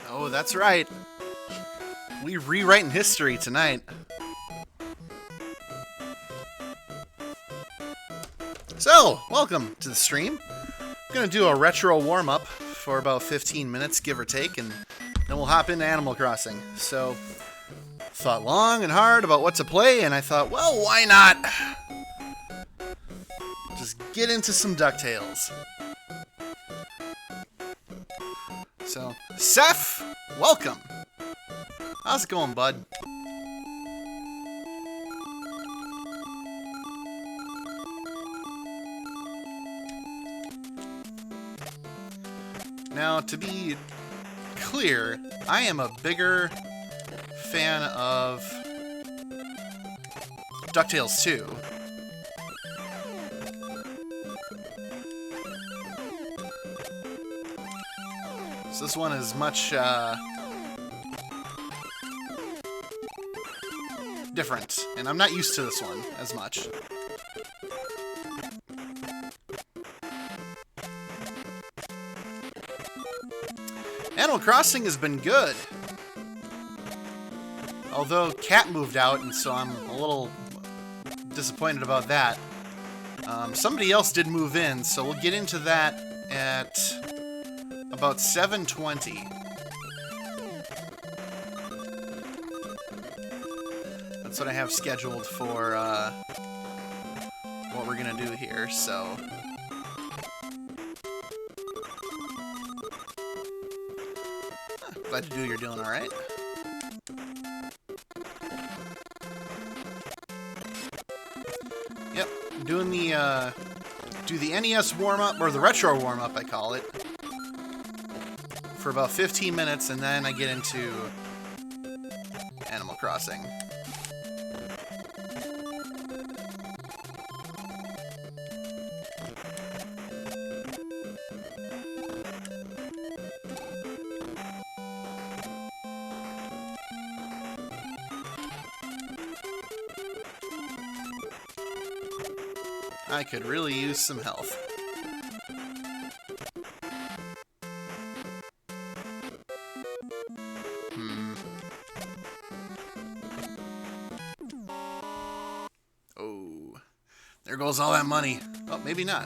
Oh, that's right. We rewriting history tonight. So, welcome to the stream. I'm going to do a retro warm-up for about 15 minutes, give or take, and then we'll hop into Animal Crossing. So, thought long and hard about what to play, and I thought, well, why not? Just get into some DuckTales. So, Seth, welcome. How's it going, bud? Now, to be clear, I am a bigger fan of DuckTales 2. So this one is much different, and I'm not used to this one as much. Animal Crossing has been good. Although Cat moved out, and so I'm a little disappointed about that. Somebody else did move in, so we'll get into that at about 7:20. That's what I have scheduled for what we're gonna do here, so... Glad to do you're doing alright. Yep, doing the, do the NES warm-up, or the retro warm-up, I call it, for about 15 minutes, and then I get into Animal Crossing. I could really use some health. Oh, there goes all that money. Oh, maybe not.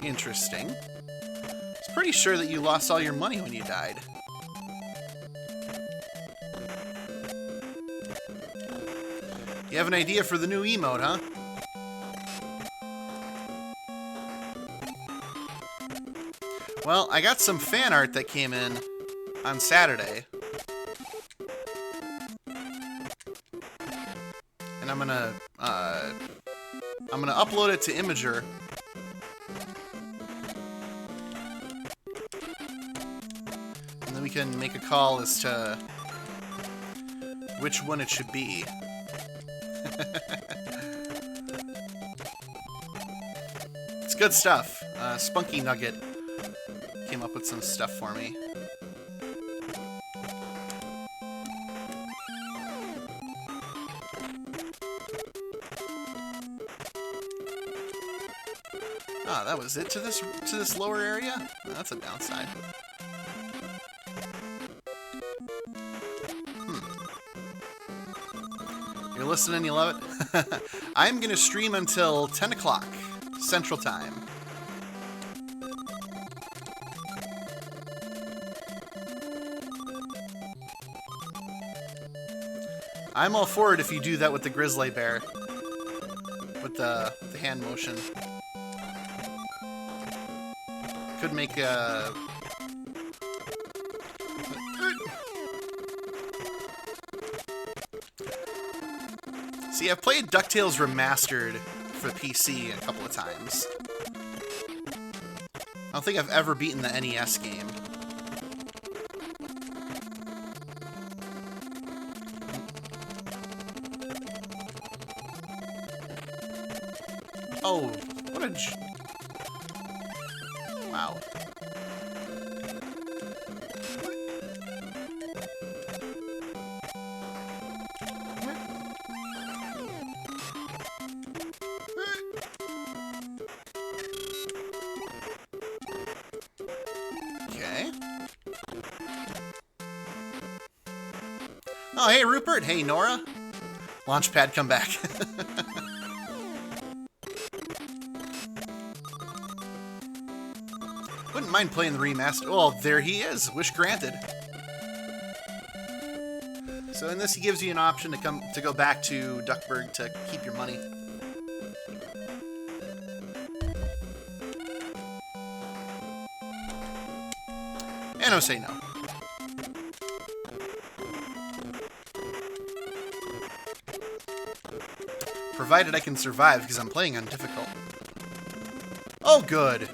Interesting. I was pretty sure that you lost all your money when you died. You have an idea for the new emote, huh? Well, I got some fan art that came in on Saturday. And I'm gonna upload it to Imager. And then we can make a call as to which one it should be. It's good stuff. Spunky Nugget came up with some stuff for me. Ah, that was it to this lower area? Oh, that's a downside. You're listening, you love it? I'm gonna stream until 10 o'clock Central Time. I'm all for it if you do that with the grizzly bear. With the hand motion. Could make a... See, I've played DuckTales Remastered for PC a couple of times. I don't think I've ever beaten the NES game. Oh, what a... Wow. Oh, hey, Rupert. Hey, Nora. Launchpad, come back. Wouldn't mind playing the remaster. Oh, there he is. Wish granted. So in this, he gives you an option to go back to Duckburg to keep your money. And I'll say no. Provided I can survive, because I'm playing on difficult. Oh, good.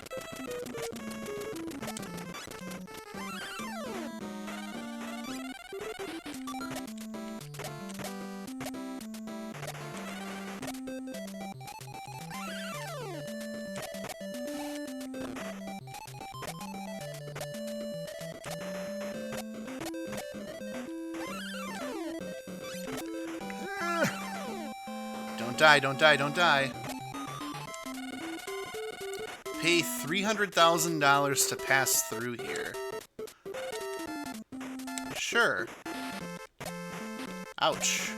Don't die, don't die, don't die. Pay $300,000 to pass through here. Sure. Ouch.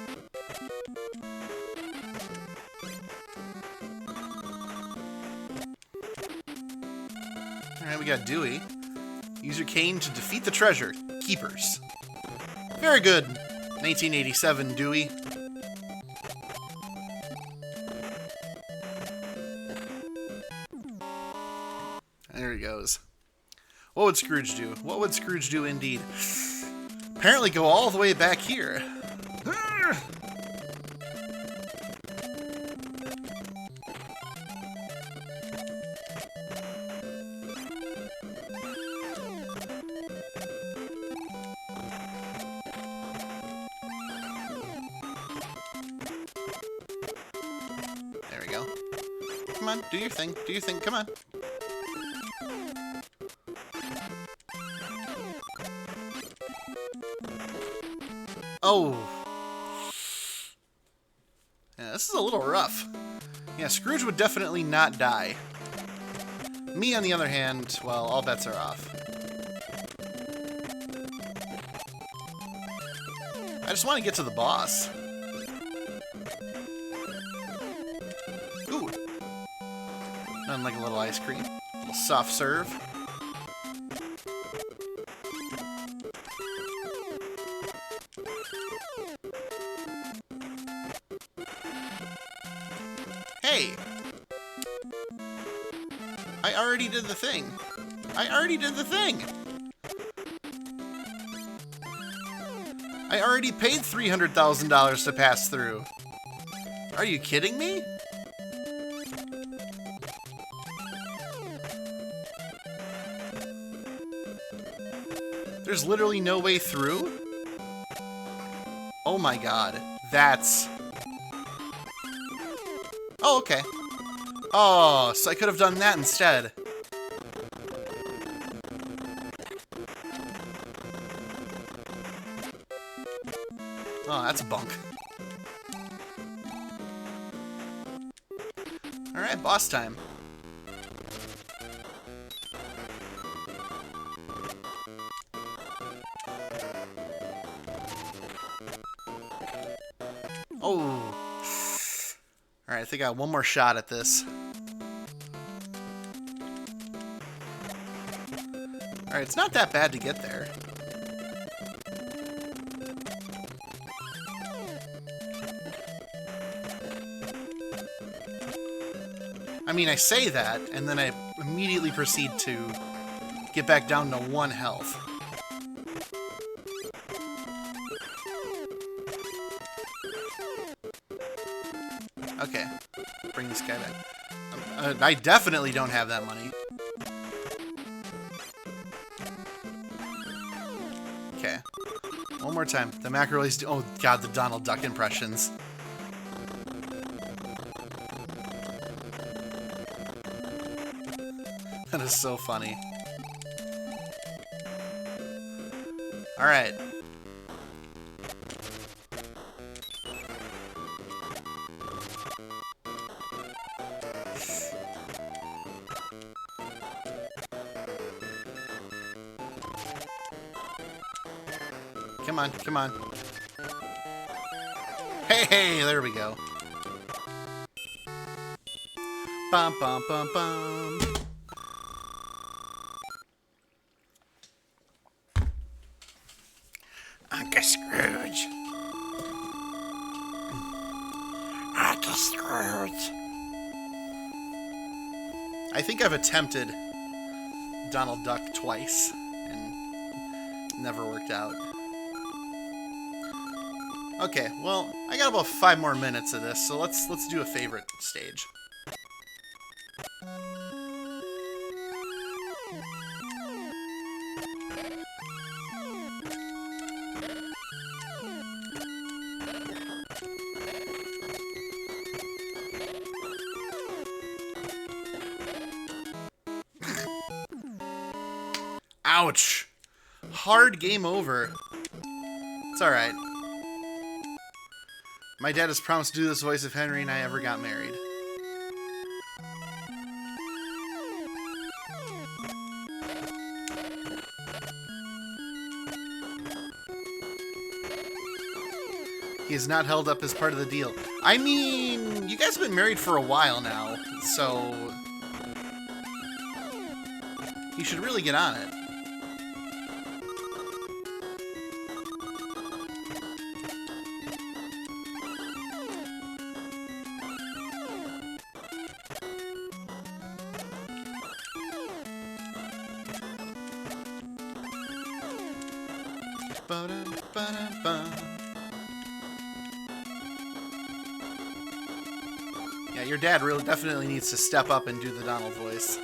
Alright, we got Dewey. Use your cane to defeat the treasure. Keepers. Very good. 1987, Dewey. There he goes. What would Scrooge do? What would Scrooge do indeed? Apparently go all the way back here. There we go. Come on, do your thing. Do your thing. Come on. Oh. Yeah, this is a little rough. Yeah, Scrooge would definitely not die. Me, on the other hand, well, all bets are off. I just want to get to the boss. Ooh. Nothing like a little ice cream. A little soft serve. Hey! I already did the thing. I already did the thing! I already paid $300,000 to pass through. Are you kidding me? There's literally no way through? Oh my god. That's... Oh, okay. Oh, so I could have done that instead. Oh, that's bunk. Alright, boss time. Oh. Alright, I think I got one more shot at this. Alright, it's not that bad to get there. I mean, I say that, and then I immediately proceed to get back down to 1 health. Okay, bring this guy back. I definitely don't have that money. Okay, one more time. The macrole's... Oh god, the Donald Duck impressions. That is so funny. Alright. Come on, come on. Hey, there we go. Bum, bum, bum, bum. Uncle Scrooge. Uncle Scrooge. I think I've attempted Donald Duck twice and never worked out. Okay, well, I got about 5 more minutes of this, so let's do a favorite stage. Ouch! Hard game over. It's alright. My dad has promised to do this voice if Henry and I ever got married. He has not held up his part of the deal. I mean, you guys have been married for a while now, so he should really get on it. Yeah, your dad really definitely needs to step up and do the Donald voice.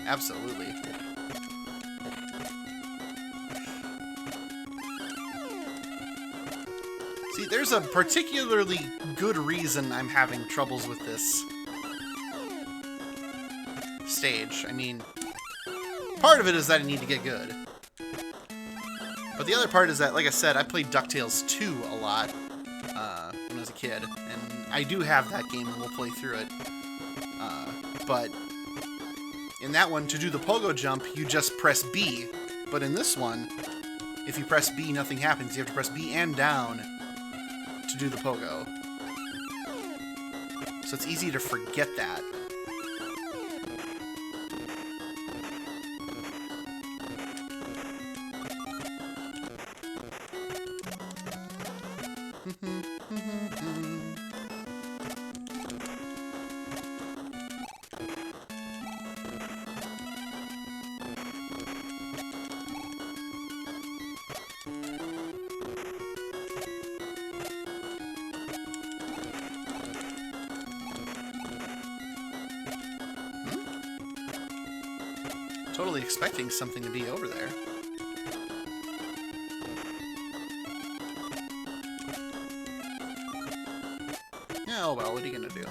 Absolutely. See, there's a particularly good reason I'm having troubles with this stage. I mean, part of it is that I need to get good. But the other part is that, like I said, I played DuckTales 2 a lot when I was a kid. And I do have that game and we'll play through it. But in that one, to do the pogo jump, you just press B. But in this one, if you press B, nothing happens. You have to press B and down to do the pogo. So it's easy to forget that. Totally expecting something to be over there. Yeah, oh well, what are you gonna do?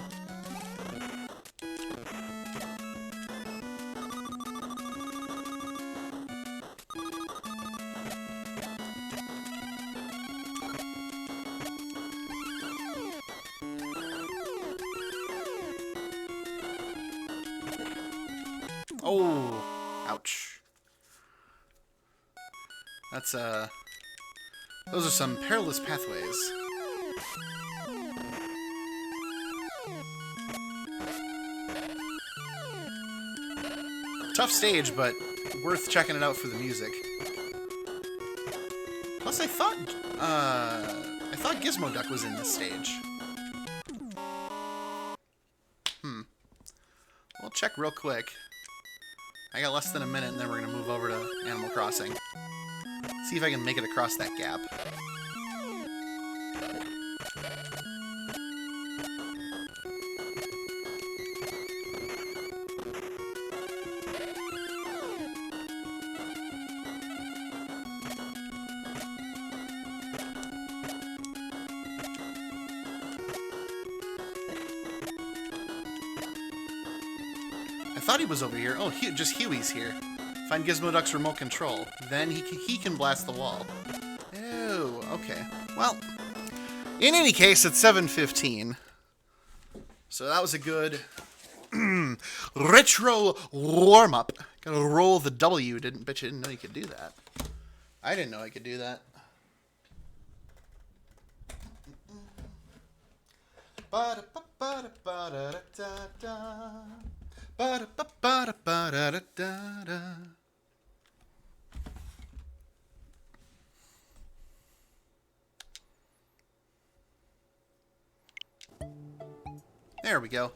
Oh, ouch. That's, those are some perilous pathways. Tough stage, but worth checking it out for the music. Plus, I thought Gizmo Duck was in this stage. We'll check real quick. I got less than a minute, and then we're going to move over to Animal Crossing. See if I can make it across that gap. I thought he was over here. Oh, just Huey's here. Find Gizmo Duck's remote control. Then he can blast the wall. Oh, okay. Well, in any case, it's 7:15. So that was a good retro warm-up. Gotta roll the W. Bet you didn't know you could do that. I didn't know I could do that. There we go.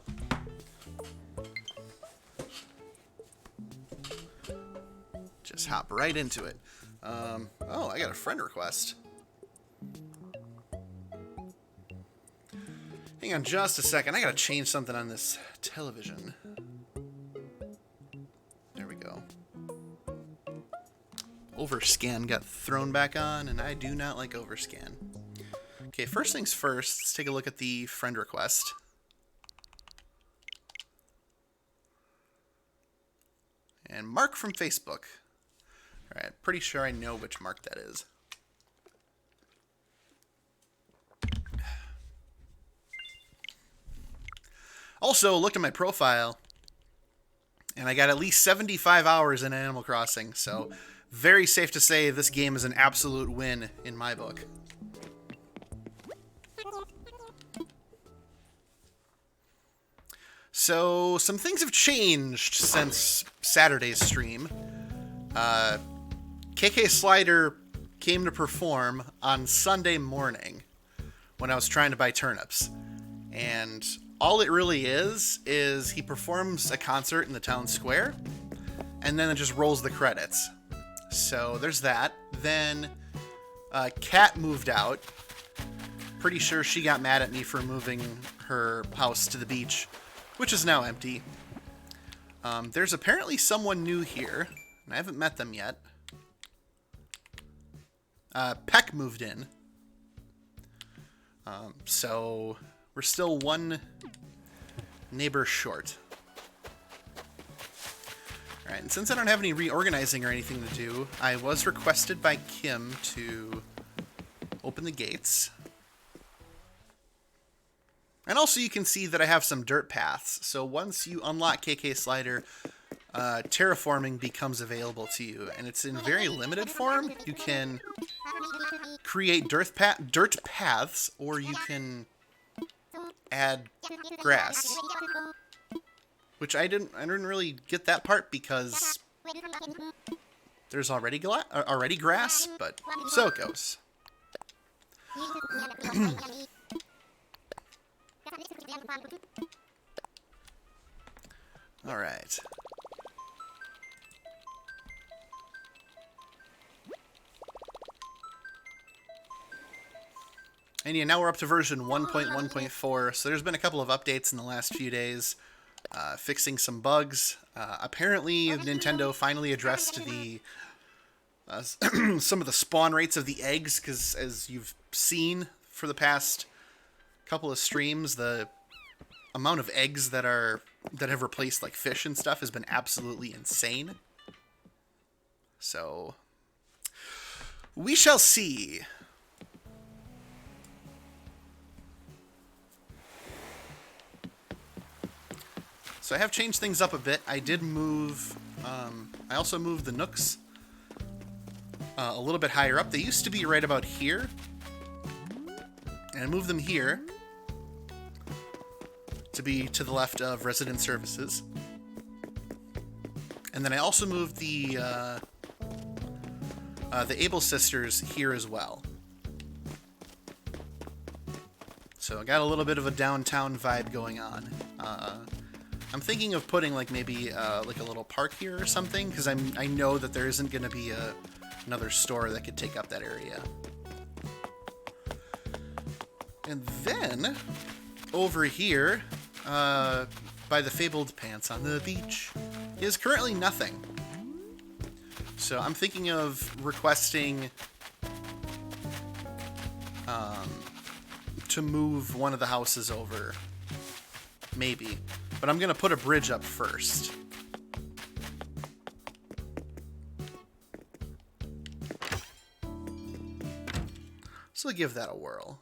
Just hop right into it. Oh, I got a friend request. Hang on just a second. I gotta change something on this television. There we go. Overscan got thrown back on, and I do not like overscan. Okay, first things first, let's take a look at the friend request. And Mark from Facebook. Alright, pretty sure I know which Mark that is. Also, looked at my profile, and I got at least 75 hours in Animal Crossing, so very safe to say this game is an absolute win in my book. So, some things have changed since Saturday's stream. KK Slider came to perform on Sunday morning when I was trying to buy turnips. And all it really is he performs a concert in the town square, and then it just rolls the credits. So there's that. Then Kat moved out. Pretty sure she got mad at me for moving her house to the beach, which is now empty. There's apparently someone new here, and I haven't met them yet. Peck moved in. So we're still one neighbor short. Alright, and since I don't have any reorganizing or anything to do, I was requested by Kim to open the gates. And also you can see that I have some dirt paths. So once you unlock KK Slider, terraforming becomes available to you. And it's in very limited form. You can create dirt paths, or you can add grass. Which I didn't really get that part because there's already grass, but so it goes. All right. And yeah, now we're up to version 1.1.4, so there's been a couple of updates in the last few days, fixing some bugs. Apparently, Nintendo finally addressed the some of the spawn rates of the eggs, because as you've seen for the past couple of streams, the amount of eggs that have replaced like fish and stuff has been absolutely insane. So we shall see. So I have changed things up a bit. I did move, I also moved the nooks a little bit higher up. They used to be right about here. And I moved them here to be to the left of resident services. And then I also moved the Able Sisters here as well. So I got a little bit of a downtown vibe going on. I'm thinking of putting like maybe like a little park here or something, because I know that there isn't going to be another store that could take up that area. And then over here, by the fabled pants on the beach, is currently nothing. So I'm thinking of requesting to move one of the houses over. Maybe. But I'm going to put a bridge up first. So give that a whirl.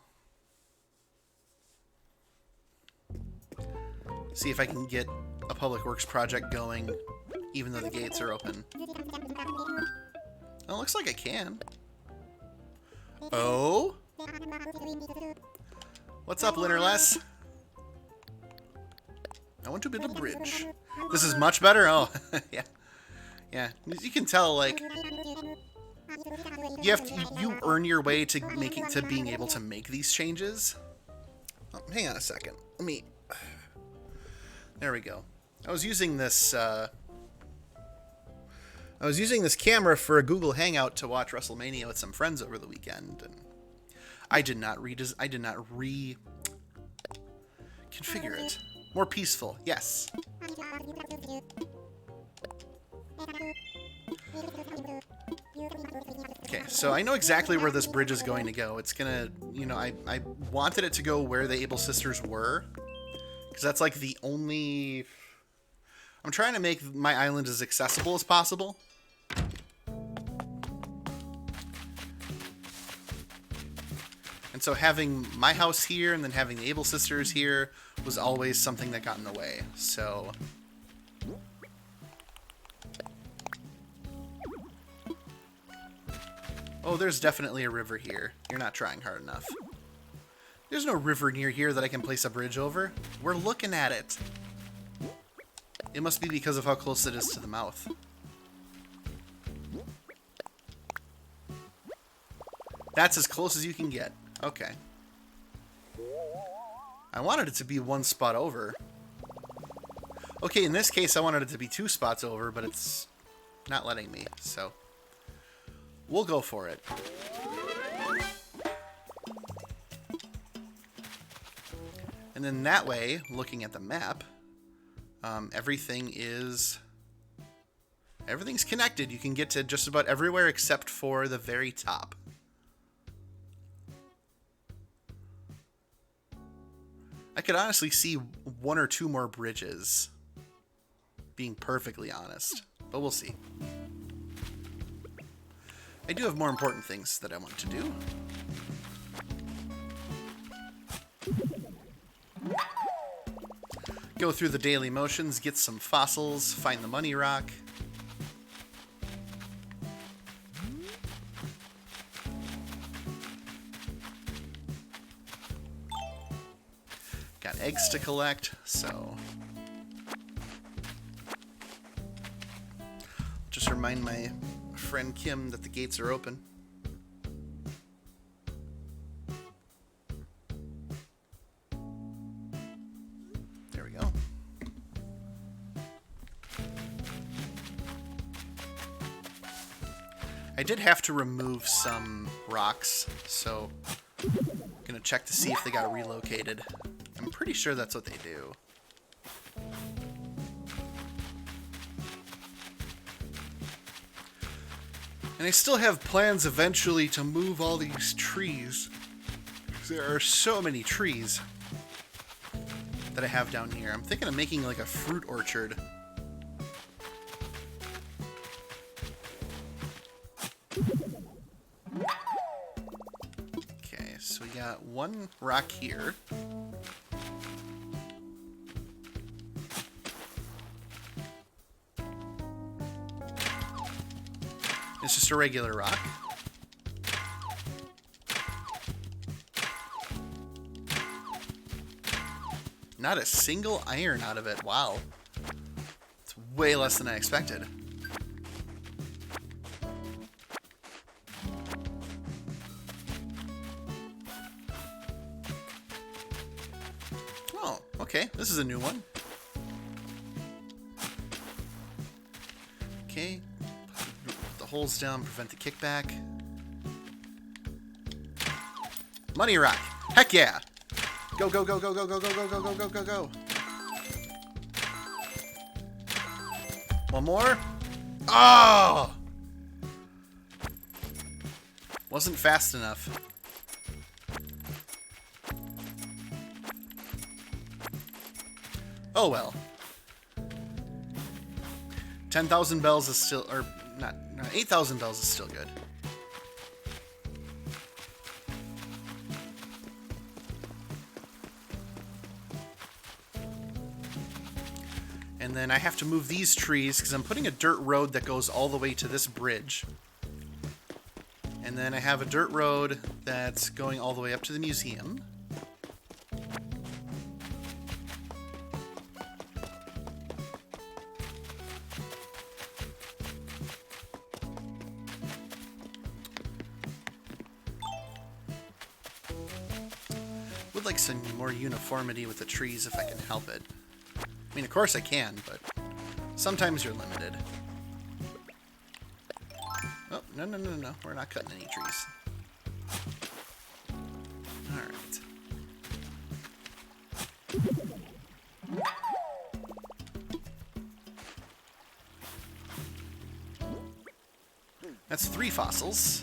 See if I can get a public works project going, even though the gates are open. Oh, looks like I can. Oh? What's up, Linnerless? I want to build a bridge. This is much better? Oh, yeah. Yeah, you can tell, like, you earn your way to being able to make these changes. Oh, hang on a second. Let me... There we go. I was using this camera for a Google Hangout to watch WrestleMania with some friends over the weekend, and I did not reconfigure it. More peaceful, yes. Okay, so I know exactly where this bridge is going to go. It's gonna, you know, I wanted it to go where the Able Sisters were, because that's like the only... I'm trying to make my island as accessible as possible. And so having my house here and then having the Able Sisters here was always something that got in the way. So... Oh, there's definitely a river here. You're not trying hard enough. There's no river near here that I can place a bridge over. We're looking at it. It must be because of how close it is to the mouth. That's as close as you can get. Okay. I wanted it to be one spot over. Okay, in this case, I wanted it to be 2 spots over, but it's not letting me, so... We'll go for it. And then that way, looking at the map, everything's connected. You can get to just about everywhere except for the very top. I could honestly see 1 or 2 more bridges, being perfectly honest, but we'll see. I do have more important things that I want to do. Go through the daily motions, get some fossils, find the money rock. Got eggs to collect, so... Just remind my friend Kim that the gates are open. There we go. I did have to remove some rocks, so I'm gonna check to see if they got relocated. I'm pretty sure that's what they do. And I still have plans eventually to move all these trees. There are so many trees that I have down here. I'm thinking of making like a fruit orchard. Okay, so we got 1 rock here. It's just a regular rock. Not a single iron out of it. Wow. It's way less than I expected. Oh, okay. This is a new one. Okay. Holes down, prevent the kickback. Money rock. Heck yeah. Go, go, go, go, go, go, go, go, go, go, go, go, go. 1 more. Oh! Wasn't fast enough. Oh well. 10,000 bells is still, or not 8,000 bells is still good. And then I have to move these trees because I'm putting a dirt road that goes all the way to this bridge. And then I have a dirt road that's going all the way up to the museum. like some more uniformity with the trees if I can help it. I mean, of course I can, but sometimes you're limited. Oh, no. We're not cutting any trees. Alright. That's 3 fossils.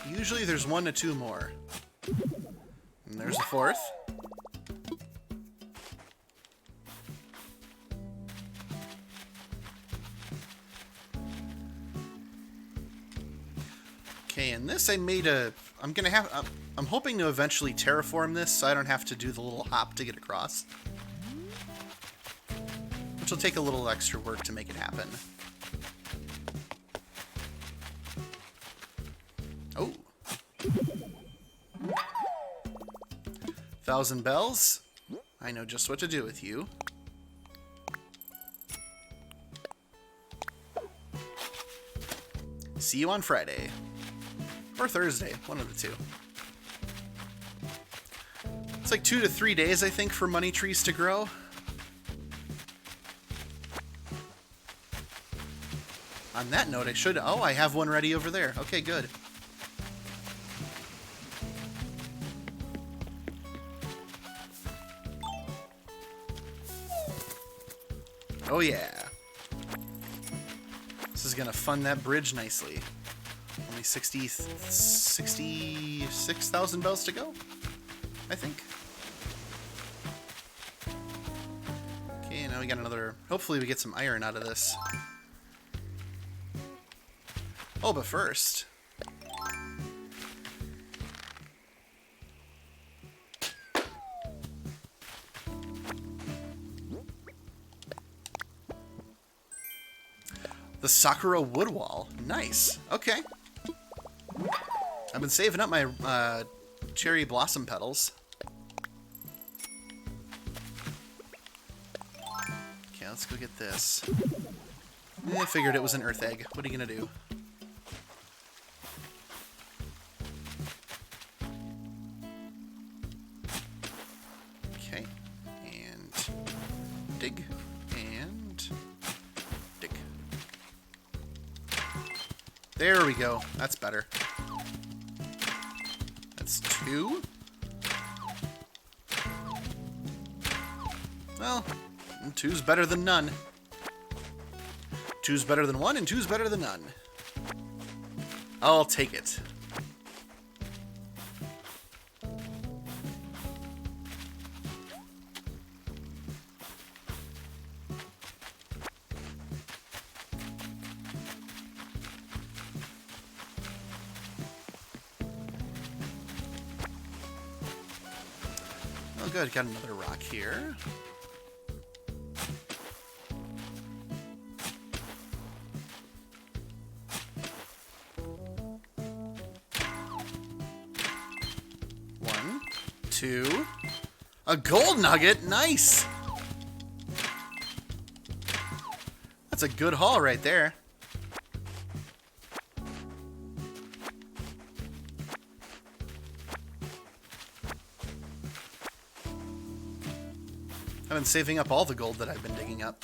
Usually there's 1 to 2 more. And there's a 4th. Okay, and this I made a... I'm hoping to eventually terraform this so I don't have to do the little hop to get across. Which will take a little extra work to make it happen. Oh. 1,000 bells. I know just what to do with you. See you on Friday. Or Thursday, one of the two. It's like 2 to 3 days, I think, for money trees to grow. On that note, I should... Oh, I have one ready over there. Okay, good. Oh, yeah. This is going to fund that bridge nicely. Only 66,000 bells to go, I think. Okay, now we got another... Hopefully we get some iron out of this. Oh, but first... the Sakura wood wall. Nice. Okay. I've been saving up my cherry blossom petals. Okay, let's go get this. I figured it was an earth egg. What are you gonna do? Okay. And dig. And dig. There we go. That's better. That's 2. Well, 2's better than none. 2's better than 1, and 2's better than none. I'll take it. Oh, good. Got another rock here. One, 2. A gold nugget. Nice. That's a good haul right there. I've been saving up all the gold that I've been digging up.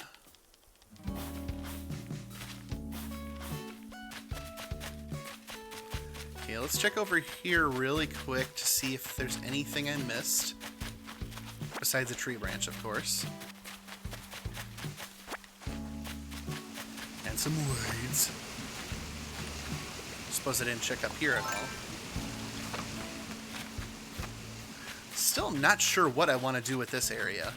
Okay, let's check over here really quick to see if there's anything I missed. Besides a tree branch, of course. And some weeds. Suppose I didn't check up here at all. Still not sure what I want to do with this area.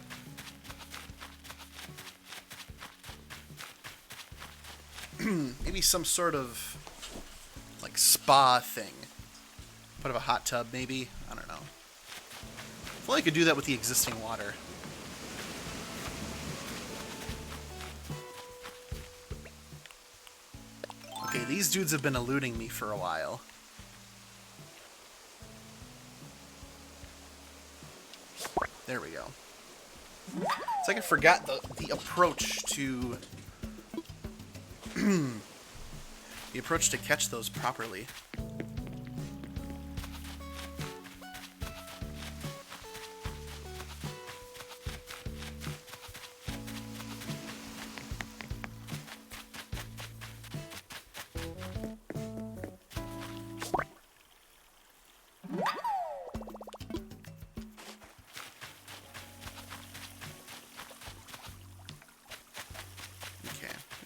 Maybe some sort of like spa thing. Put up a hot tub, maybe. I don't know. I feel like I could do that with the existing water. Okay, these dudes have been eluding me for a while. There we go. It's like I forgot the approach to... the approach to catch those properly.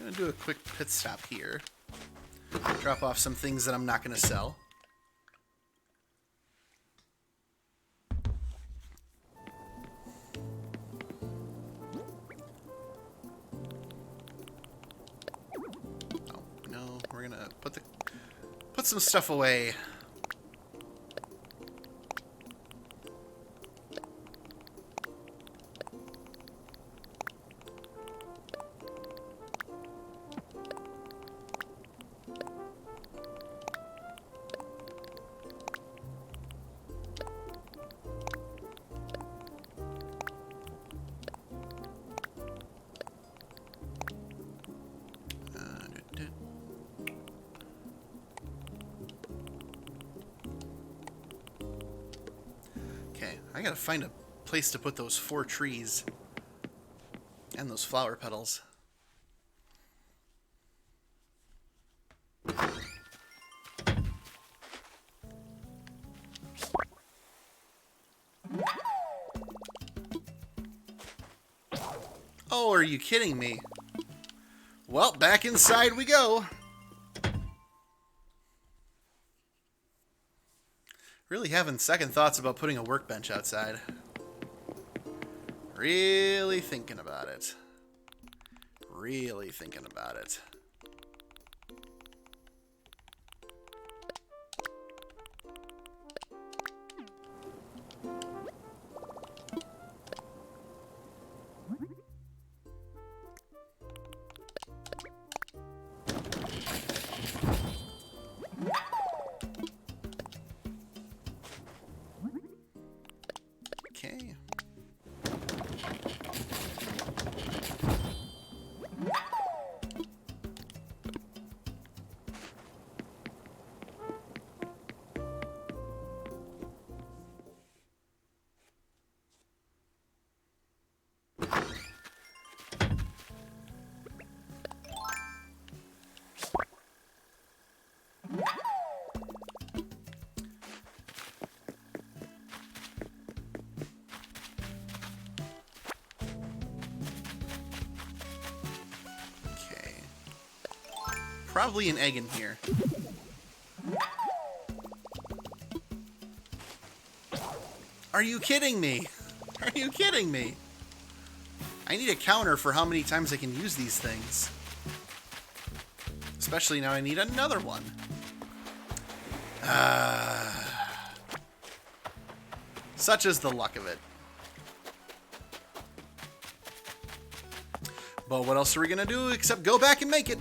gonna do a quick pit stop here. Drop off some things that I'm not gonna sell. Oh no, we're gonna put some stuff away. Okay, I gotta find a place to put those 4 trees and those flower petals. Oh, are you kidding me? Well, back inside we go. Really having second thoughts about putting a workbench outside. Really thinking about it. Really thinking about it. Okay. Probably an egg in here. Are you kidding me? Are you kidding me? I need a counter for how many times I can use these things. Especially now I need another one. Such is the luck of it. But what else are we gonna do except go back and make it?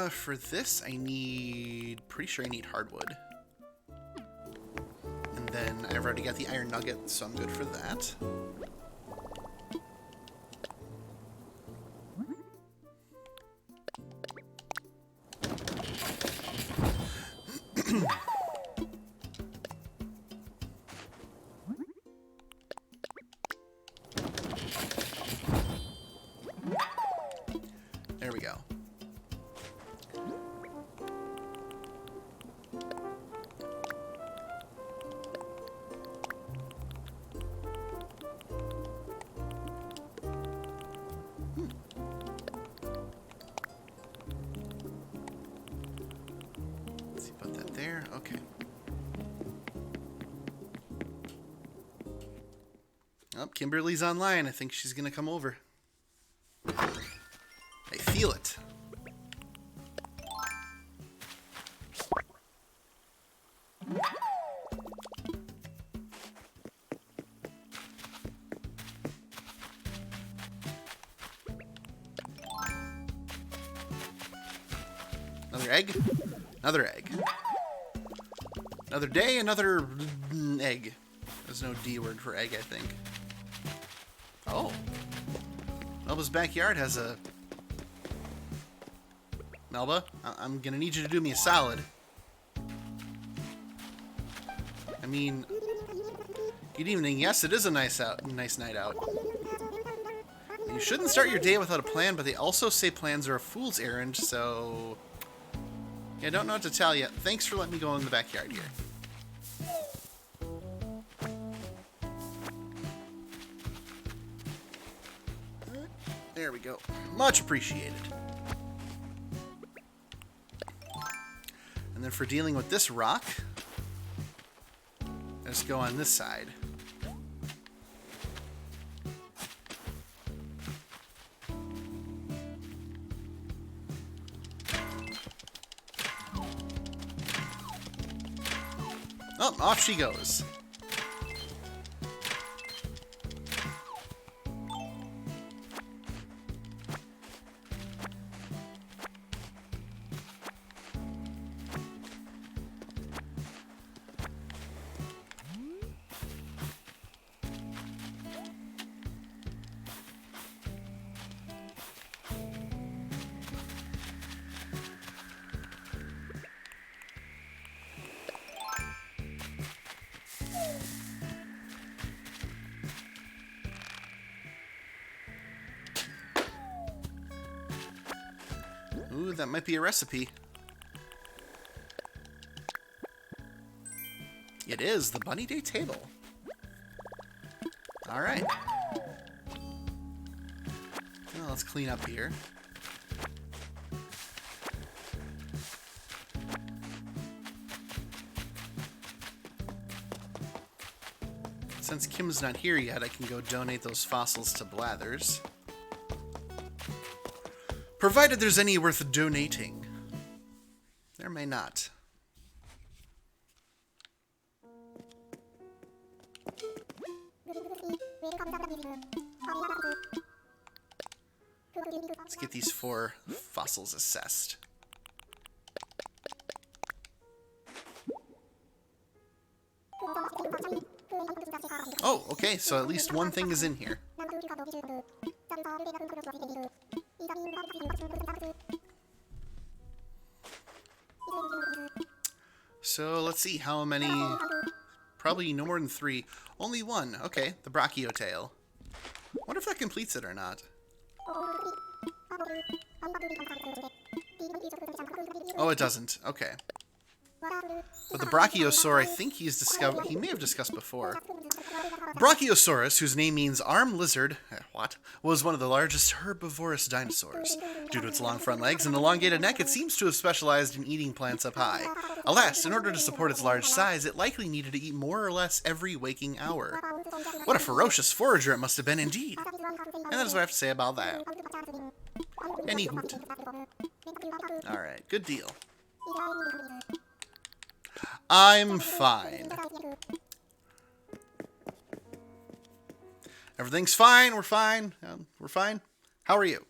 For this, pretty sure I need hardwood. And then I've already got the iron nugget, so I'm good for that. There we go. Let's see, put that there. Okay. Oh, Kimberly's online. I think she's gonna come over. I feel it. Another egg. Another egg. Another day, another egg. There's no D word for egg, I think. Oh. Melba's backyard has a... Melba, I'm gonna need you to do me a solid. I mean... Good evening. Yes, it is a nice night out. You shouldn't start your day without a plan, but they also say plans are a fool's errand, so... Yeah, I don't know what to tell you. Thanks for letting me go in the backyard here. There we go. Much appreciated. And then for dealing with this rock, let's go on this side. Oh, off she goes. Ooh, that might be a recipe. It is the Bunny Day table. All right. Well, let's clean up here. Since Kim's not here yet, I can go donate those fossils to Blathers. Provided there's any worth donating. There may not. Let's get these 4 fossils assessed. Oh, okay, so at least one thing is in here. So let's see how many. Probably no more than 3. Only 1. Okay, the Brachiotail. Wonder if that completes it or not. Oh, it doesn't. Okay. But the Brachiosaur, I think he may have discussed before. Brachiosaurus, whose name means arm lizard, was one of the largest herbivorous dinosaurs. Due to its long front legs and elongated neck, it seems to have specialized in eating plants up high. Alas, in order to support its large size, it likely needed to eat more or less every waking hour. What a ferocious forager it must have been indeed. And that is what I have to say about that. Any hoot. Alright, good deal. I'm fine. Everything's fine. We're fine. We're fine. How are you?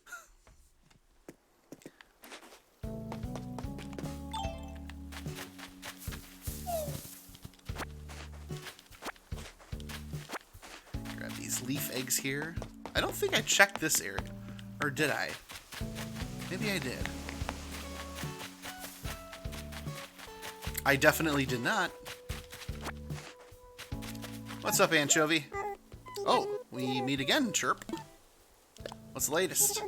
Grab these leaf eggs here. I don't think I checked this area. Or did I? Maybe I did. I definitely did not. What's up, Anchovy? Oh, we meet again, Chirp. What's the latest?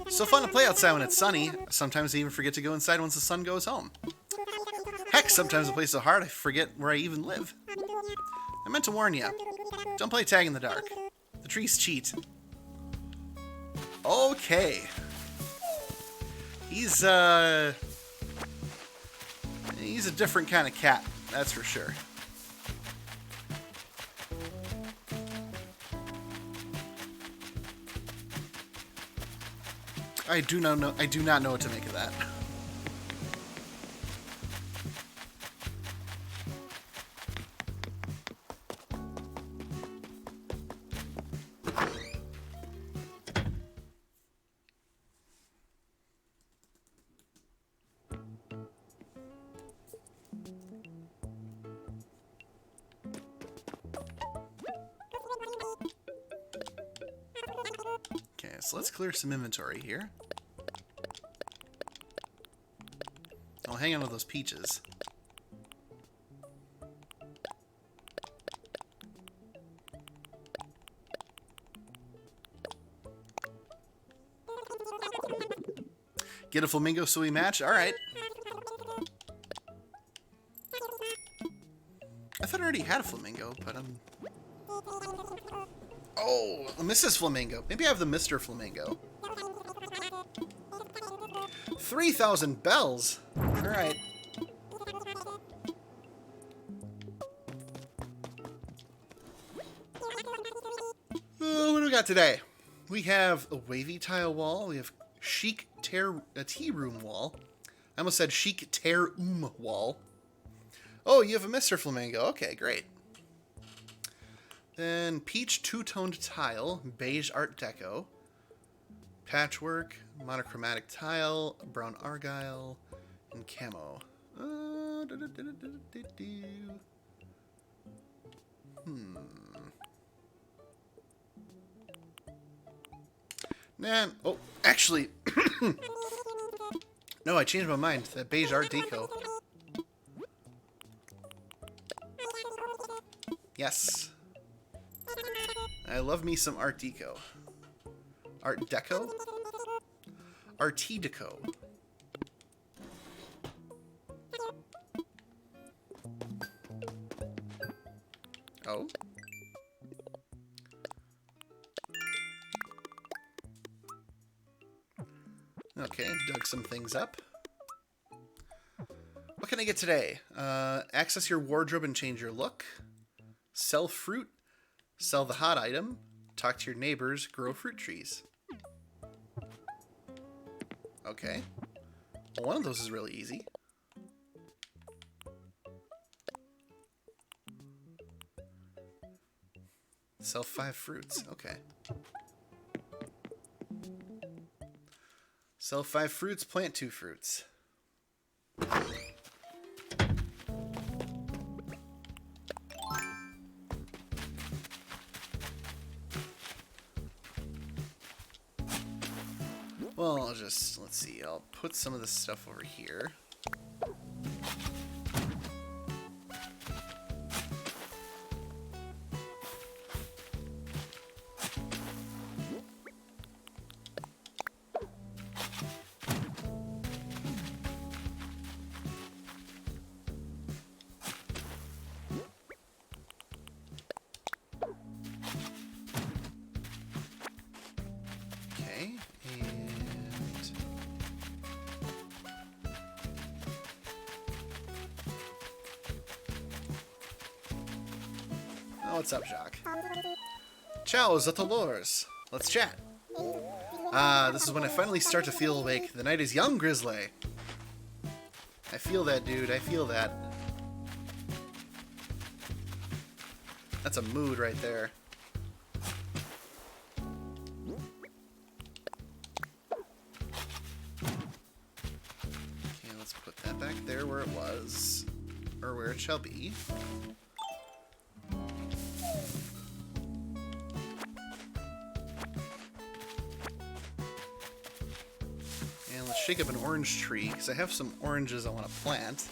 So fun to play outside when it's sunny. Sometimes I even forget to go inside once the sun goes home. Heck, sometimes I play so hard I forget where I even live. I meant to warn you. Don't play tag in the dark. The trees cheat. Okay. He's a different kind of cat, that's for sure. I do not know what to make of that. Okay, so let's clear some inventory here. I'll hang on with those peaches. Get a flamingo so we match? Alright. I thought I already had a flamingo, but I'm... Oh, Mrs. Flamingo. Maybe I have the Mr. Flamingo. 3,000 bells! Alright. What do we got today? We have a wavy tile wall. We have chic tea room wall. I almost said chic wall. Oh, you have a Mr. Flamingo. Okay, great. Then peach two-toned tile, beige art deco, patchwork, monochromatic tile, brown argyle, and camo. Nah. Oh, actually, no, I changed my mind. That beige art deco. Yes. I love me some Art Deco. Art Deco? Arty Deco. Oh. Okay, dug some things up. What can I get today? Access your wardrobe and change your look. Sell fruit. Sell the hot item. Talk to your neighbors. Grow fruit trees. Okay. Well, one of those is really easy. Sell 5 fruits. Okay. Sell 5 fruits, plant 2 fruits. Well, I'll just, let's see, I'll put some of this stuff over here. Okay, and oh, what's up, Jacques? Ciao, Zatolors. Let's chat. This is when I finally start to feel awake. The night is young, Grizzly. I feel that, dude. I feel that. That's a mood right there. Okay, let's put that back there where it was. Or where it shall be. And let's shake up an orange tree, because I have some oranges I want to plant.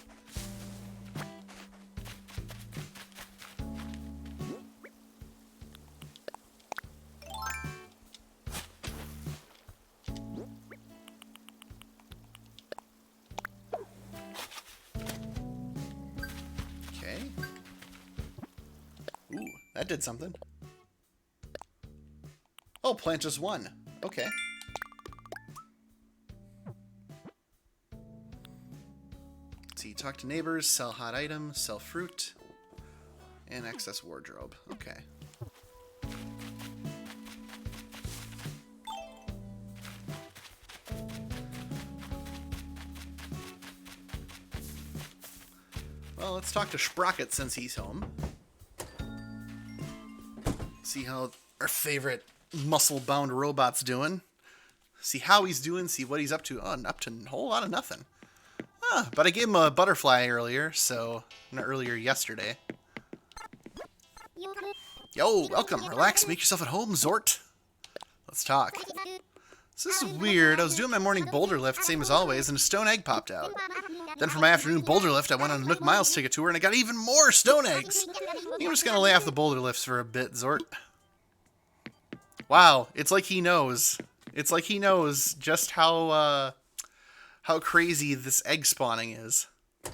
Okay. Ooh, that did something. Oh, plant just one. Okay. Let's see, talk to neighbors, sell hot items, sell fruit, and access wardrobe. Okay. Well, let's talk to Sprocket since he's home. See how our favorite muscle-bound robot's doing. See how he's doing, see what he's up to. Oh, up to a whole lot of nothing. Ah, but I gave him a butterfly earlier, so... Not earlier, yesterday. Yo, welcome. Relax, make yourself at home, Zort. Let's talk. So this is weird. I was doing my morning boulder lift, same as always, and a stone egg popped out. Then for my afternoon boulder lift, I went on a Nook Miles ticket tour, and I got even more stone eggs. I think I'm just going to lay off the boulder lifts for a bit, Zort. Wow, it's like he knows. It's like he knows just how how crazy this egg spawning is.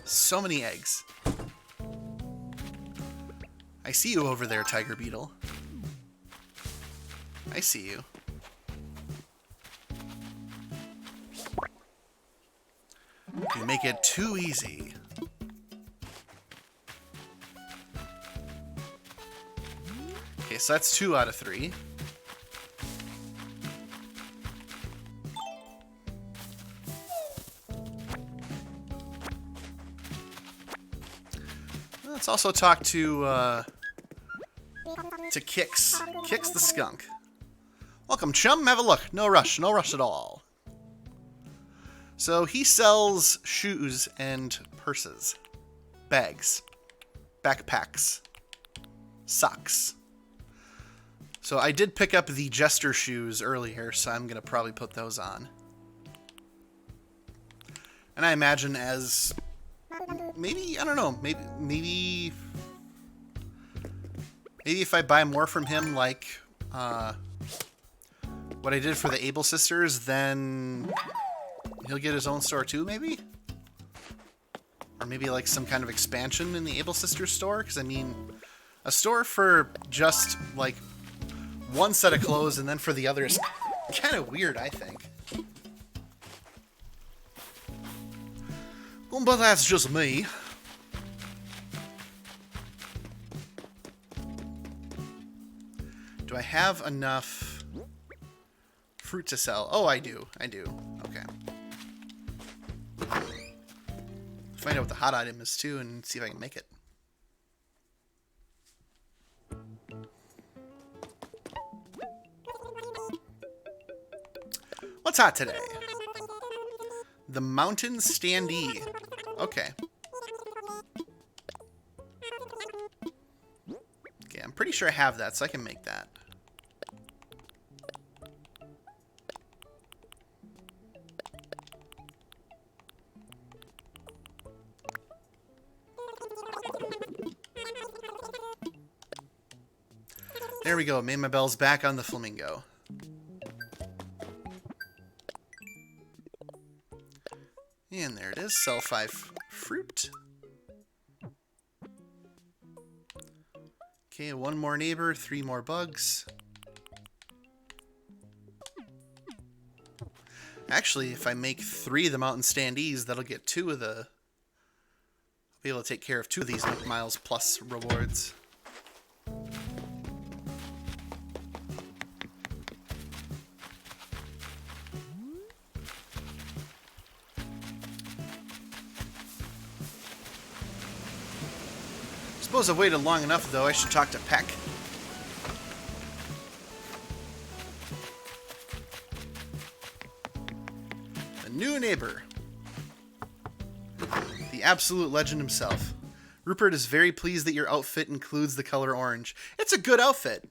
So many eggs. I see you over there, Tiger Beetle. I see you. You make it too easy. Okay, so that's 2 out of 3. Let's also talk to Kix. Kix the skunk. Welcome, chum. Have a look. No rush. No rush at all. So he sells shoes and purses, bags, backpacks, socks. So I did pick up the Jester shoes earlier, so I'm going to probably put those on. And I imagine as maybe, I don't know, maybe if I buy more from him, like what I did for the Able Sisters, then he'll get his own store too, maybe? Or maybe like some kind of expansion in the Able Sisters store? Because I mean, a store for just like one set of clothes and then for the others, kind of weird, I think. Well, but that's just me. Do I have enough fruit to sell? Oh, I do. I do. Okay. Find out what the hot item is too and see if I can make it. What's hot today? The Mountain Standee. Okay. Okay, I'm pretty sure I have that, so I can make that. There we go. Made my bells back on the flamingo. And there it is. Sell 5 fruit. Okay, 1 more neighbor, 3 more bugs. Actually, if I make 3 of the Mountain Standees, that'll get 2 of the... I'll be able to take care of 2 of these Nook Miles plus rewards. Suppose I've waited long enough, though. I should talk to Peck. A new neighbor. The absolute legend himself. Rupert is very pleased that your outfit includes the color orange. It's a good outfit.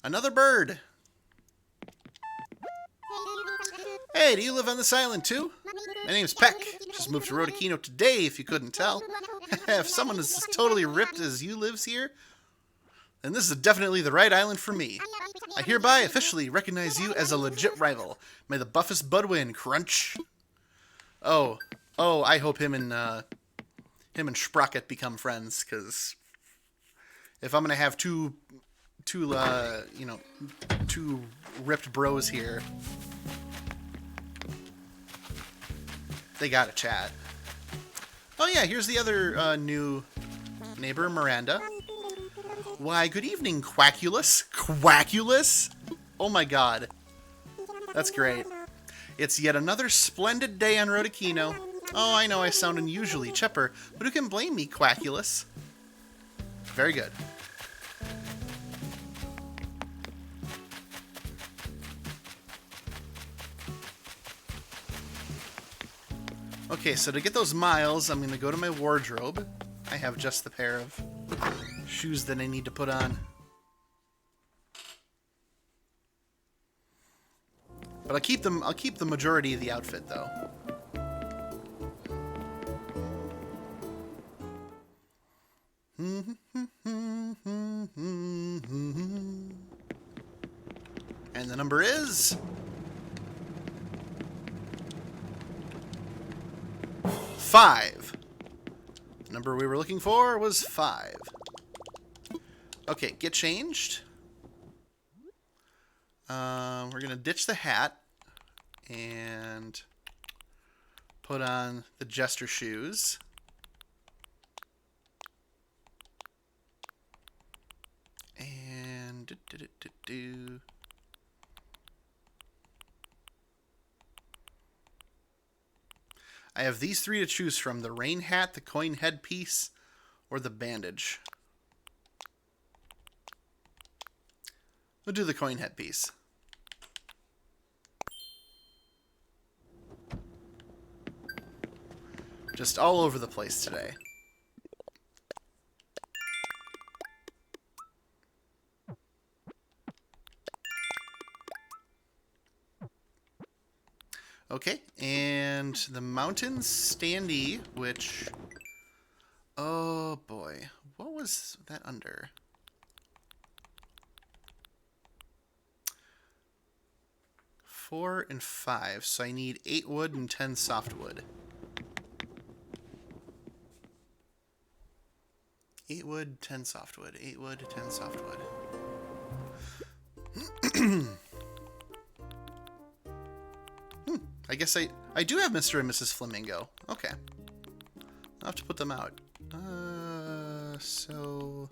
Another bird. Hey, do you live on this island, too? My name's Peck. Just moved to Rodakino today, if you couldn't tell. If someone is as totally ripped as you lives here, then this is definitely the right island for me. I hereby officially recognize you as a legit rival. May the buffest bud win, crunch. Oh, I hope him and Sprocket become friends, because if I'm gonna have two ripped bros here, they gotta chat. Oh yeah, here's the other new neighbor, Miranda. Why, good evening, Quackulus. Quackulus? Oh my god. That's great. It's yet another splendid day on Rodakino. Oh, I know I sound unusually chipper, but who can blame me, Quackulus? Very good. Okay, so to get those miles, I'm going to go to my wardrobe. I have just the pair of shoes that I need to put on. But I'll keep the majority of the outfit, though. And the number is 5. The number we were looking for was 5. Okay, get changed. We're going to ditch the hat and put on the jester shoes. And I have these 3 to choose from: the rain hat, the coin headpiece, or the bandage. We'll do the coin headpiece. Just all over the place today. Okay, and the mountain standee, which... Oh boy, what was that under? Four and 5, so I need 8 wood and 10 softwood. 8 wood, 10 softwood. 8 wood, 10 softwood. I guess I do have Mr. and Mrs. Flamingo. Okay. I'll have to put them out. So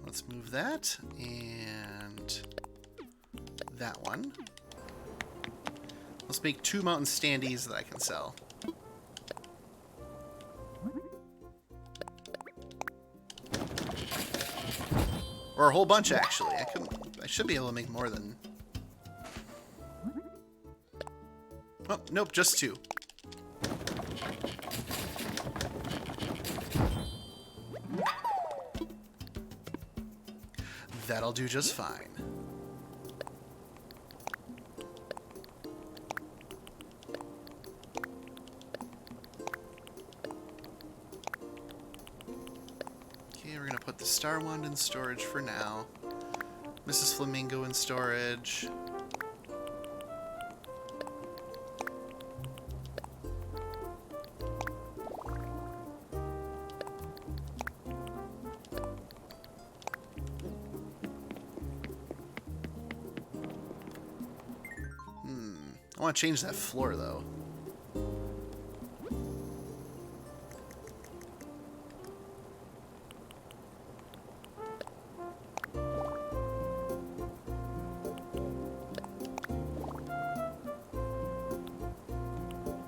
let's move that and that one. Let's make 2 mountain standees that I can sell. Or a whole bunch, actually. I should be able to make more than... Oh, nope, just 2. That'll do just fine. Okay, we're gonna put the Star Wand in storage for now. Mrs. Flamingo in storage. I want to change that floor, though.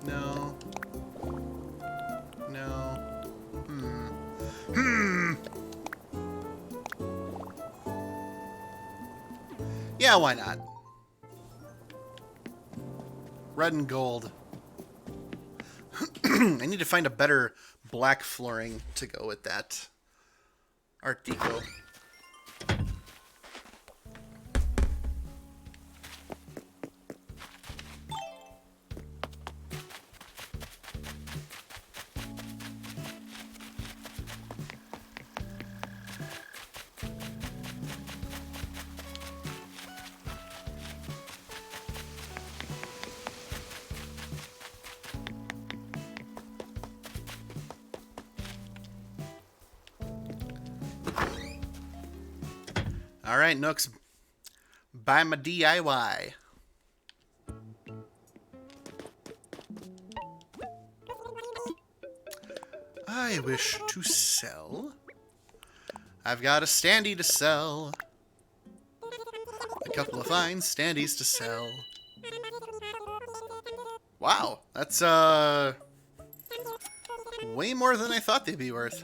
No. No. Yeah, why not? Red and gold. I need to find a better black flooring to go with that Art Deco. All right, Nooks, buy my DIY. I wish to sell. I've got a standee to sell. A couple of fine standees to sell. Wow, that's way more than I thought they'd be worth.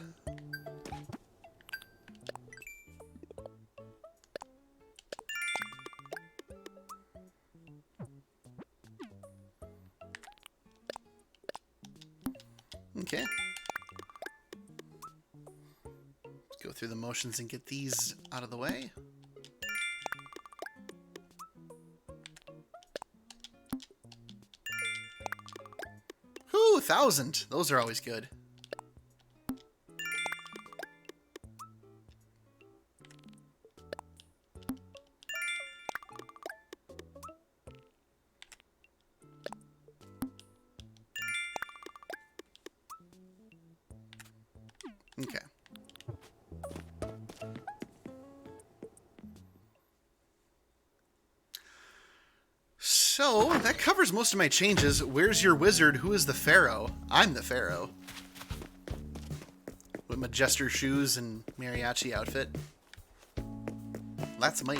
Okay. Let's go through the motions and get these out of the way. Whew, 1,000. Those are always good. Okay. So, that covers most of my changes. Where's your wizard? Who is the pharaoh? I'm the pharaoh. With my jester shoes and mariachi outfit. That's me.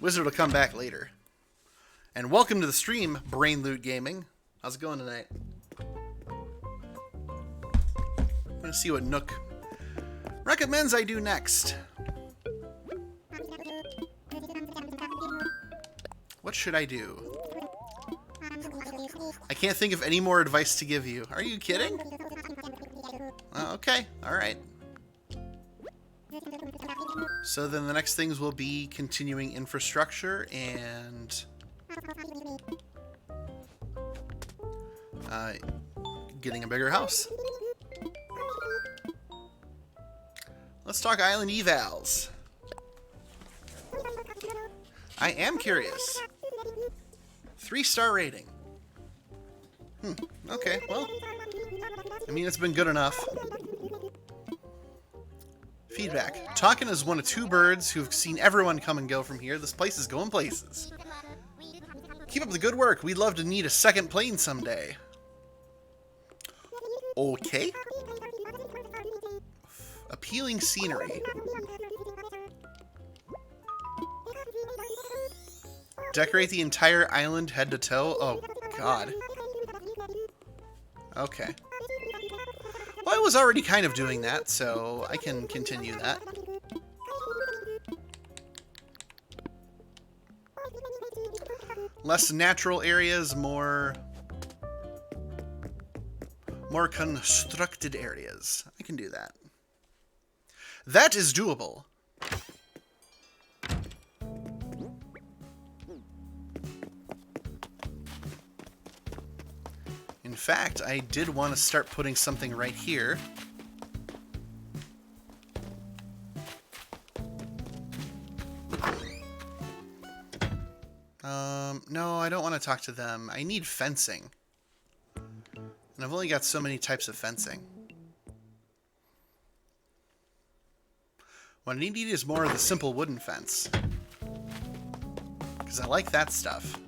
Wizard will come back later. And welcome to the stream, Brain Loot Gaming. How's it going tonight? I'm gonna see what Nook recommends I do next. What should I do? I can't think of any more advice to give you. Are you kidding? Okay, alright. So then the next things will be continuing infrastructure and getting a bigger house. Let's talk island evals. I am curious. 3-star rating. Okay, well, I mean, it's been good enough. Feedback. Talking as one of 2 birds who've seen everyone come and go from here. This place is going places. Keep up the good work. We'd love to need a second plane someday. Okay. Appealing scenery. Decorate the entire island head to toe. Oh, God. Okay. Well, I was already kind of doing that, so I can continue that. Less natural areas, more constructed areas. I can do that. That is doable. In fact, I did want to start putting something right here. No, I don't want to talk to them. I need fencing. And I've only got so many types of fencing. What I need is more of the simple wooden fence. Because I like that stuff.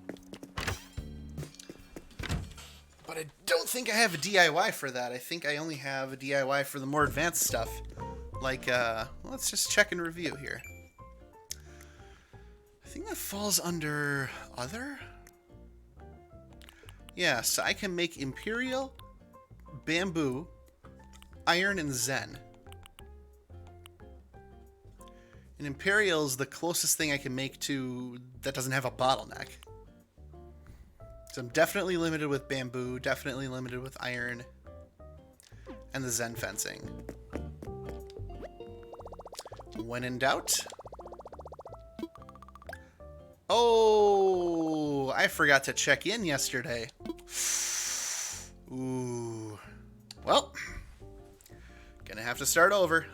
But I don't think I have a DIY for that. I think I only have a DIY for the more advanced stuff. Like, let's just check and review here. I think that falls under other? Yeah, so I can make Imperial, Bamboo, Iron, and Zen. And Imperial is the closest thing I can make to that doesn't have a bottleneck. So I'm definitely limited with Bamboo, definitely limited with Iron, and the Zen fencing. When in doubt... Oh, I forgot to check in yesterday. Ooh. Well, gonna have to start over.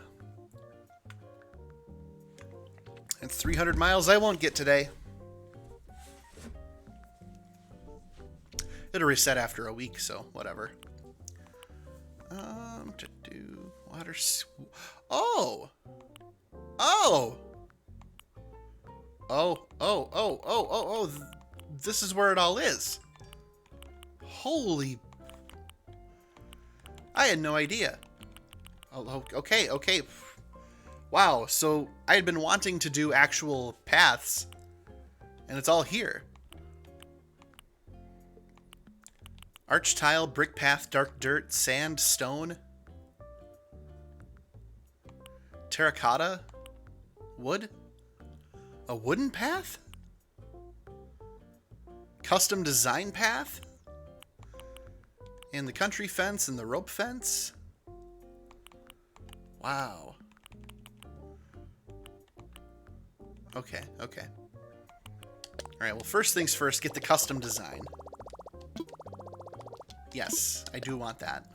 And 300 miles I won't get today. It'll reset after a week, so whatever. To do water. Oh! Oh! Oh, this is where it all is. Holy... I had no idea. Oh, okay. Wow, so I had been wanting to do actual paths, and it's all here. Arch tile, brick path, dark dirt, sand, stone, terracotta, wood. A wooden path? Custom design path? And the country fence and the rope fence? Wow. Okay. Alright, well, first things first, get the custom design. Yes, I do want that.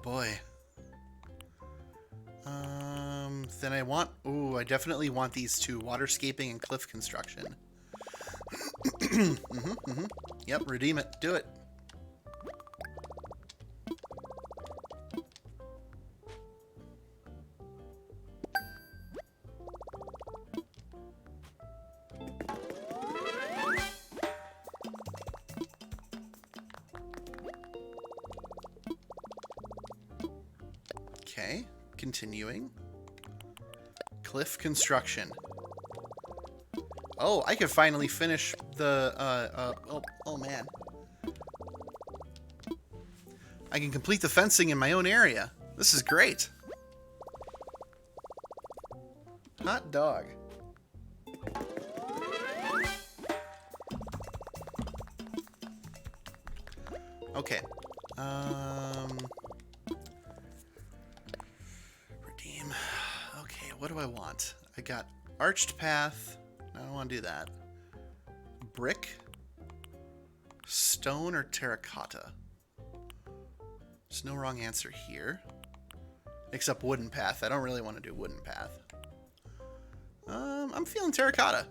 boy. Then I want... Ooh, I definitely want these two. Waterscaping and cliff construction. Yep, redeem it. Do it. Okay, continuing. Cliff construction. Oh, I could finally finish the, oh man. I can complete the fencing in my own area. This is great. Hot dog. Okay. Redeem. Okay, what do I want? I got arched path. I don't want to do that. Brick, stone, or terracotta? There's no wrong answer here. Except wooden path. I don't really want to do wooden path. I'm feeling terracotta.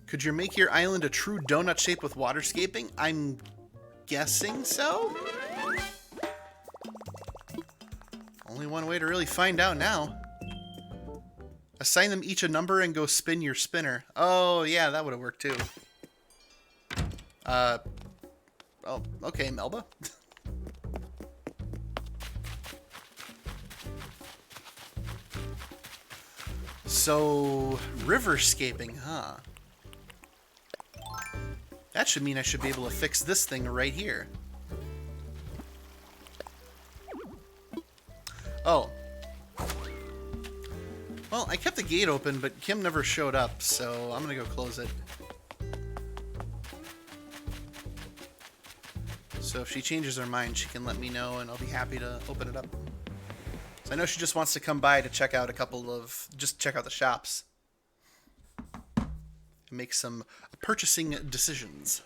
Could you make your island a true donut shape with waterscaping? I'm guessing so? Only one way to really find out now. Assign them each a number and go spin your spinner. Oh, yeah, that would have worked too. Oh, okay, Melba. So, riverscaping, huh? That should mean I should be able to fix this thing right here. Oh. Well, I kept the gate open, but Kim never showed up, so I'm gonna go close it. So if she changes her mind, she can let me know, and I'll be happy to open it up. So I know she just wants to come by to check out a couple of... just check out the shops. And make some purchasing decisions.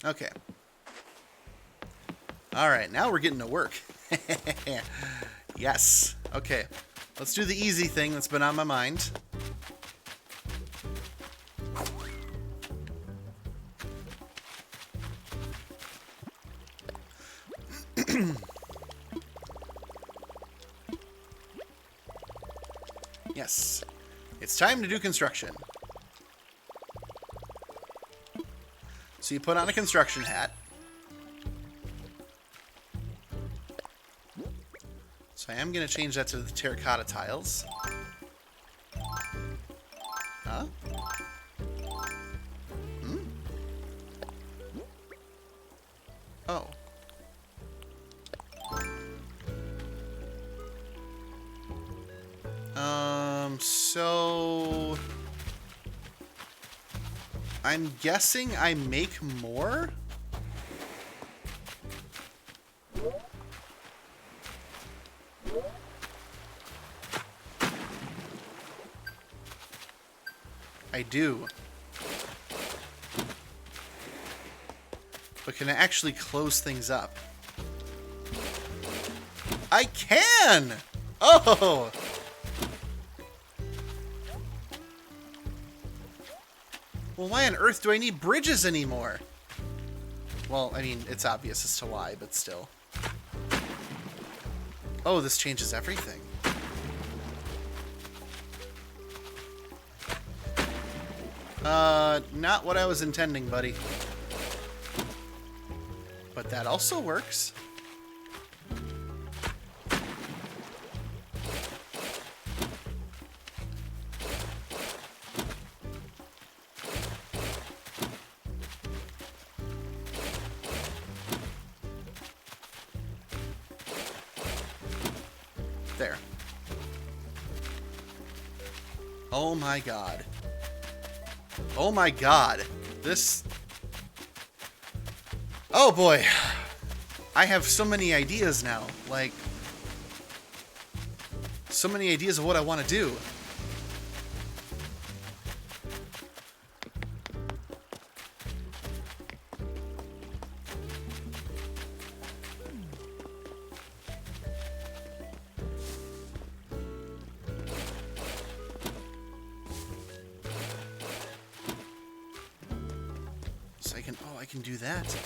Okay. Alright, now we're getting to work. Yes. Okay. Let's do the easy thing that's been on my mind. Yes. It's time to do construction. So you put on a construction hat. So I am going to change that to the terracotta tiles. Huh? Hmm? Oh. So... I'm guessing I make more? I do. But can I actually close things up? I can! Oh! Well, why on earth do I need bridges anymore? Well, I mean, it's obvious as to why, but still. Oh, this changes everything. Not what I was intending, buddy. But that also works. There. Oh my god. Oh my god. This... Oh boy. I have so many ideas now. Like... So many ideas of what I want to do. So I can... Oh, I can do that.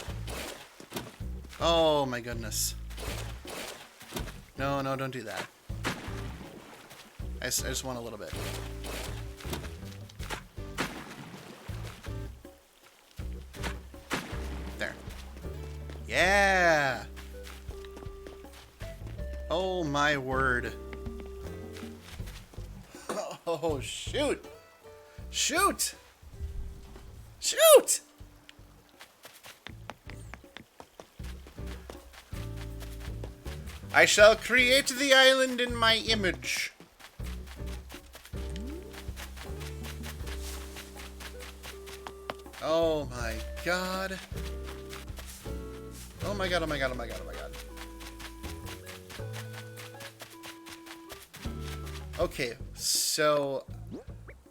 Oh my goodness. No, no, don't do that. I just want a little bit. There. Yeah! Oh my word. Oh, shoot! Shoot! Shoot! I shall create the island in my image. Oh my god. Oh my god, oh my god, oh my god, oh my god. Okay, so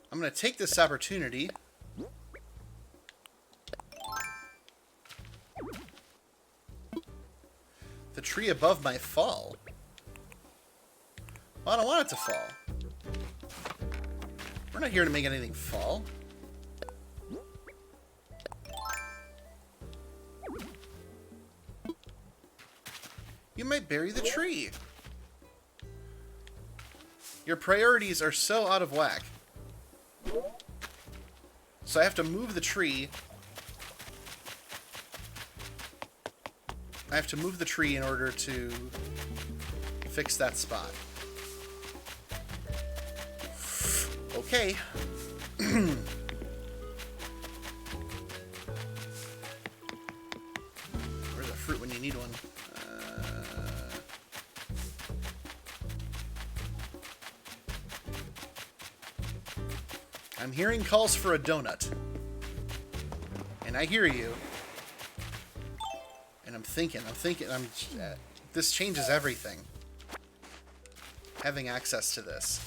I'm gonna take this opportunity. The tree above might fall. Well, I don't want it to fall. We're not here to make anything fall. You might bury the tree. Your priorities are so out of whack. So I have to move the tree. I have to move the tree in order to fix that spot. Okay. Where's a fruit when you need one? I'm hearing calls for a donut. And I hear you. And I'm thinking, this changes everything. Having access to this.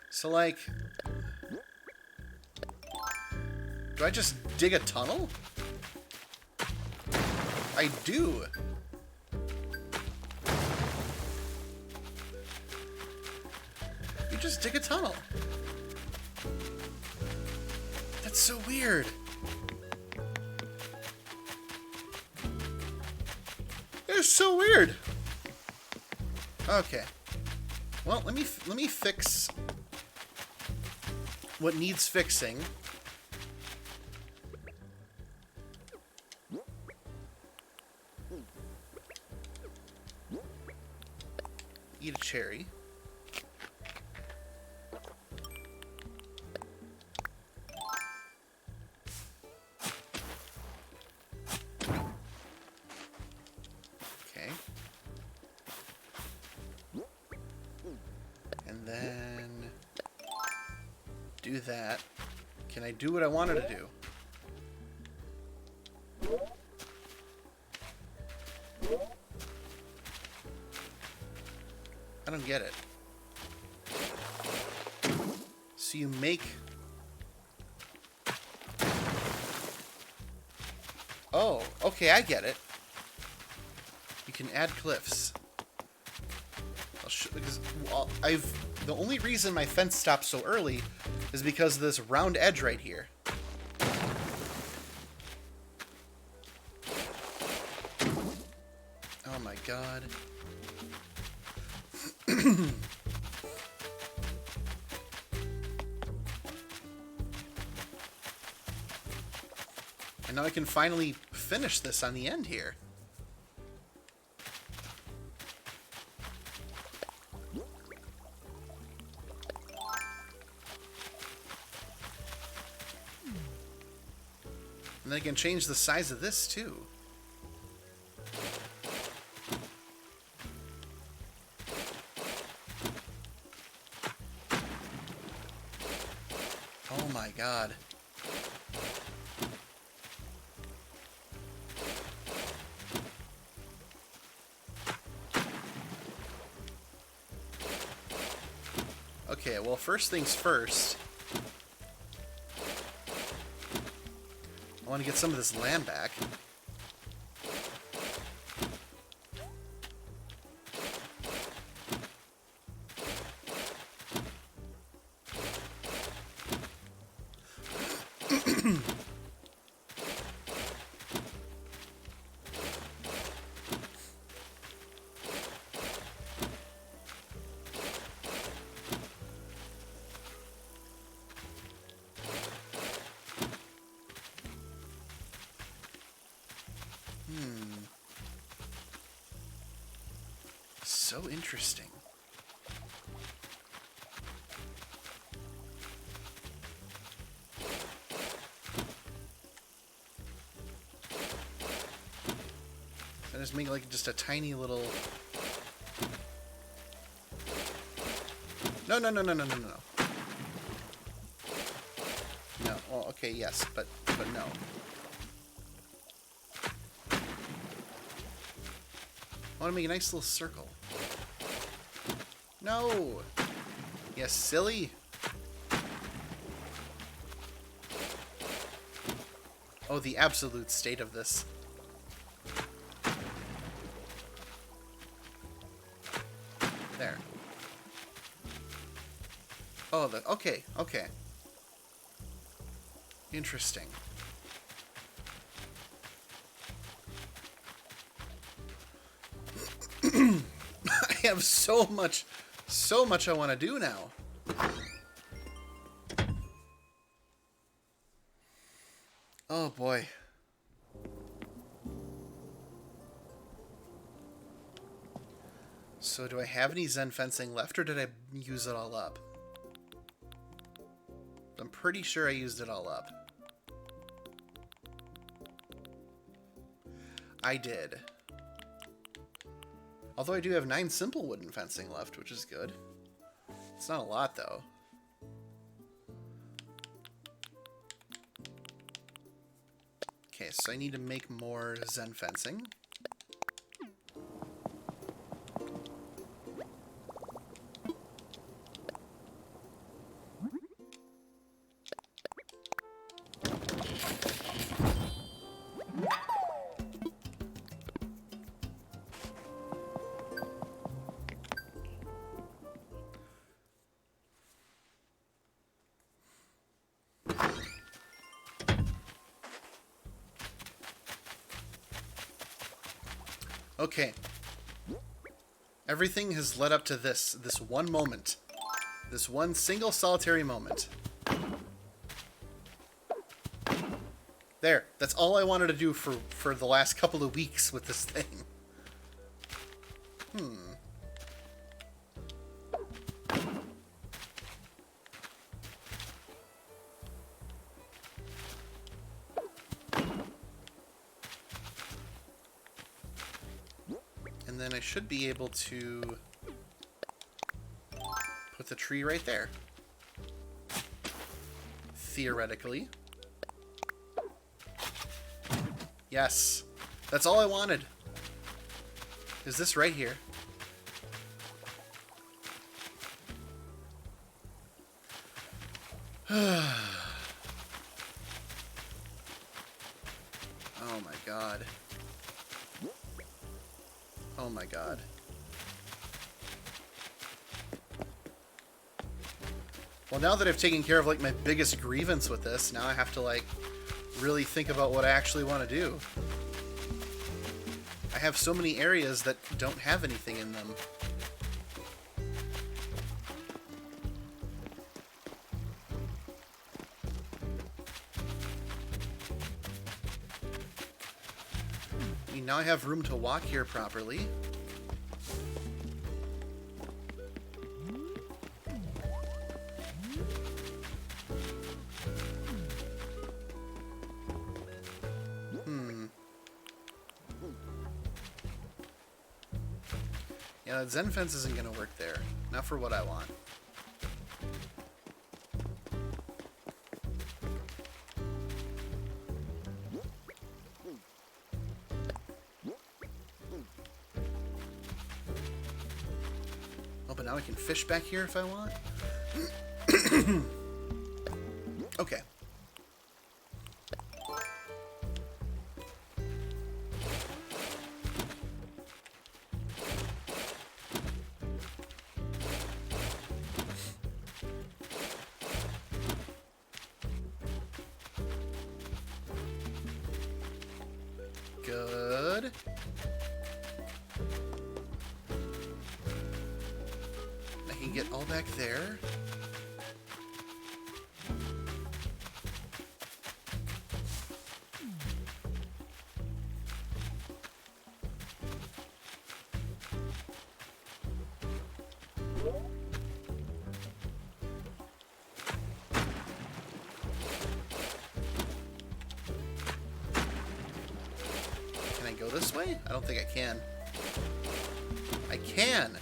So, like... Do I just dig a tunnel? I do. You just dig a tunnel. That's so weird. It's so weird. Okay. Well, let me fix what needs fixing. Eat a cherry. Okay. And then do that. Can I do what I wanted to do? I don't get it. So you make... Oh, okay, I get it. You can add cliffs. Because the only reason my fence stopped so early is because of this round edge right here. Oh my god. And now I can finally finish this on the end here. And then I can change the size of this too. Oh my god. Okay, well, first things first. I want to get some of this land back. So interesting. I just make like just a tiny little. No, no, no, no, no, no, no. No. Well, okay, yes, but no. I want to make a nice little circle. No! Yes, silly! Oh, the absolute state of this. There. Oh, okay, okay. Interesting. I have so much I want to do now. Oh boy. So do I have any Zen fencing left, or did I use it all up? I'm pretty sure I used it all up. I did. Although I do have 9 simple wooden fencing left, which is good. It's not a lot, though. Okay, so I need to make more Zen fencing. Okay. Everything has led up to this one moment. This one single solitary moment. There. That's all I wanted to do for the last couple of weeks with this thing. And then I should be able to put the tree right there. Theoretically. Yes. That's all I wanted. Is this right here? Oh my god. Oh my god. Well, now that I've taken care of like my biggest grievance with this, now I have to like really think about what I actually want to do. I have so many areas that don't have anything in them. I mean, now I have room to walk here properly. Yeah, that Zen fence isn't going to work there. Not for what I want. Oh, but now I can fish back here if I want? Okay. Good. I can get all back there. Can I go this way? I don't think I can. I can!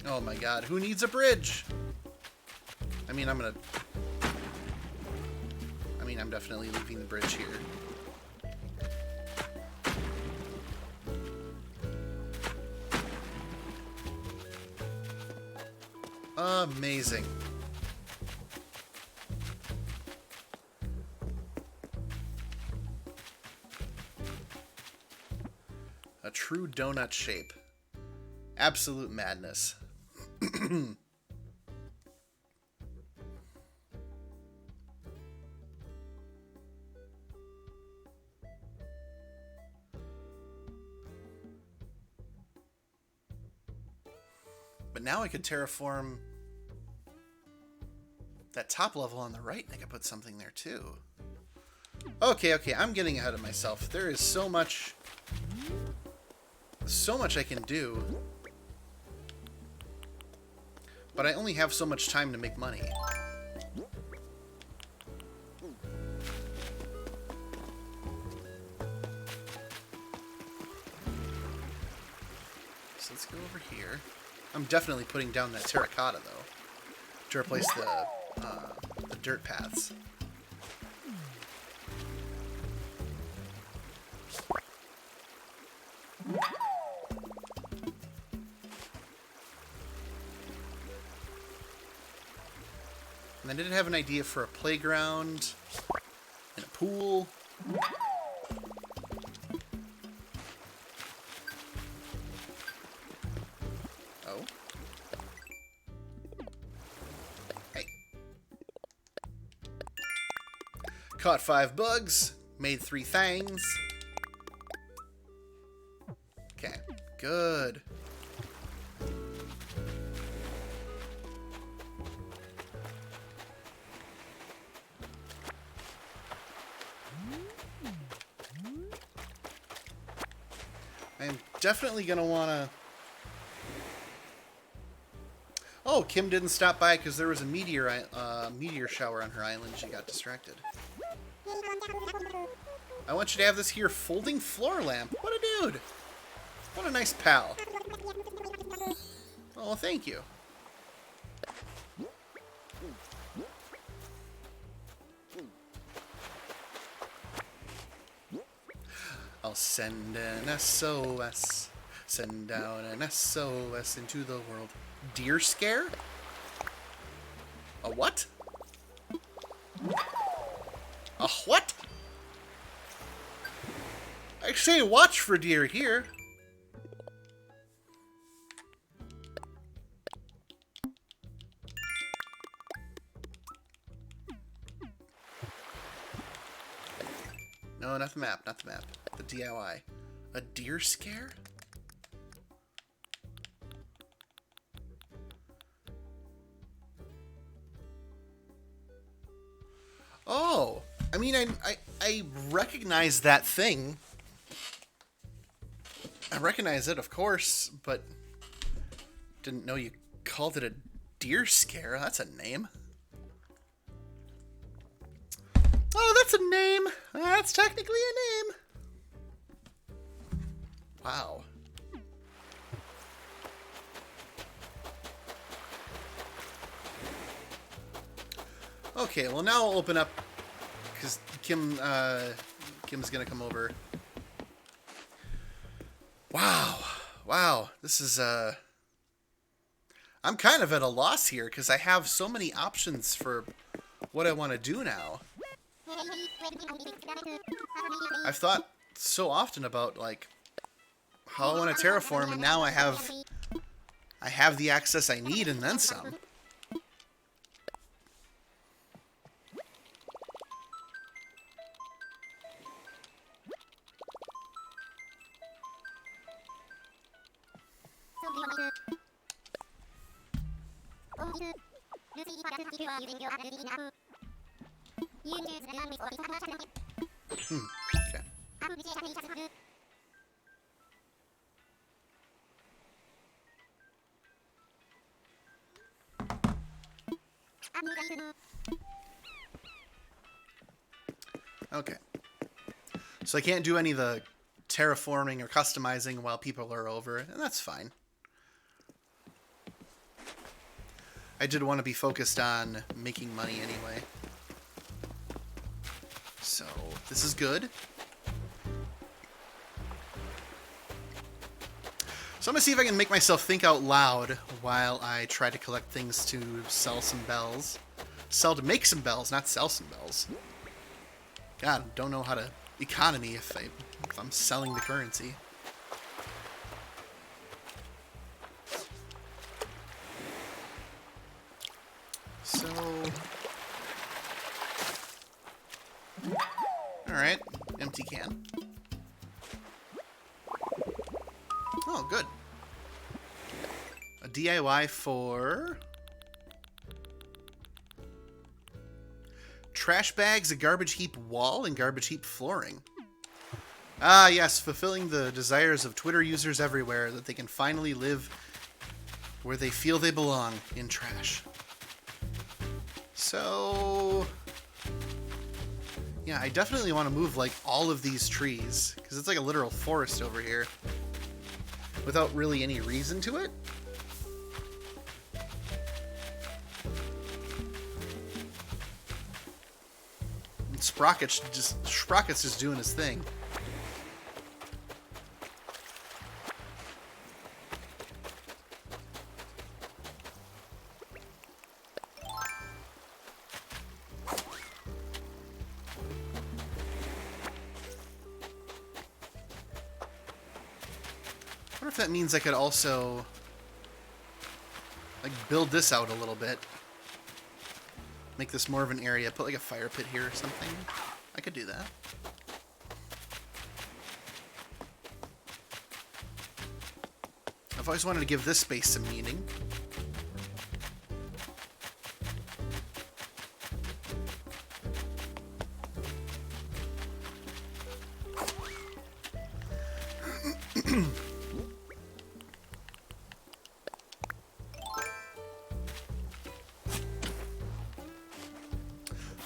Oh my god, who needs a bridge? I mean, I'm definitely leaving the bridge here. Amazing. A true donut shape. Absolute madness. But now I could terraform that top level on the right, and I could put something there too. Okay, I'm getting ahead of myself. There is so much I can do. But I only have so much time to make money. So let's go over here. I'm definitely putting down that terracotta, though, to replace the dirt paths. And I did have an idea for a playground and a pool. Oh. Hey. Caught 5 bugs. Made 3 fangs. Okay. Good. I'm definitely going to want to... Oh, Kim didn't stop by because there was a meteor shower on her island. She got distracted. I want you to have this here folding floor lamp. What a dude. What a nice pal. Oh, thank you. I'll send an SOS. Send down an SOS into the world. Deer scare? A what? A what? I say watch for deer here. No, not the map, not the map. The DIY. A deer scare? Oh, I mean, I recognize that thing. I recognize it, of course, but didn't know you called it a Deer Scare, that's a name. Oh, that's a name. That's technically a name. Wow. Okay, well now I'll open up because Kim's gonna come over. Wow, this is I'm kind of at a loss here because I have so many options for what I want to do now. I've thought so often about like how I want to terraform, and now I have the access I need and then some. Okay. Okay. So I can't do any of the terraforming or customizing while people are over, and that's fine. I did want to be focused on making money anyway. So, this is good. So I'm going to see if I can make myself think out loud while I try to collect things to sell some bells. Sell to make some bells, not sell some bells. God, don't know how to economy if I'm selling the currency. So, alright, empty can. Oh, good. A DIY for trash bags, a garbage heap wall, and garbage heap flooring. Ah, yes, fulfilling the desires of Twitter users everywhere that they can finally live where they feel they belong, in trash. So, yeah, I definitely want to move, like, all of these trees, because it's like a literal forest over here, without really any reason to it. And Sprocket's just doing his thing. I wonder if that means I could also, like, build this out a little bit. Make this more of an area. Put, like, a fire pit here or something. I could do that. I've always wanted to give this space some meaning.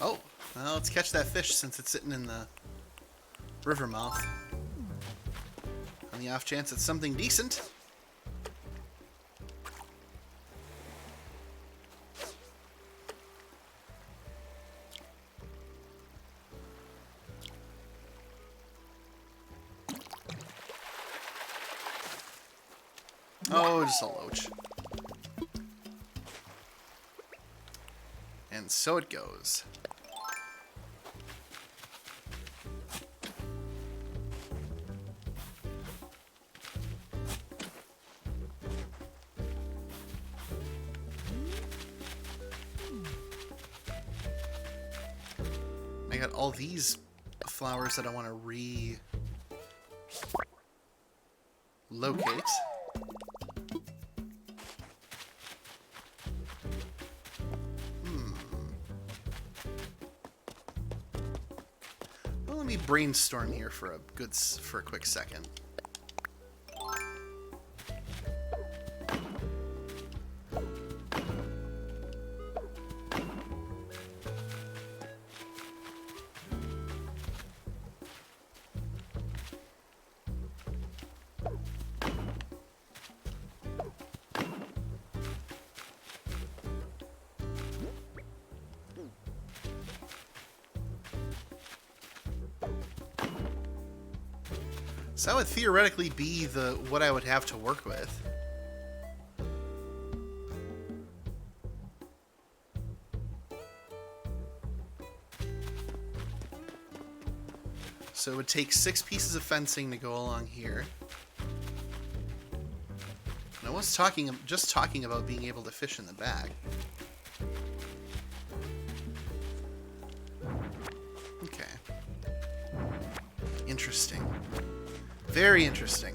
Oh, well, let's catch that fish since it's sitting in the river mouth. On the off chance it's something decent. Oh, just a loach. And so it goes. I got all these flowers that I want to relocate. Well, let me brainstorm here for a quick second. So that would theoretically be what I would have to work with. So it would take 6 pieces of fencing to go along here. And I was just talking about being able to fish in the back. Okay. Interesting. Very interesting.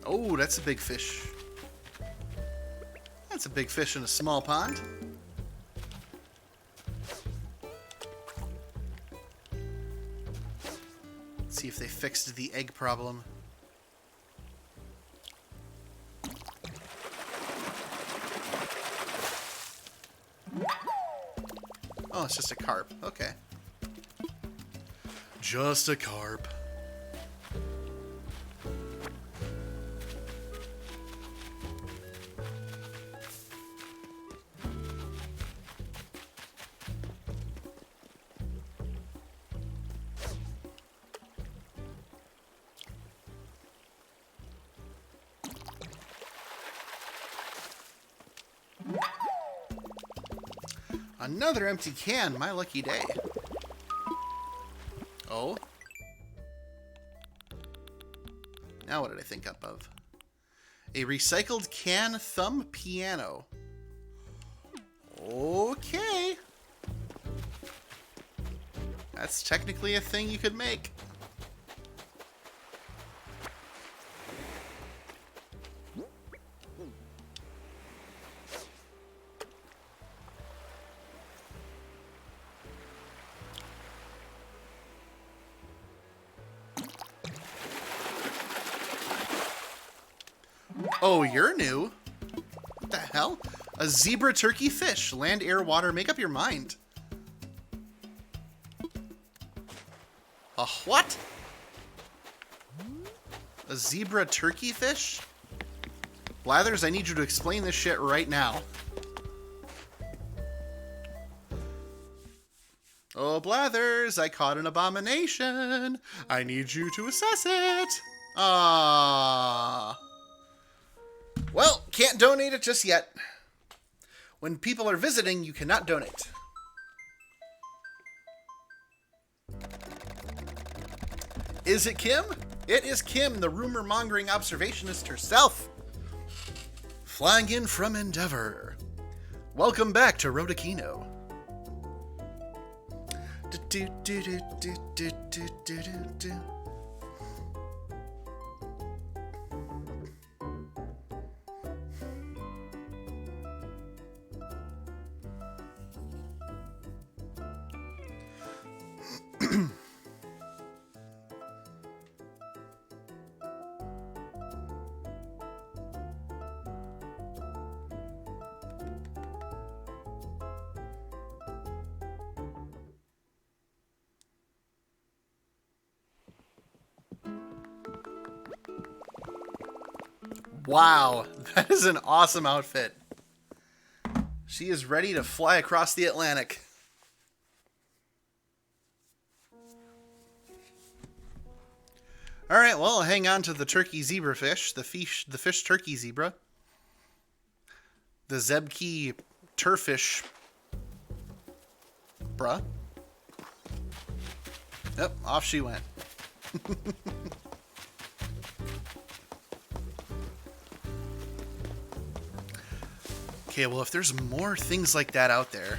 Oh, that's a big fish. That's a big fish in a small pond. Let's see if they fixed the egg problem. Oh, it's just a carp. Okay. Just a carp. Another empty can, my lucky day. Oh. Now what did I think up of? A recycled can thumb piano. Okay. That's technically a thing you could make. Oh, you're new. What the hell? A zebra turkey fish. Land, air, water. Make up your mind. A what? A zebra turkey fish? Blathers, I need you to explain this shit right now. Oh, Blathers, I caught an abomination. I need you to assess it. Ah. Well, can't donate it just yet. When people are visiting, you cannot donate. Is it Kim? It is Kim, the rumor-mongering observationist herself. Flying in from Endeavor. Welcome back to Rodakino. Wow, that is an awesome outfit. She is ready to fly across the Atlantic. All right, well, hang on to the turkey zebra fish, the fish turkey zebra, the Zebkey turfish, bruh. Yep, off she went. Okay, well, if there's more things like that out there...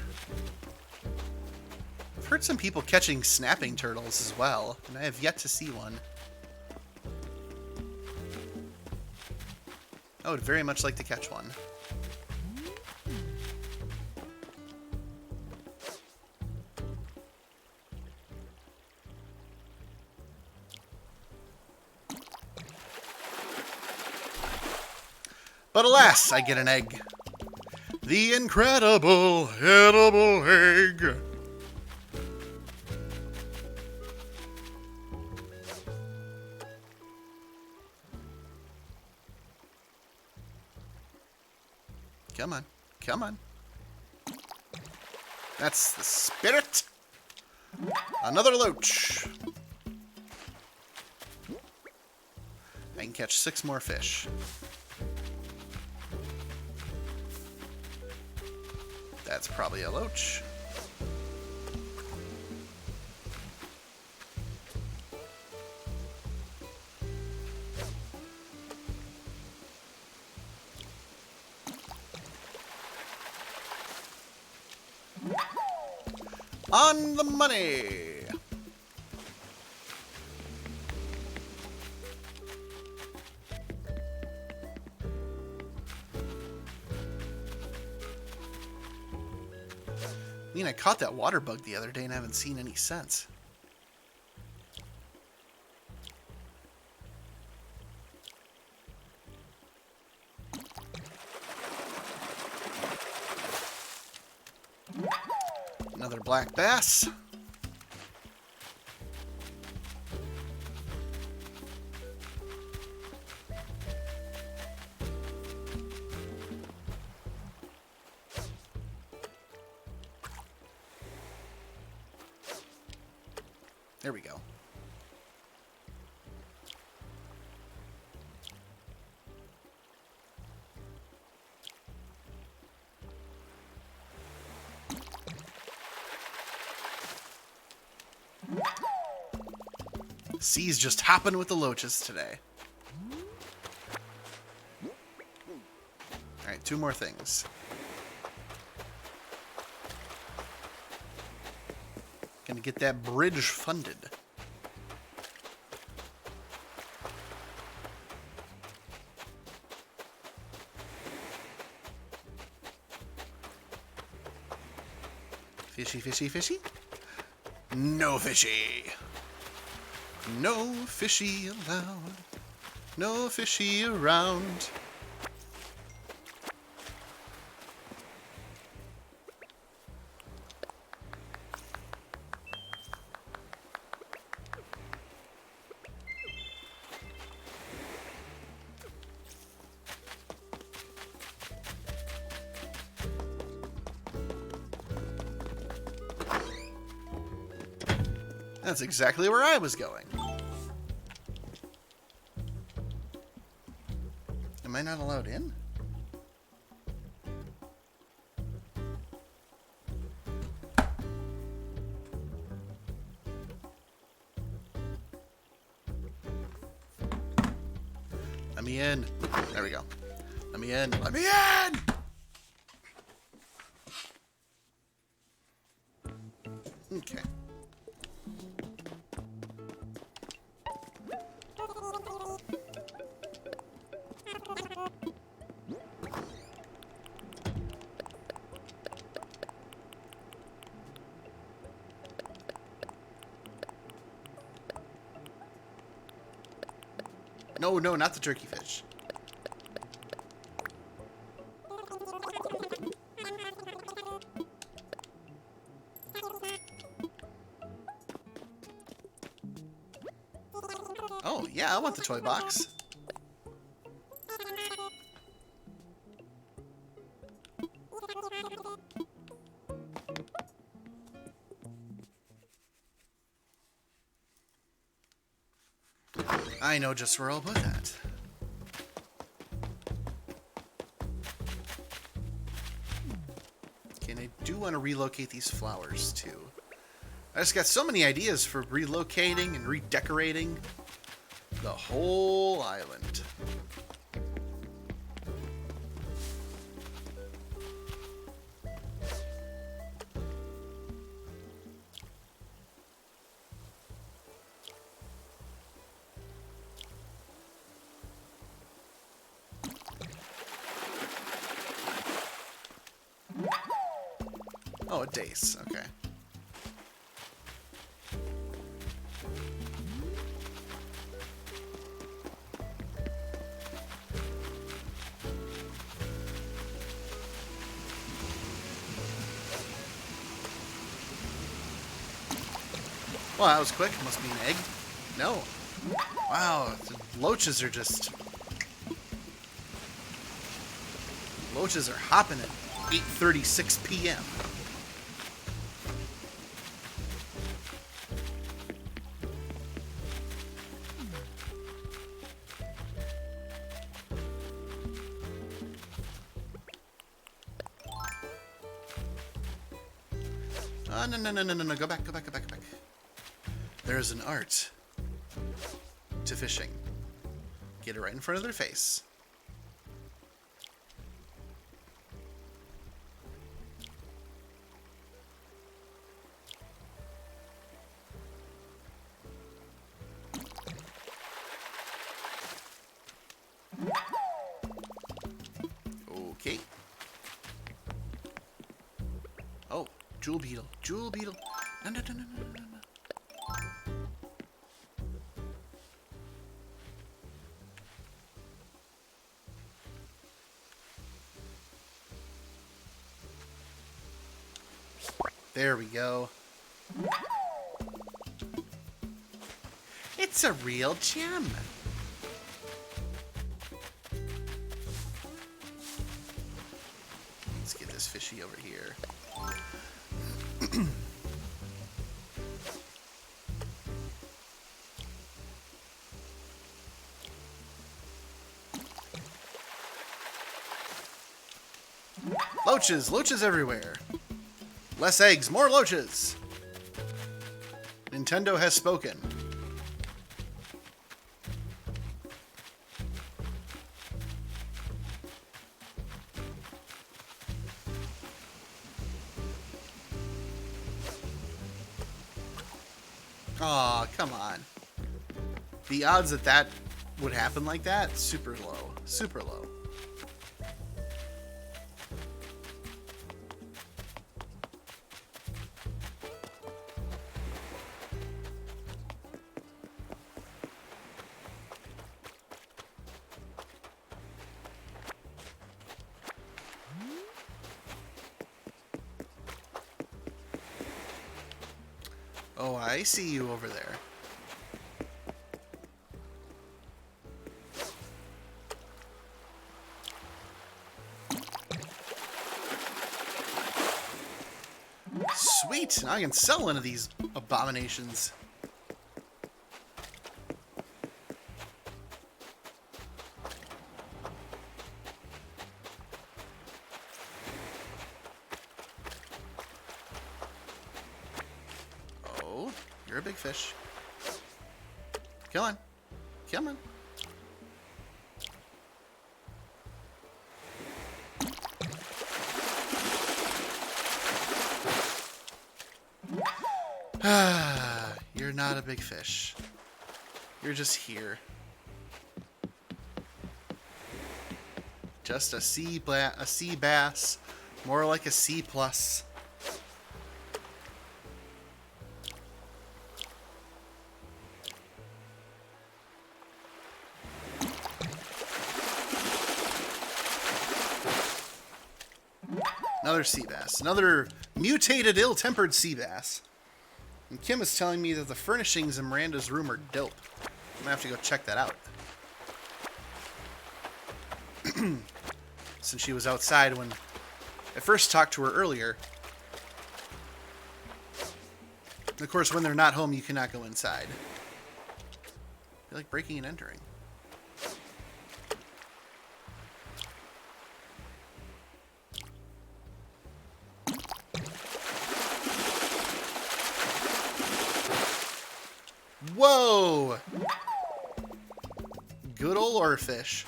I've heard some people catching snapping turtles as well, and I have yet to see one. I would very much like to catch one. But alas, I get an egg. The incredible edible egg. Come on. Come on. That's the spirit. Another loach. I can catch 6 more fish. That's probably a loach. On the money. I mean, I caught that water bug the other day and I haven't seen any since. Another black bass. There we go. Seas just hopping with the loaches today. Alright, 2 more things. Gonna get that bridge funded. Fishy, fishy, fishy? No fishy. No fishy allowed. No fishy around. That's exactly where I was going. Am I not allowed in? Let me in. There we go. Let me in. Let me in! Okay. No, no, not the turkey fish. Oh, yeah, I want the toy box. I know just where I'll put that. Okay, and I do want to relocate these flowers, too. I just got so many ideas for relocating and redecorating the whole island. Oh, a dace. Okay. Well, that was quick. Must be an egg. No. Wow, the loaches are just... Loaches are hopping at 8:36 p.m. No. Go back. There's an art to fishing. Get it right in front of their face. Okay. Oh, jewel beetle. Jewel beetle. No. There we go. It's a real gem. Let's get this fishy over here. Loaches! Loaches everywhere! Less eggs, more loaches! Nintendo has spoken. Aw, come on. The odds that that would happen like that, super low. Super low. Oh, I see you over there. Sweet! Now I can sell one of these abominations. Oh, you're a big fish. Come on. Come on. You're not a big fish. You're just here. Just a sea bass, more like a C plus. Another sea bass, another mutated, ill-tempered sea bass. And Kim is telling me that the furnishings in Miranda's room are dope. I'm gonna have to go check that out. Since she was outside when I first talked to her earlier. And of course, when they're not home, you cannot go inside. I feel like breaking and entering. Whoa! Good old oarfish.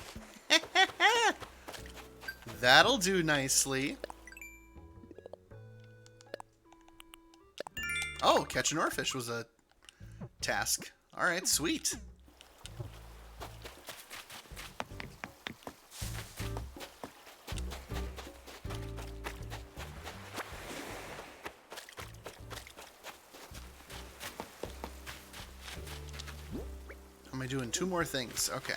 That'll do nicely. Oh, catch an oarfish was a task. Alright, sweet. Am I doing two more things? Okay.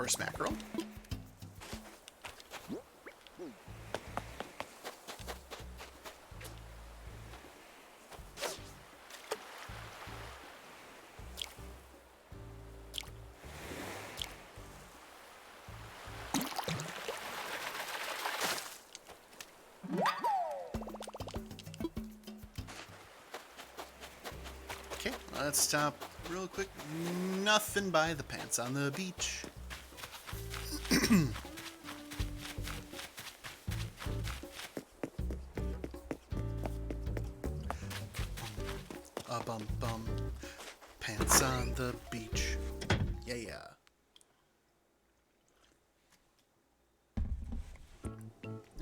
Forest mackerel. Okay, let's stop real quick. Nothing by the pants on the beach. Bum bum. Pants on the beach. Yeah, yeah.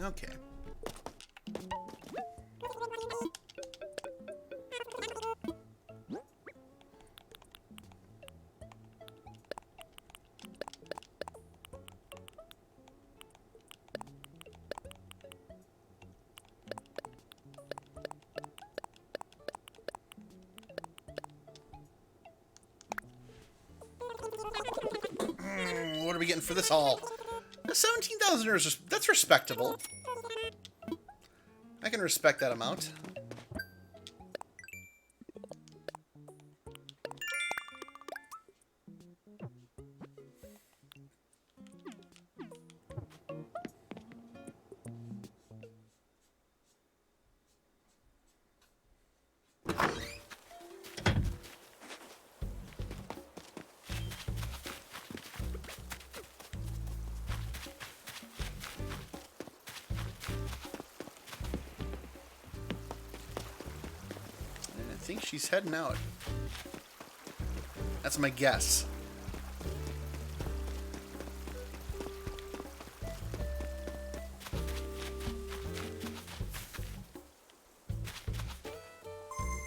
Okay. What are we getting for this haul? 17,000 is that's respectable. I can respect that amount. I think she's heading out. That's my guess.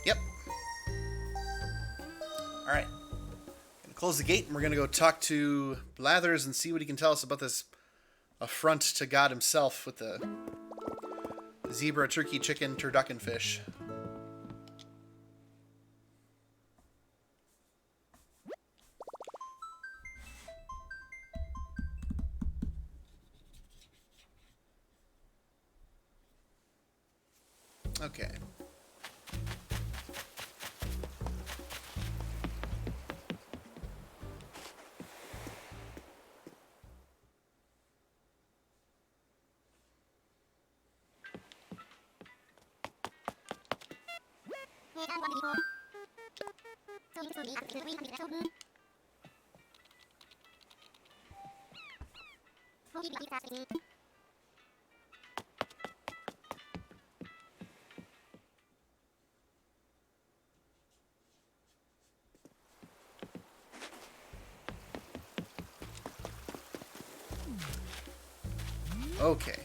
Yep. All right. Gonna close the gate and we're gonna go talk to Blathers and see what he can tell us about this affront to God himself with the zebra, turkey, chicken, turducken fish. Okay. Okay.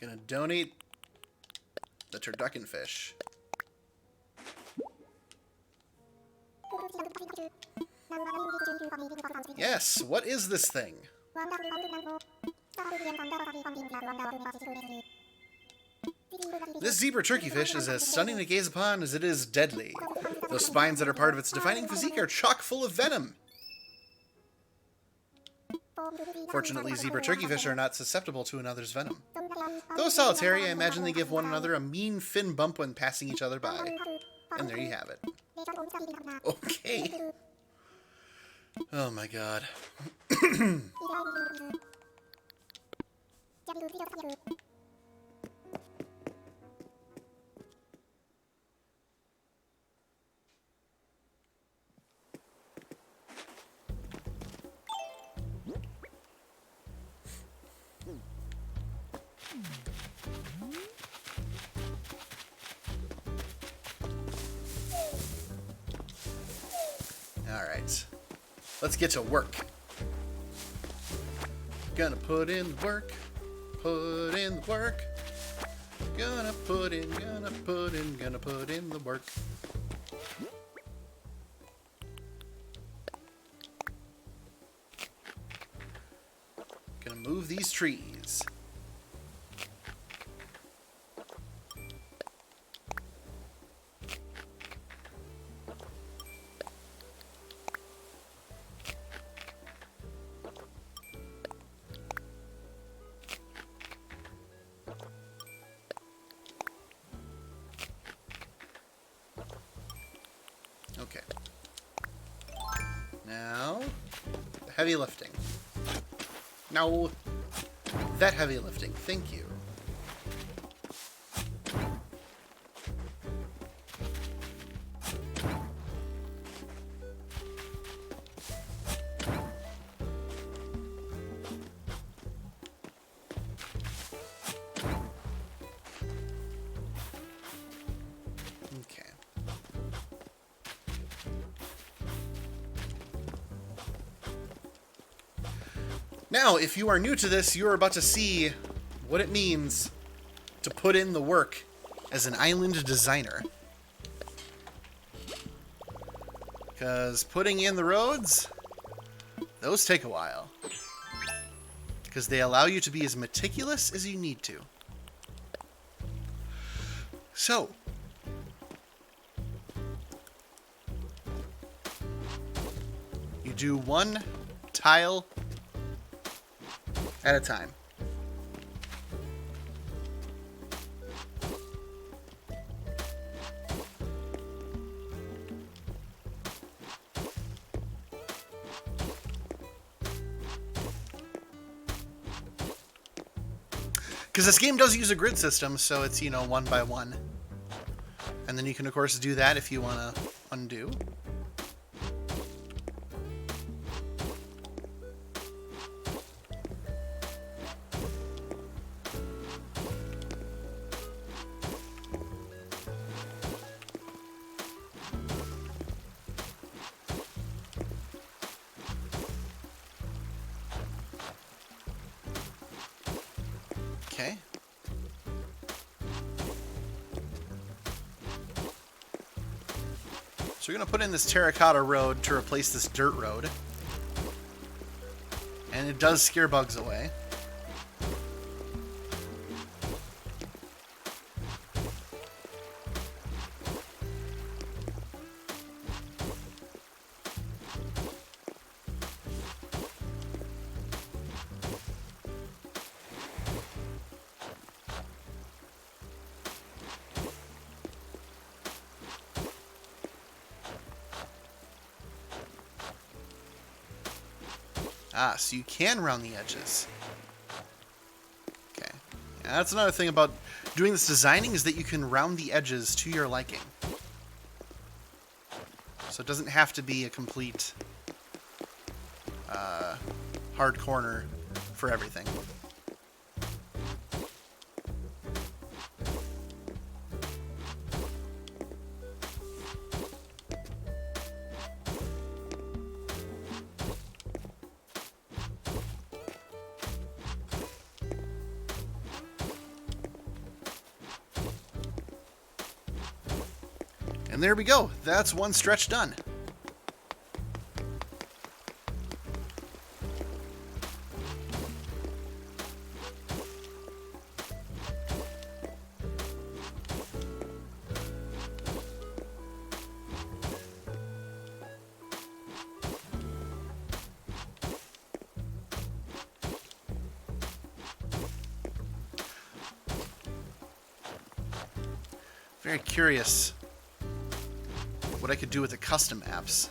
Gonna donate the turducken fish. Yes, what is this thing? This zebra turkeyfish is as stunning to gaze upon as it is deadly. Those spines that are part of its defining physique are chock full of venom. Fortunately, zebra turkeyfish are not susceptible to another's venom. Though solitary, I imagine they give one another a mean fin bump when passing each other by. And there you have it. Okay. Oh my god. Alright. Let's get to work. Gonna put in the work. Put in the work. Gonna put in the work. move these trees. Okay. Now, the heavy lifting. No, that heavy lifting. Thank you. Okay. Now, if you are new to this, you are about to see what it means to put in the work as an island designer. Because putting in the roads, those take a while. Because they allow you to be as meticulous as you need to. So, you do one tile at a time. Because this game does use a grid system, so it's, you know, one by one. And then you can, of course, do that if you want to undo. Okay. So we're going to put in this terracotta road to replace this dirt road. And it does scare bugs away. Ah, so you can round the edges. Okay. And that's another thing about doing this designing, is that you can round the edges to your liking. So it doesn't have to be a complete hard corner for everything. And there we go. That's one stretch done. Very curious what I could do with the custom apps.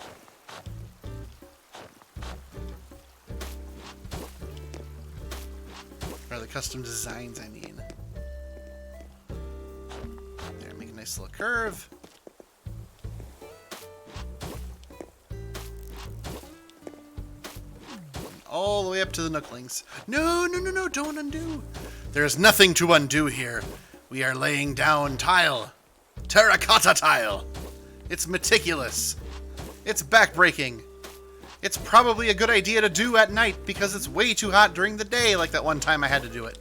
Or the custom designs, I mean. There, make a nice little curve. All the way up to the Nooklings. No, no, no, no, don't undo. There's nothing to undo here. We are laying down tile. Terracotta tile. It's meticulous. It's backbreaking. It's probably a good idea to do at night because it's way too hot during the day, like that one time I had to do it.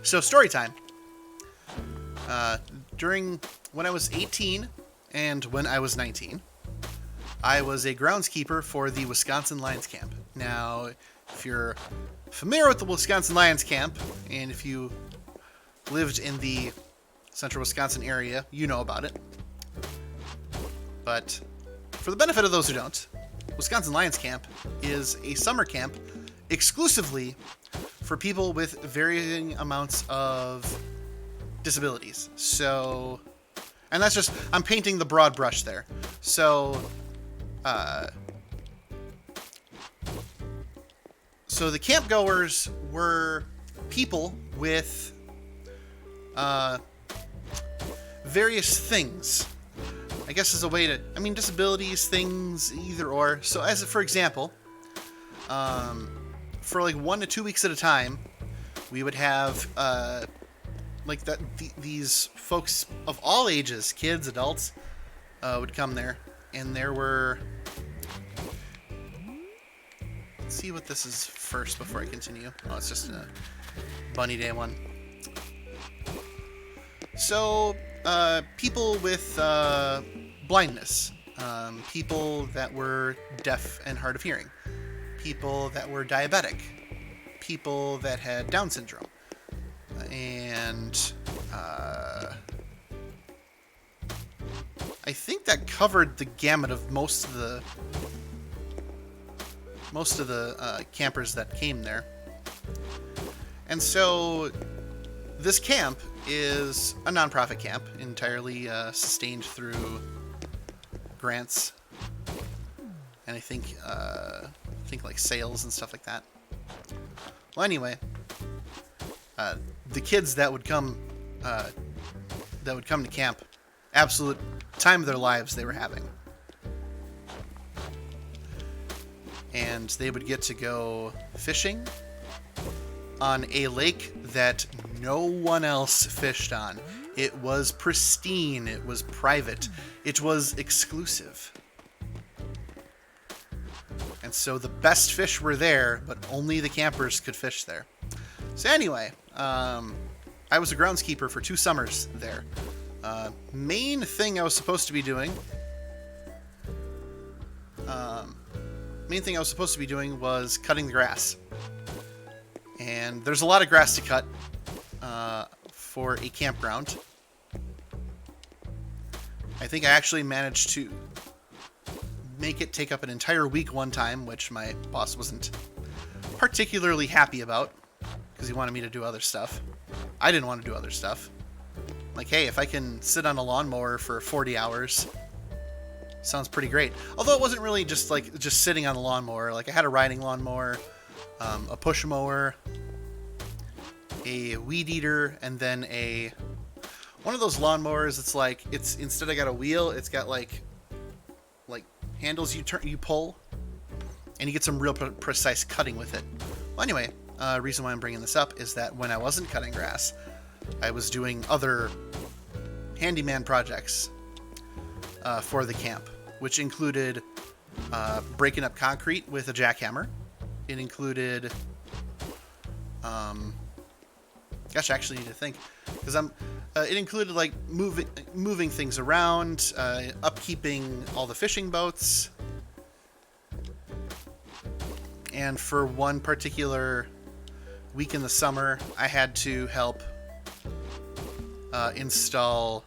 So, story time. When I was 18 and when I was 19, I was a groundskeeper for the Wisconsin Lions camp. Now, if you're familiar with the Wisconsin Lions Camp, and if you lived in the central Wisconsin area, you know about it. But for the benefit of those who don't, Wisconsin Lions Camp is a summer camp exclusively for people with varying amounts of disabilities. So, and that's just, I'm painting the broad brush there. So, so the camp goers were people with various things. I guess is a way to, I mean, disabilities, things, either or. So as for example, for like 1 to 2 weeks at a time, we would have like that these folks of all ages, kids, adults, would come there, and there were. Let's see what this is first before I continue. Oh, it's just a Bunny Day one. So people with blindness, people that were deaf and hard of hearing, people that were diabetic, people that had Down syndrome, and I think that covered the gamut of most of the campers that came there. And so this camp is a nonprofit camp, entirely sustained through grants, and I think like sales and stuff like that. Well, anyway, the kids that would come to camp, absolute time of their lives they were having, and they would get to go fishing on a lake that no one else fished on. It was pristine, it was private, it was exclusive. And so the best fish were there, but only the campers could fish there. So anyway, I was a groundskeeper for 2 summers there. Main thing I was supposed to be doing was cutting the grass. And there's a lot of grass to cut for a campground. I think I actually managed to make it take up an entire week one time, which my boss wasn't particularly happy about because he wanted me to do other stuff. I didn't want to do other stuff. Like, hey, if I can sit on a lawnmower for 40 hours, sounds pretty great. Although it wasn't really just sitting on a lawnmower. Like, I had a riding lawnmower, a push mower, a weed eater, and then one of those lawnmowers. It's instead of got a wheel, it's got like handles you pull, and you get some real precise cutting with it. Well, anyway, reason why I'm bringing this up is that when I wasn't cutting grass, I was doing other handyman projects for the camp, which included breaking up concrete with a jackhammer. It included, gosh, I actually need to think, because it included like moving things around, upkeeping all the fishing boats, and for one particular week in the summer, I had to help install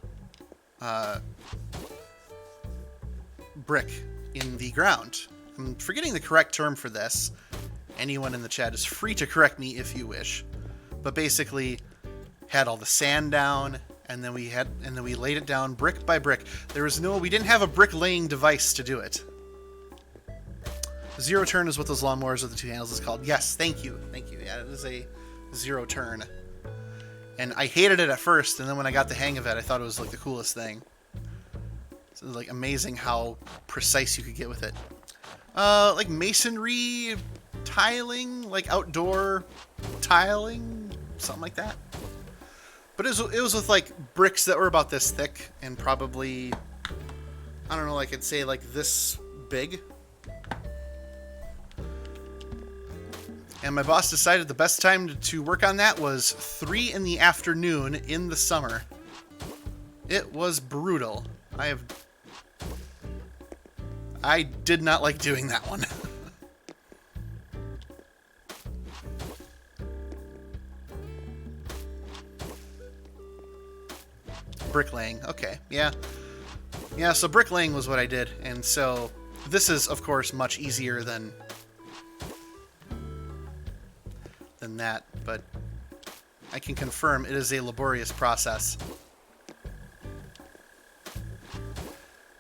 brick in the ground. I'm forgetting the correct term for this. Anyone in the chat is free to correct me if you wish. But basically, had all the sand down, and then we laid it down brick by brick. We didn't have a brick laying device to do it. Zero turn is what those lawnmowers with the 2 handles is called. Yes, thank you. Yeah, it is a zero turn. And I hated it at first, and then when I got the hang of it, I thought it was like the coolest thing. So it was like amazing how precise you could get with it. Like masonry, tiling, like outdoor tiling, something like that. But it was with like bricks that were about this thick and probably, I don't know, like I'd say like this big. And my boss decided the best time to work on that was 3 in the afternoon in the summer. It was brutal. I did not like doing that one. bricklaying. Okay, yeah. Yeah, so bricklaying was what I did. And so this is, of course, much easier than that, but I can confirm it is a laborious process.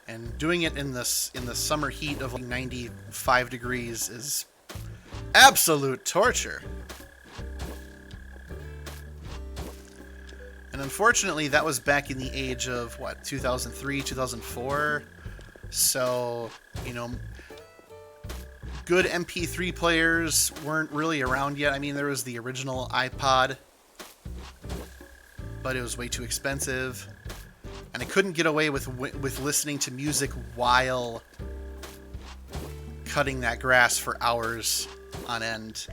And doing it in the summer heat of like 95 degrees is absolute torture. And unfortunately, that was back in the age of, what, 2003, 2004? So, you know, good MP3 players weren't really around yet. I mean, there was the original iPod, but it was way too expensive. And I couldn't get away with listening to music while cutting that grass for hours on end.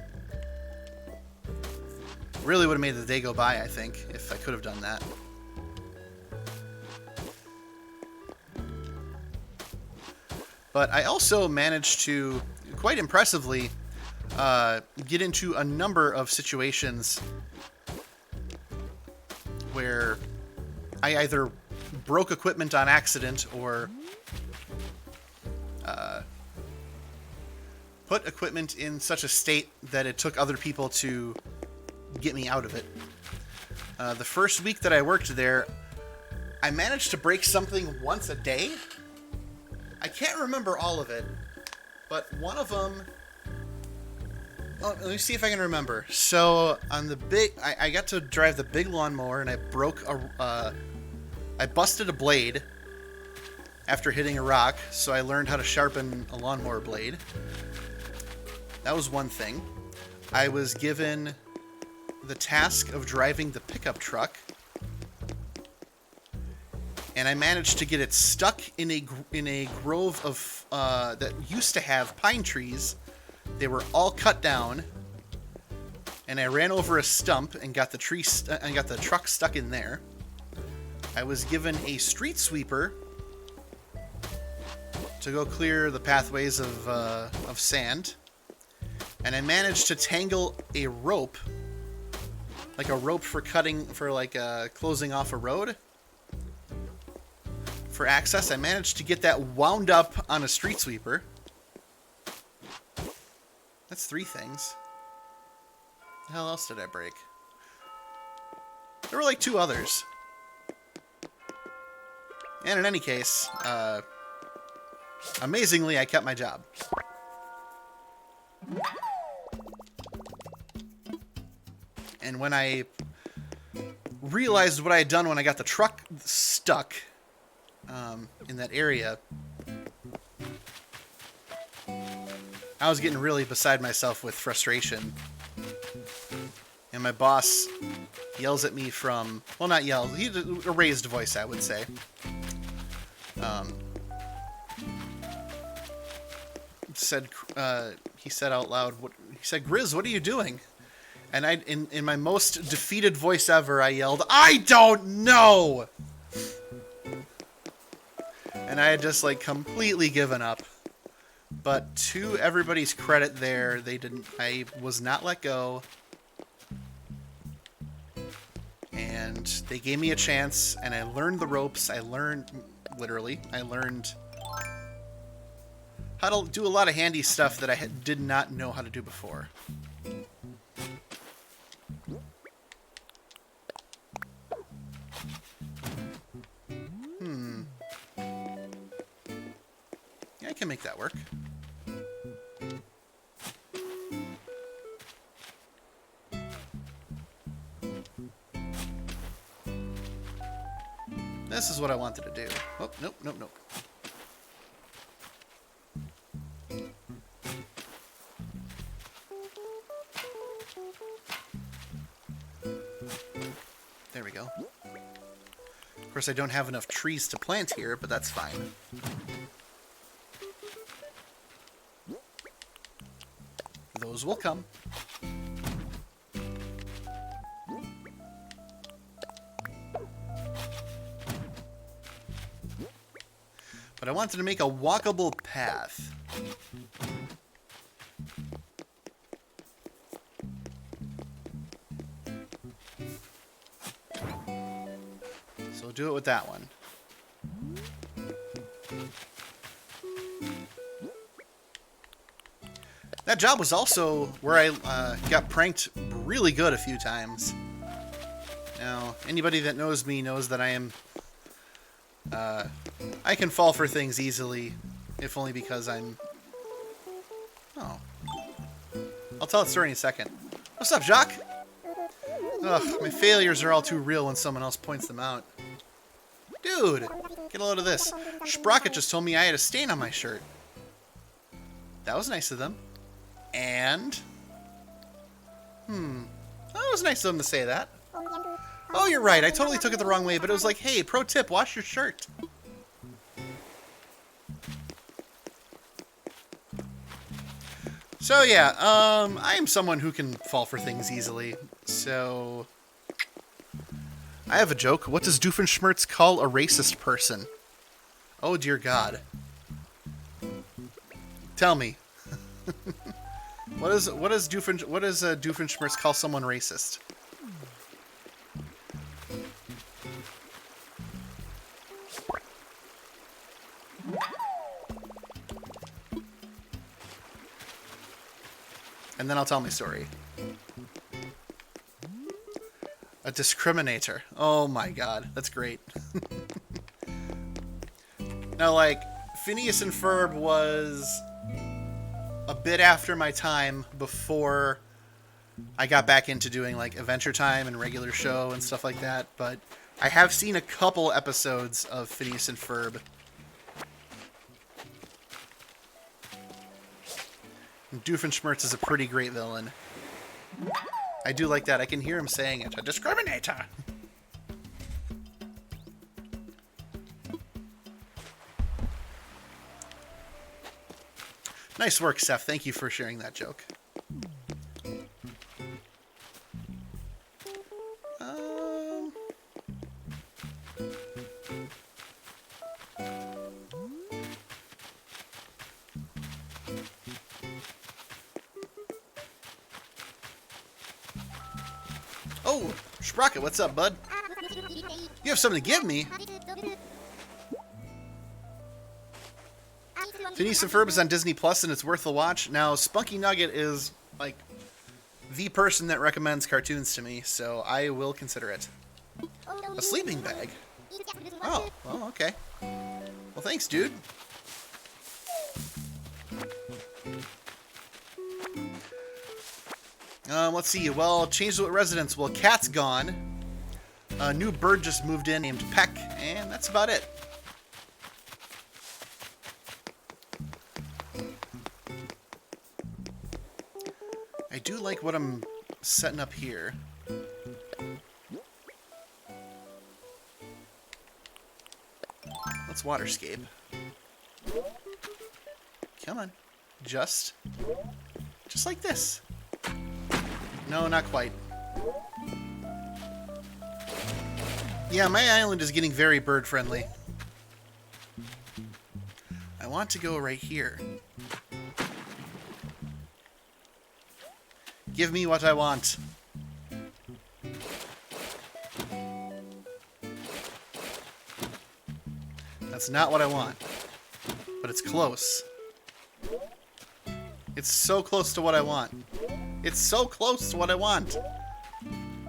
Really would have made the day go by, I think, if I could have done that. But I also managed to, quite impressively, get into a number of situations where I either broke equipment on accident or put equipment in such a state that it took other people to get me out of it. The first week that I worked there, I managed to break something once a day. I can't remember all of it, but one of them... Oh, let me see if I can remember. So, on the big... I got to drive the big lawnmower, and I broke a... I busted a blade after hitting a rock, so I learned how to sharpen a lawnmower blade. That was one thing. I was given the task of driving the pickup truck, and I managed to get it stuck in a grove of that used to have pine trees. They were all cut down, and I ran over a stump and got the truck stuck in there. I was given a street sweeper to go clear the pathways of sand, and I managed to tangle a rope, like a rope for closing off a road for access. I managed to get that wound up on a street sweeper. That's 3 things. What the hell else did I break? There were like 2 others. And in any case, amazingly, I kept my job. And when I realized what I had done when I got the truck stuck in that area, I was getting really beside myself with frustration. And my boss yells at me from... Well, not yells. He a raised voice, I would say. He said out loud, he said, "Grizz, what are you doing?" And in my most defeated voice ever, I yelled, "I don't know!" And I had just, like, completely given up. But to everybody's credit there, I was not let go. And they gave me a chance, and I learned the ropes. I learned how to do a lot of handy stuff that I did not know how to do before. Yeah, I can make that work. This is what I wanted to do. Oh, nope, nope, nope. There we go. Of course, I don't have enough trees to plant here, but that's fine. Those will come. But I wanted to make a walkable path. So do it with that one. That job was also where I got pranked really good a few times. Now, anybody that knows me knows that I am... I can fall for things easily, if only because I'm... Oh. I'll tell the story in a second. What's up, Jacques? Ugh, my failures are all too real when someone else points them out. Dude, get a load of this. Sprocket just told me I had a stain on my shirt. That was nice of them. And? That was nice of them to say that. Oh, you're right. I totally took it the wrong way, but it was like, hey, pro tip, wash your shirt. So, yeah, I am someone who can fall for things easily. So, I have a joke. What does Doofenshmirtz call a racist person? Oh, dear God. Tell me. What does Doofenshmirtz call someone racist? And then I'll tell my story. A discriminator. Oh my God, that's great. Now, like, Phineas and Ferb was a bit after my time before I got back into doing, like, Adventure Time and regular show and stuff like that, but I have seen a couple episodes of Phineas and Ferb. And Doofenshmirtz is a pretty great villain. I do like that. I can hear him saying it. A discriminator! Nice work, Seth. Thank you for sharing that joke. Oh, Sprocket, what's up, bud? You have something to give me? Phineas and Ferb is on Disney Plus, and it's worth the watch. Now, Spunky Nugget is, like, the person that recommends cartoons to me, so I will consider it. A sleeping bag? Oh, well, okay. Well, thanks, dude. Let's see. Well, change the residence. Well, Cat's gone. A new bird just moved in named Peck, and that's about it. I do like what I'm setting up here. Let's waterscape. Come on. Just like this. No, not quite. Yeah, my island is getting very bird-friendly. I want to go right here. Give me what I want. That's not what I want. But it's close. It's so close to what I want. It's so close to what I want.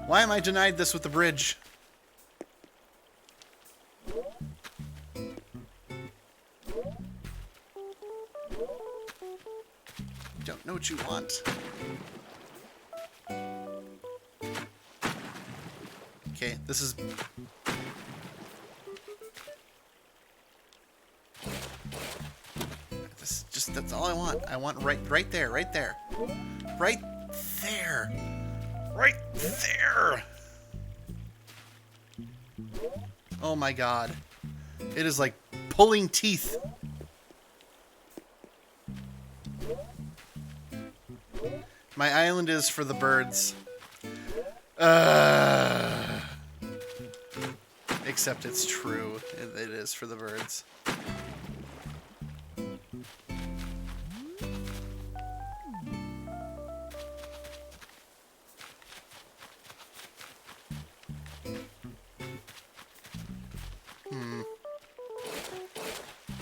Why am I denied this with the bridge? Don't know what you want. Okay, this is... that's all I want. I want right there, right there. Right there. Right there. Oh my God. It is like pulling teeth. My island is for the birds. Except it's true. It is for the birds.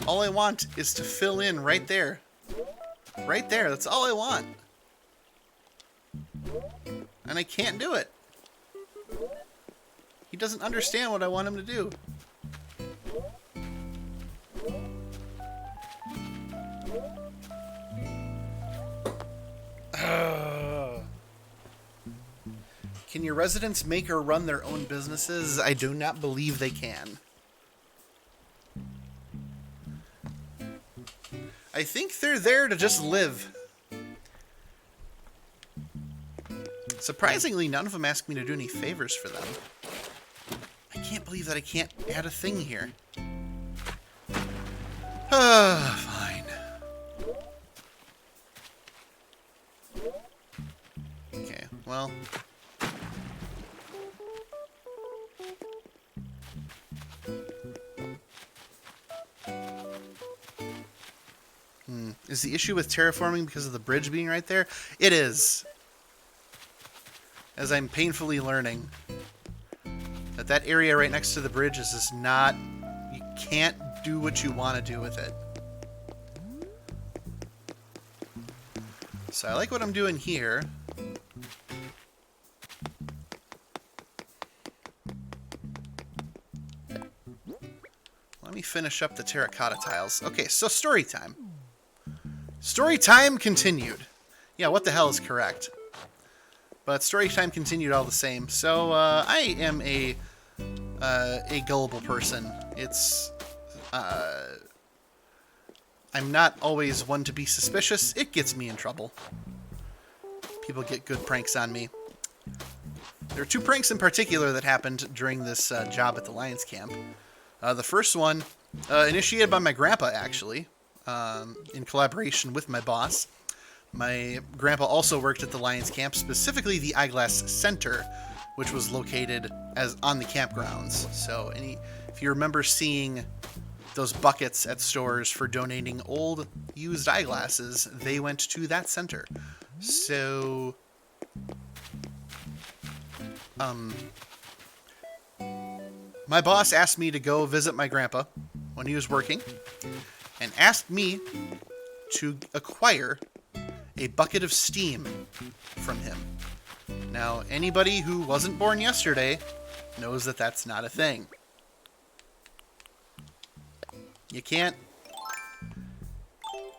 All I want is to fill in right there. Right there, that's all I want. And I can't do it. He doesn't understand what I want him to do. Can your residents make or run their own businesses? I do not believe they can. I think they're there to just live. Surprisingly, none of them ask me to do any favors for them. I can't believe that I can't add a thing here. Fine. Okay, well... Is the issue with terraforming because of the bridge being right there? It is. As I'm painfully learning that that area right next to the bridge is just not... You can't do what you want to do with it. So I like what I'm doing here. Let me finish up the terracotta tiles. Okay, so story time. Story time continued. Yeah, what the hell is correct? But story time continued all the same. So I am a gullible person. It's I'm not always one to be suspicious. It gets me in trouble. People get good pranks on me. There are two pranks in particular that happened during this job at the Lions camp. The first one, initiated by my grandpa, actually. In collaboration with my boss. My grandpa also worked at the Lions camp, specifically the Eyeglass Center, which was located on the campgrounds. So if you remember seeing those buckets at stores for donating old used eyeglasses, they went to that center. So my boss asked me to go visit my grandpa when he was working, and asked me to acquire a bucket of steam from him. Now, anybody who wasn't born yesterday knows that that's not a thing. You can't...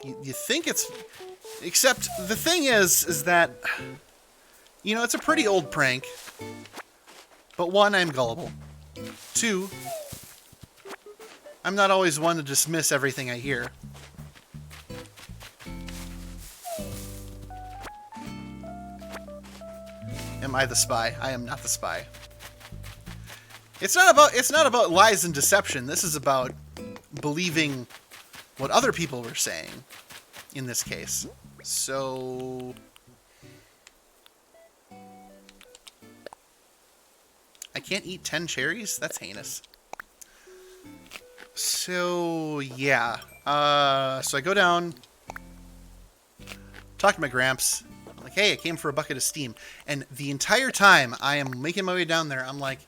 You think it's... Except, the thing is that... You know, it's a pretty old prank. But one, I'm gullible. Two... I'm not always one to dismiss everything I hear. Am I the spy? I am not the spy. It's not about lies and deception. This is about believing what other people were saying in this case. So I can't eat 10 cherries? That's heinous. So, yeah. So I go down, talk to my gramps. I'm like, hey, I came for a bucket of steam. And the entire time I am making my way down there, I'm like,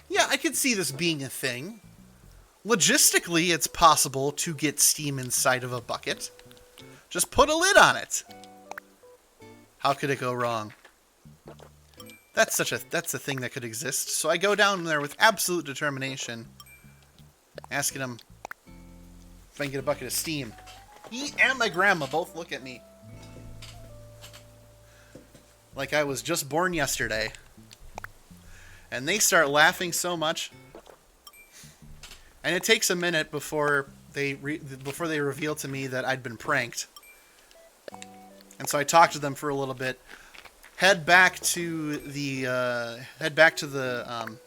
yeah, I could see this being a thing. Logistically, it's possible to get steam inside of a bucket. Just put a lid on it. How could it go wrong? That's a thing that could exist. So I go down there with absolute determination, asking him if I can get a bucket of steam. He and my grandma both look at me like I was just born yesterday. And they start laughing so much. And it takes a minute before they reveal to me that I'd been pranked. And so I talk to them for a little bit. Head back to the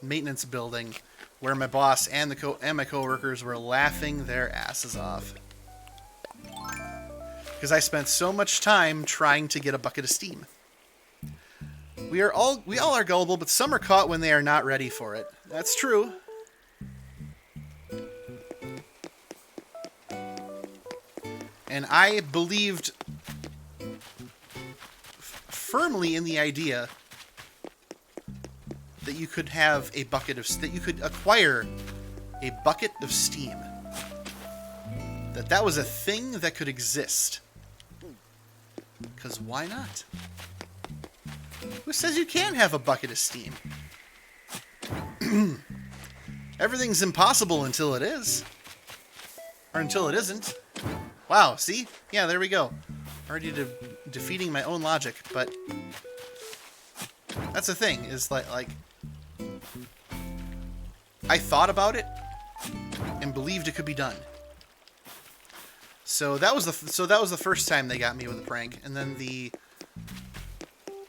maintenance building, where my boss and my coworkers were laughing their asses off because I spent so much time trying to get a bucket of steam. We all are gullible, but some are caught when they are not ready for it. That's true. And I believed firmly in the idea that you could have a bucket of... that you could acquire a bucket of steam. That was a thing that could exist. Because why not? Who says you can't have a bucket of steam? Everything's impossible until it is. Or until it isn't. Wow, see? Yeah, there we go. Already defeating my own logic, but that's the thing, is like I thought about it and believed it could be done. So that was the first time they got me with a prank, and then the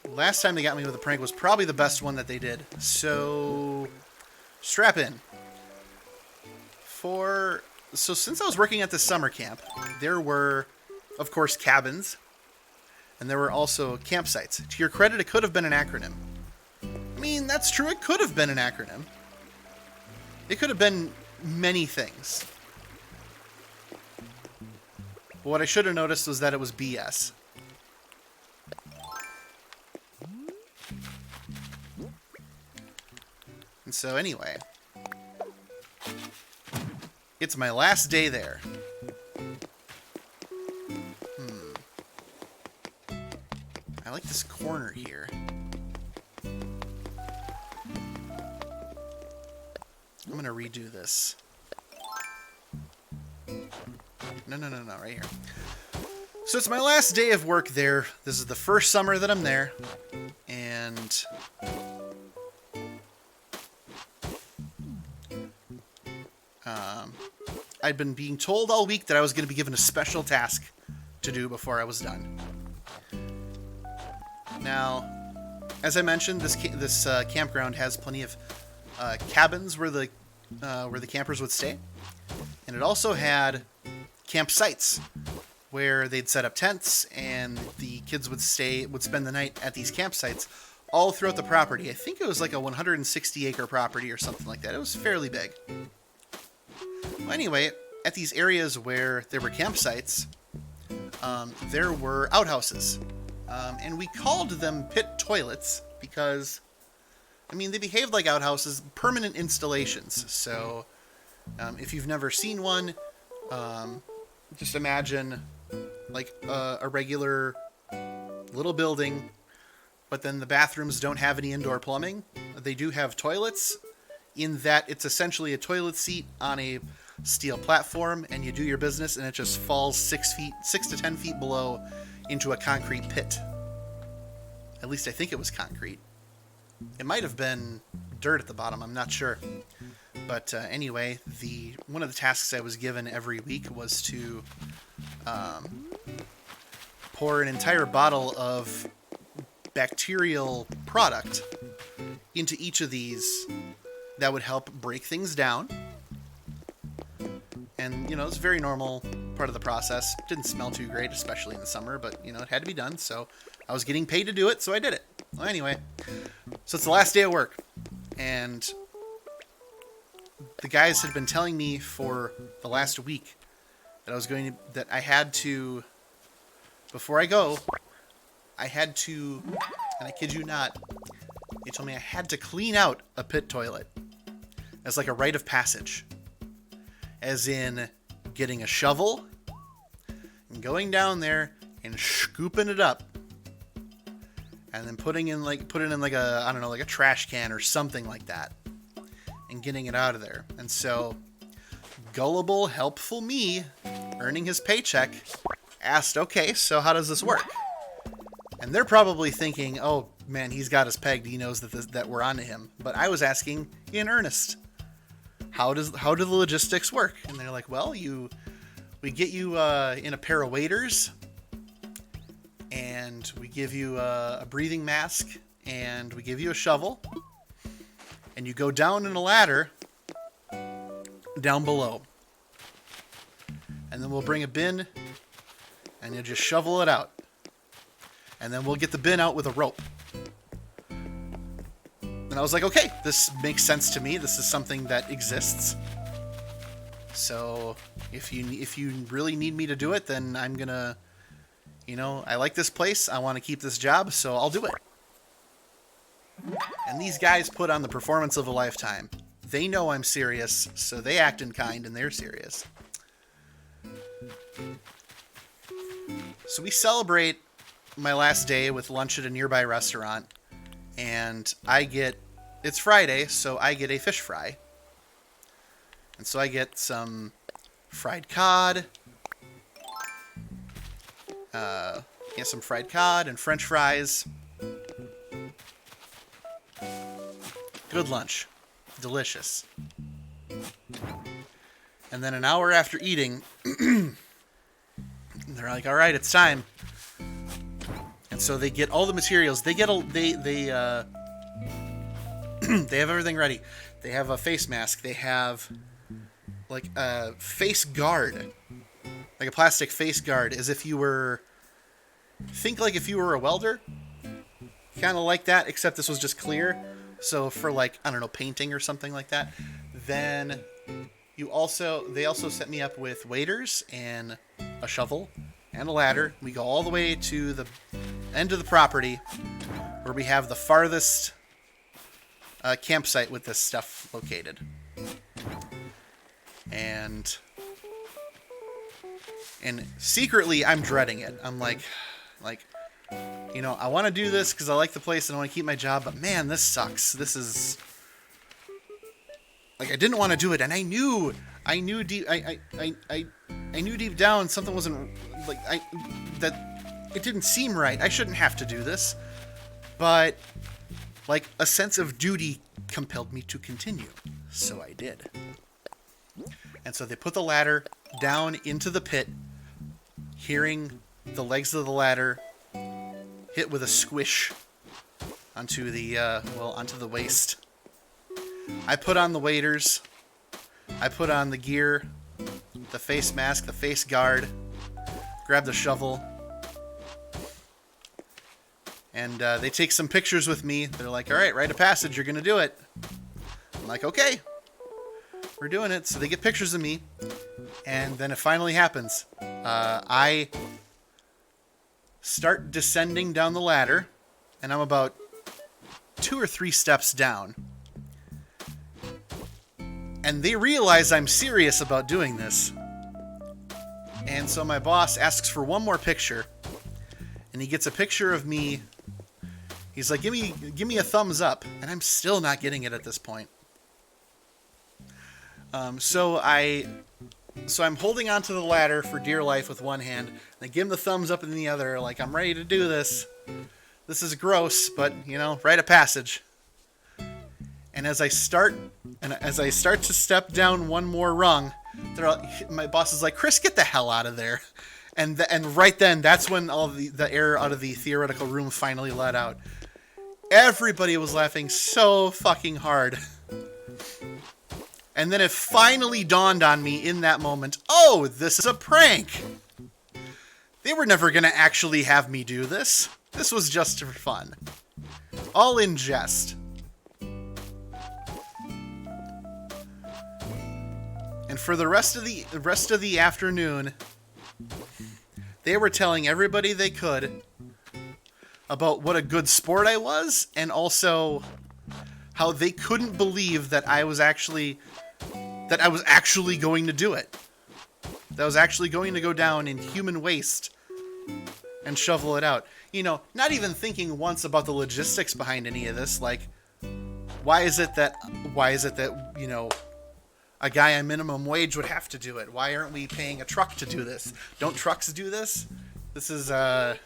last time they got me with a prank was probably the best one that they did. So strap in. So since I was working at this summer camp, there were, of course, cabins, and there were also campsites. To your credit, it could have been an acronym. I mean, that's true, it could have been an acronym. It could have been many things. But what I should have noticed was that it was BS. And so anyway, it's my last day there. I like this corner here. I'm gonna redo this. No, right here. So it's my last day of work there. This is the first summer that I'm there. And I'd been being told all week that I was going to be given a special task to do before I was done. Now, as I mentioned, this campground has plenty of cabins where the campers would stay, and it also had campsites where they'd set up tents and the kids would spend the night at these campsites all throughout the property. I think it was like a 160-acre property or something like that. It was fairly big. Well, anyway, at these areas where there were campsites, there were outhouses. And we called them pit toilets because, I mean, they behaved like outhouses, permanent installations. So, if you've never seen one, just imagine like a regular little building, but then the bathrooms don't have any indoor plumbing. They do have toilets, in that it's essentially a toilet seat on a steel platform, and you do your business, and it just falls 6 to 10 feet below into a concrete pit. At least I think it was concrete. It might have been dirt at the bottom, I'm not sure. But anyway, one of the tasks I was given every week was to pour an entire bottle of bacterial product into each of these that would help break things down. And, you know, it's a very normal part of the process. Didn't smell too great, especially in the summer, but, you know, it had to be done, so I was getting paid to do it, so I did it. Well, anyway, so it's the last day of work, and the guys had been telling me for the last week that I had to, before I go, and I kid you not, they told me I had to clean out a pit toilet as like a rite of passage. As in getting a shovel and going down there and scooping it up, and then putting it in like a, I don't know, like a trash can or something like that, and getting it out of there. And so gullible, helpful me, earning his paycheck, asked, okay, so how does this work? And they're probably thinking, oh man, he's got us pegged, he knows that we're onto him. But I was asking in earnest, how do the logistics work? And they're like, well, we get you in a pair of waders, and we give you a breathing mask, and we give you a shovel, and you go down in a ladder down below, and then we'll bring a bin, and you just shovel it out, and then we'll get the bin out with a rope. And I was like, okay, this makes sense to me. This is something that exists. So if you really need me to do it, then I'm gonna, you know, I like this place. I want to keep this job, so I'll do it. And these guys put on the performance of a lifetime. they know I'm serious, so they act in kind and they're serious. So we celebrate my last day with lunch at a nearby restaurant, and it's Friday, so I get a fish fry. And so I get some fried cod, some fried cod and French fries. Good lunch. Delicious. And then an hour after eating, they're like, all right, it's time. And so they get all the materials. They have everything ready. They have a face mask. They have like a face guard, like a plastic face guard, as if you were, think like if you were a welder, kind of like that, except this was just clear. So for like, I don't know, painting or something like that. Then they also set me up with waders and a shovel and a ladder. We go all the way to the end of the property where we have the farthest campsite with this stuff located. And secretly I'm dreading it. I'm like, you know, I want to do this because I like the place and I want to keep my job, but man, this sucks. This is like, I didn't want to do it, and I knew deep down something wasn't like that. It didn't seem right. I shouldn't have to do this, but like a sense of duty compelled me to continue, so I did. And so they put the ladder down into the pit, hearing the legs of the ladder hit with a squish onto the waist. I put on the waders. I put on the gear, the face mask, the face guard, grab the shovel, and they take some pictures with me. They're like, all right, rite of passage, you're going to do it. I'm like, okay, we're doing it. So they get pictures of me, and then it finally happens. I start descending down the ladder, and I'm about 2 or 3 steps down. And they realize I'm serious about doing this. And so my boss asks for one more picture, and he gets a picture of me. He's like, give me a thumbs up, and I'm still not getting it at this point. So I'm holding onto the ladder for dear life with one hand, and I give him the thumbs up in the other, like, I'm ready to do this. This is gross, but, you know, rite of passage. And as I start to step down one more rung, my boss is like, Chris, get the hell out of there. And right then, that's when all the air out of the theoretical room finally let out. Everybody was laughing so fucking hard. And then it finally dawned on me in that moment, oh, this is a prank. They were never going to actually have me do this. This was just for fun. All in jest. And for the rest of the afternoon, they were telling everybody they could about what a good sport I was, and also how they couldn't believe that I was actually going to do it. That I was actually going to go down in human waste and shovel it out. You know, not even thinking once about the logistics behind any of this. Like, why is it that you know, a guy on minimum wage would have to do it? Why aren't we paying a truck to do this? Don't trucks do this? This is, I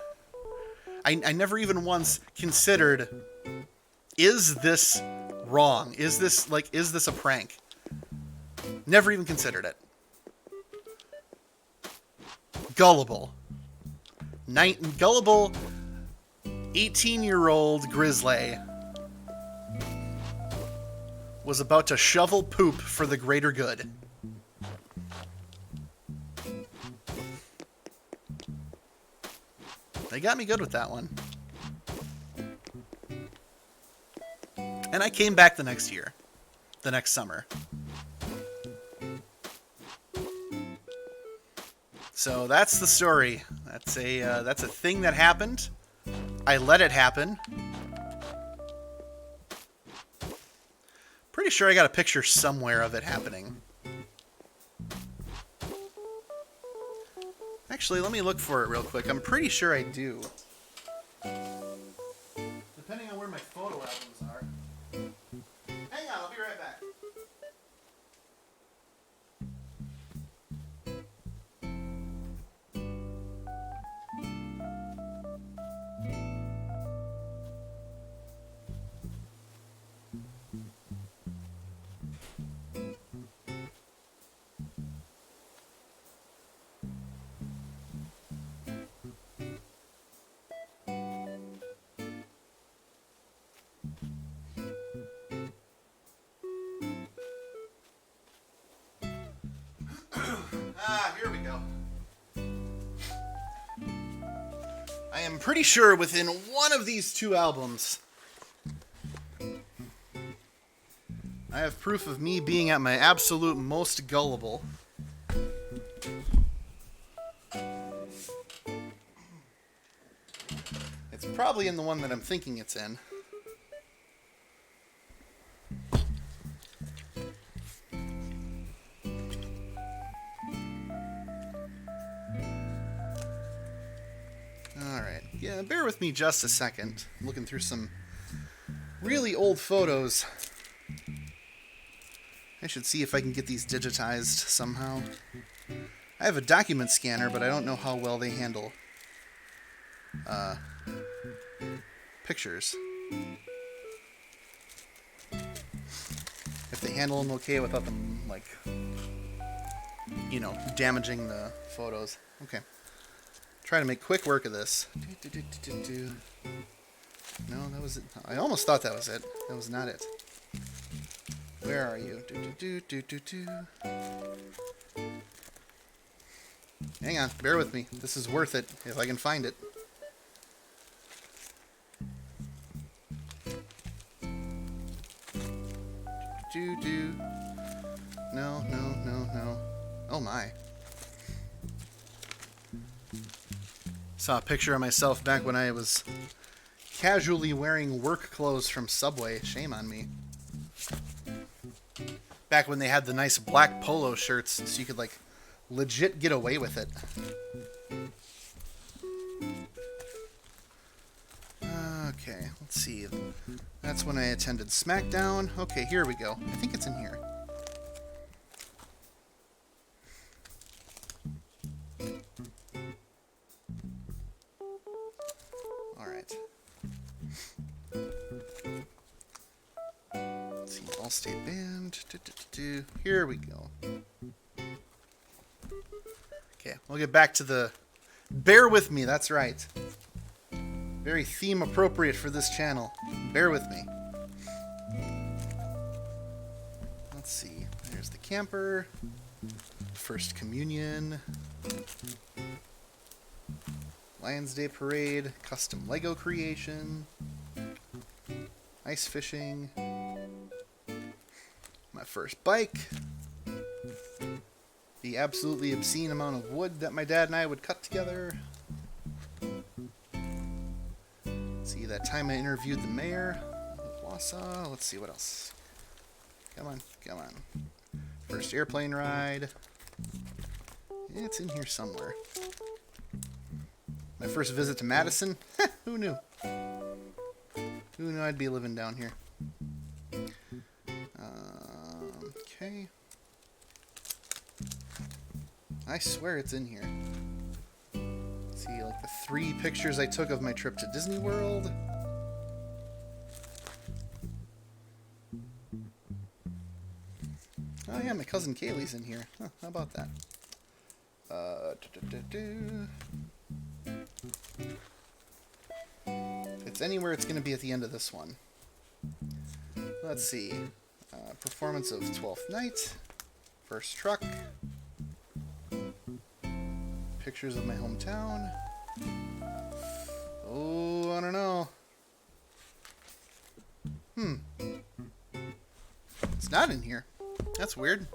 never even once considered, is this wrong? Is this a prank? Never even considered it. Gullible 18-year-old Grizzly was about to shovel poop for the greater good. They got me good with that one. And I came back the next summer. So that's the story. That's a thing that happened. I let it happen. pretty sure I got a picture somewhere of it happening. Actually, let me look for it real quick. I'm pretty sure I do. Depending on where my photo albums are. Hang on, I'll be right back. Here we go. I am pretty sure within one of these two albums, I have proof of me being at my absolute most gullible. It's probably in the one that I'm thinking it's in. Yeah, bear with me just a second. I'm looking through some really old photos. I should see if I can get these digitized somehow. I have a document scanner, but I don't know how well they handle pictures. If they handle them okay without them, like, you know, damaging the photos. Okay. Try to make quick work of this. No, that was it. I almost thought that was it. That was not it. Where are you? Hang on, bear with me. This is worth it if I can find it. No. Oh my. Saw a picture of myself back when I was casually wearing work clothes from Subway. Shame on me. Back when they had the nice black polo shirts, so you could, like, legit get away with it. Okay, let's see. That's when I attended SmackDown. Okay, here we go. I think it's in here. State band. Here we go. Okay, we'll get back to the... Bear with me, that's right. Very theme appropriate for this channel. Bear with me. Let's see. There's the camper. First Communion. Lions Day Parade. Custom Lego creation. Ice fishing. My first bike, the absolutely obscene amount of wood that my dad and I would cut together. See, that time I interviewed the mayor of Wausau. Let's see what else. Come on. First airplane ride. It's in here somewhere. My first visit to Madison. Who knew? Who knew I'd be living down here? Okay. I swear it's in here. See, like the 3 pictures I took of my trip to Disney World. Oh yeah, my cousin Kaylee's in here. Huh, how about that? If it's anywhere, it's going to be at the end of this one. Let's see. Performance of 12th Night. First truck. Pictures of my hometown. Oh, I don't know. It's not in here. That's weird.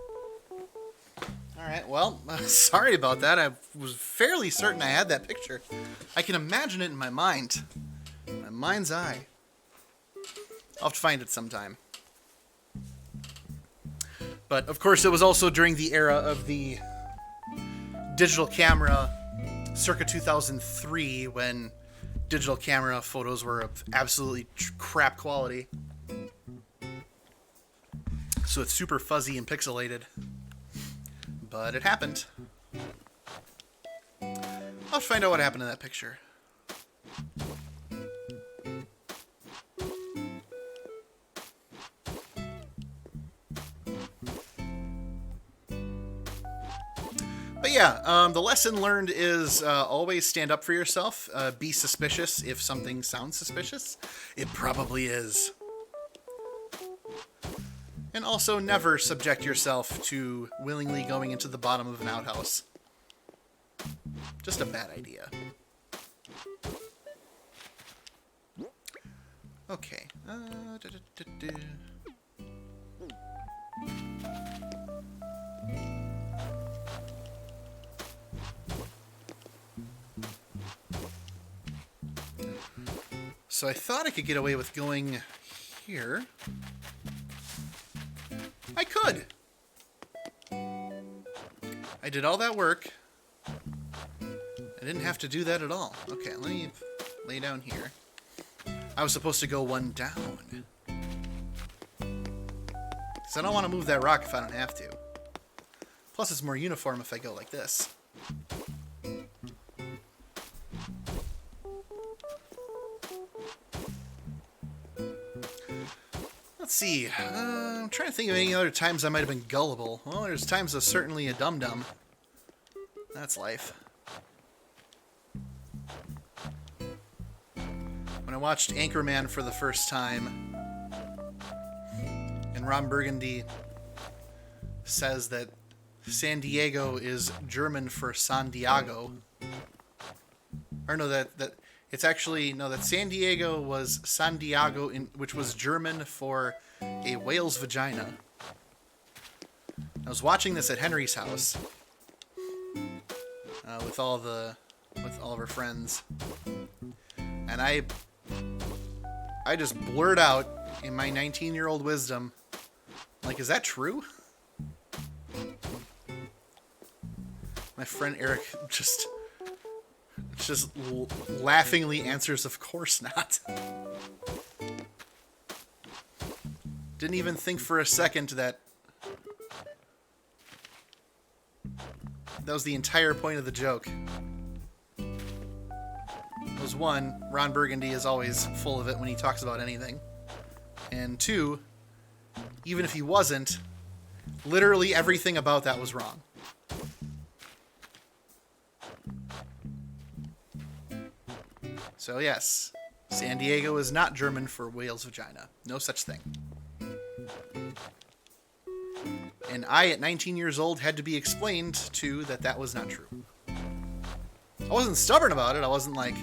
Alright, well, sorry about that. I was fairly certain I had that picture. I can imagine it in my mind. My mind's eye. I'll have to find it sometime. But of course, it was also during the era of the digital camera, circa 2003, when digital camera photos were of absolutely crap quality. So it's super fuzzy and pixelated. But it happened. I'll find out what happened in that picture. But yeah, the lesson learned is always stand up for yourself. Be suspicious if something sounds suspicious. It probably is. And also never subject yourself to willingly going into the bottom of an outhouse. Just a bad idea. Okay. So I thought I could get away with going here. I could! I did all that work. I didn't have to do that at all. Okay, let me lay down here. I was supposed to go one down. Because I don't want to move that rock if I don't have to. Plus, it's more uniform if I go like this. Let's see. I'm trying to think of any other times I might have been gullible. Well, there's times I was certainly a dum-dum. That's life. When I watched Anchorman for the first time, and Ron Burgundy says that San Diego is German for San Diego. Or no, that it's actually, no, that San Diego was San Diego, which was German for a whale's vagina. I was watching this at Henry's house with all of her friends, and I just blurt out in my 19-year-old wisdom, like, is that true? My friend Eric just laughingly answers, of course not. Didn't even think for a second that was the entire point of the joke. Was one, Ron Burgundy is always full of it when he talks about anything. And two, even if he wasn't, literally everything about that was wrong. So yes, San Diego is not German for whale's vagina. No such thing. And I, at 19 years old, had to be explained to that was not true. I wasn't stubborn about it. I wasn't like,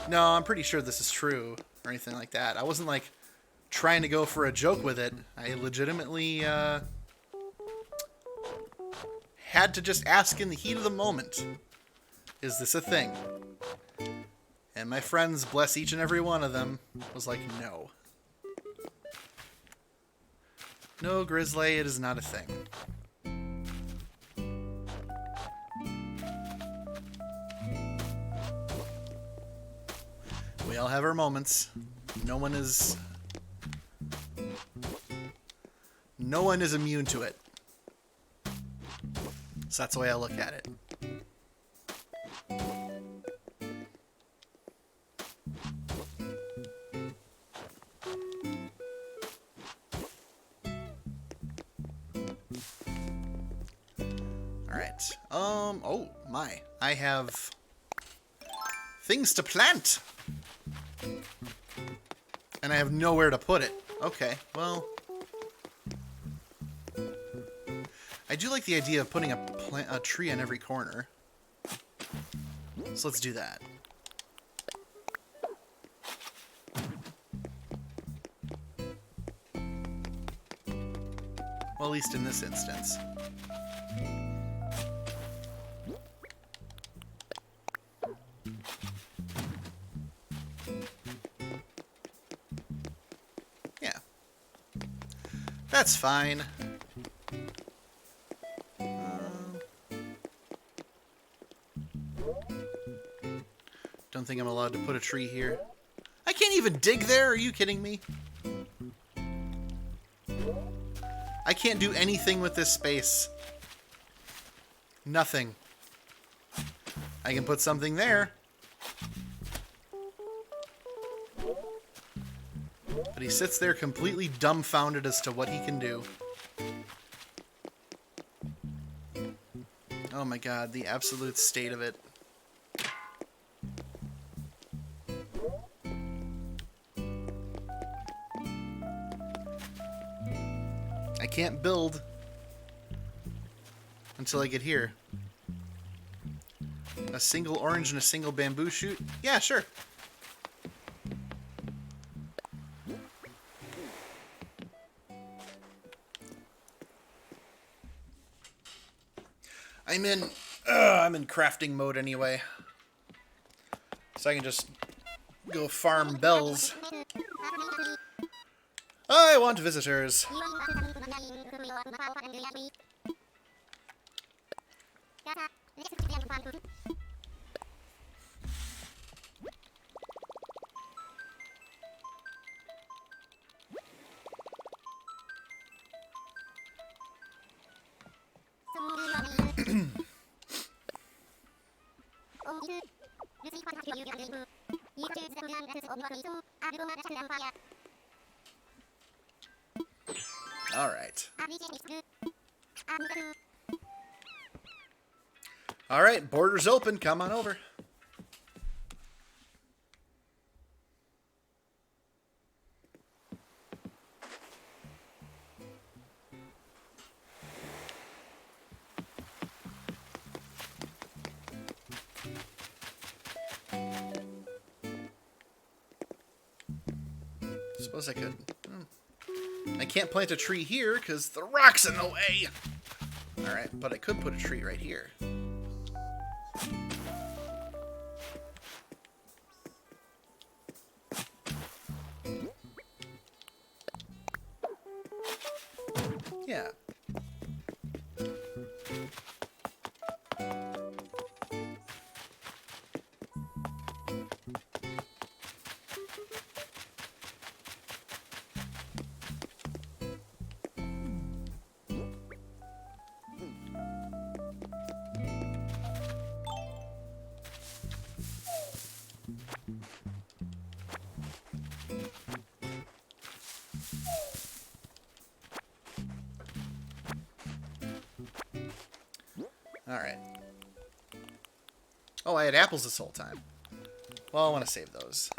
no, I'm pretty sure this is true, or anything like that. I wasn't like trying to go for a joke with it. I legitimately had to just ask in the heat of the moment, is this a thing? And my friends, bless each and every one of them, was like, no. No, Grizzly, it is not a thing. We all have our moments. No one is immune to it. So that's the way I look at it. Alright. Oh my. I have things to plant. And I have nowhere to put it. Okay, well, I do like the idea of putting a tree on every corner. So let's do that. Well, at least in this instance. Yeah. That's fine. think I'm allowed to put a tree here. I can't even dig there. Are you kidding me? I can't do anything with this space. Nothing. I can put something there. But he sits there completely dumbfounded as to what he can do. Oh my god, the absolute state of it. I can't build until I get here. A single orange and a single bamboo shoot? Yeah, sure. I'm in crafting mode anyway. So I can just go farm bells. I want visitors. All right. All right, border's open. Come on over. Suppose I could. I can't plant a tree here because the rock's in the way. All right, but I could put a tree right here. Yeah. All right. Oh, I had apples this whole time. Well, I want to save those.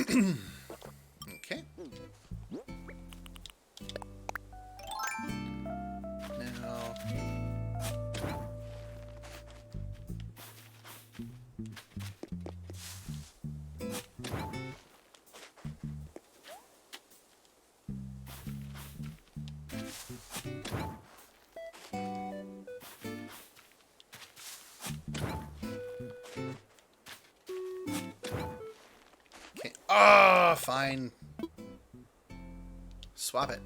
Okay. Now... Okay. Oh, fine. Swap it.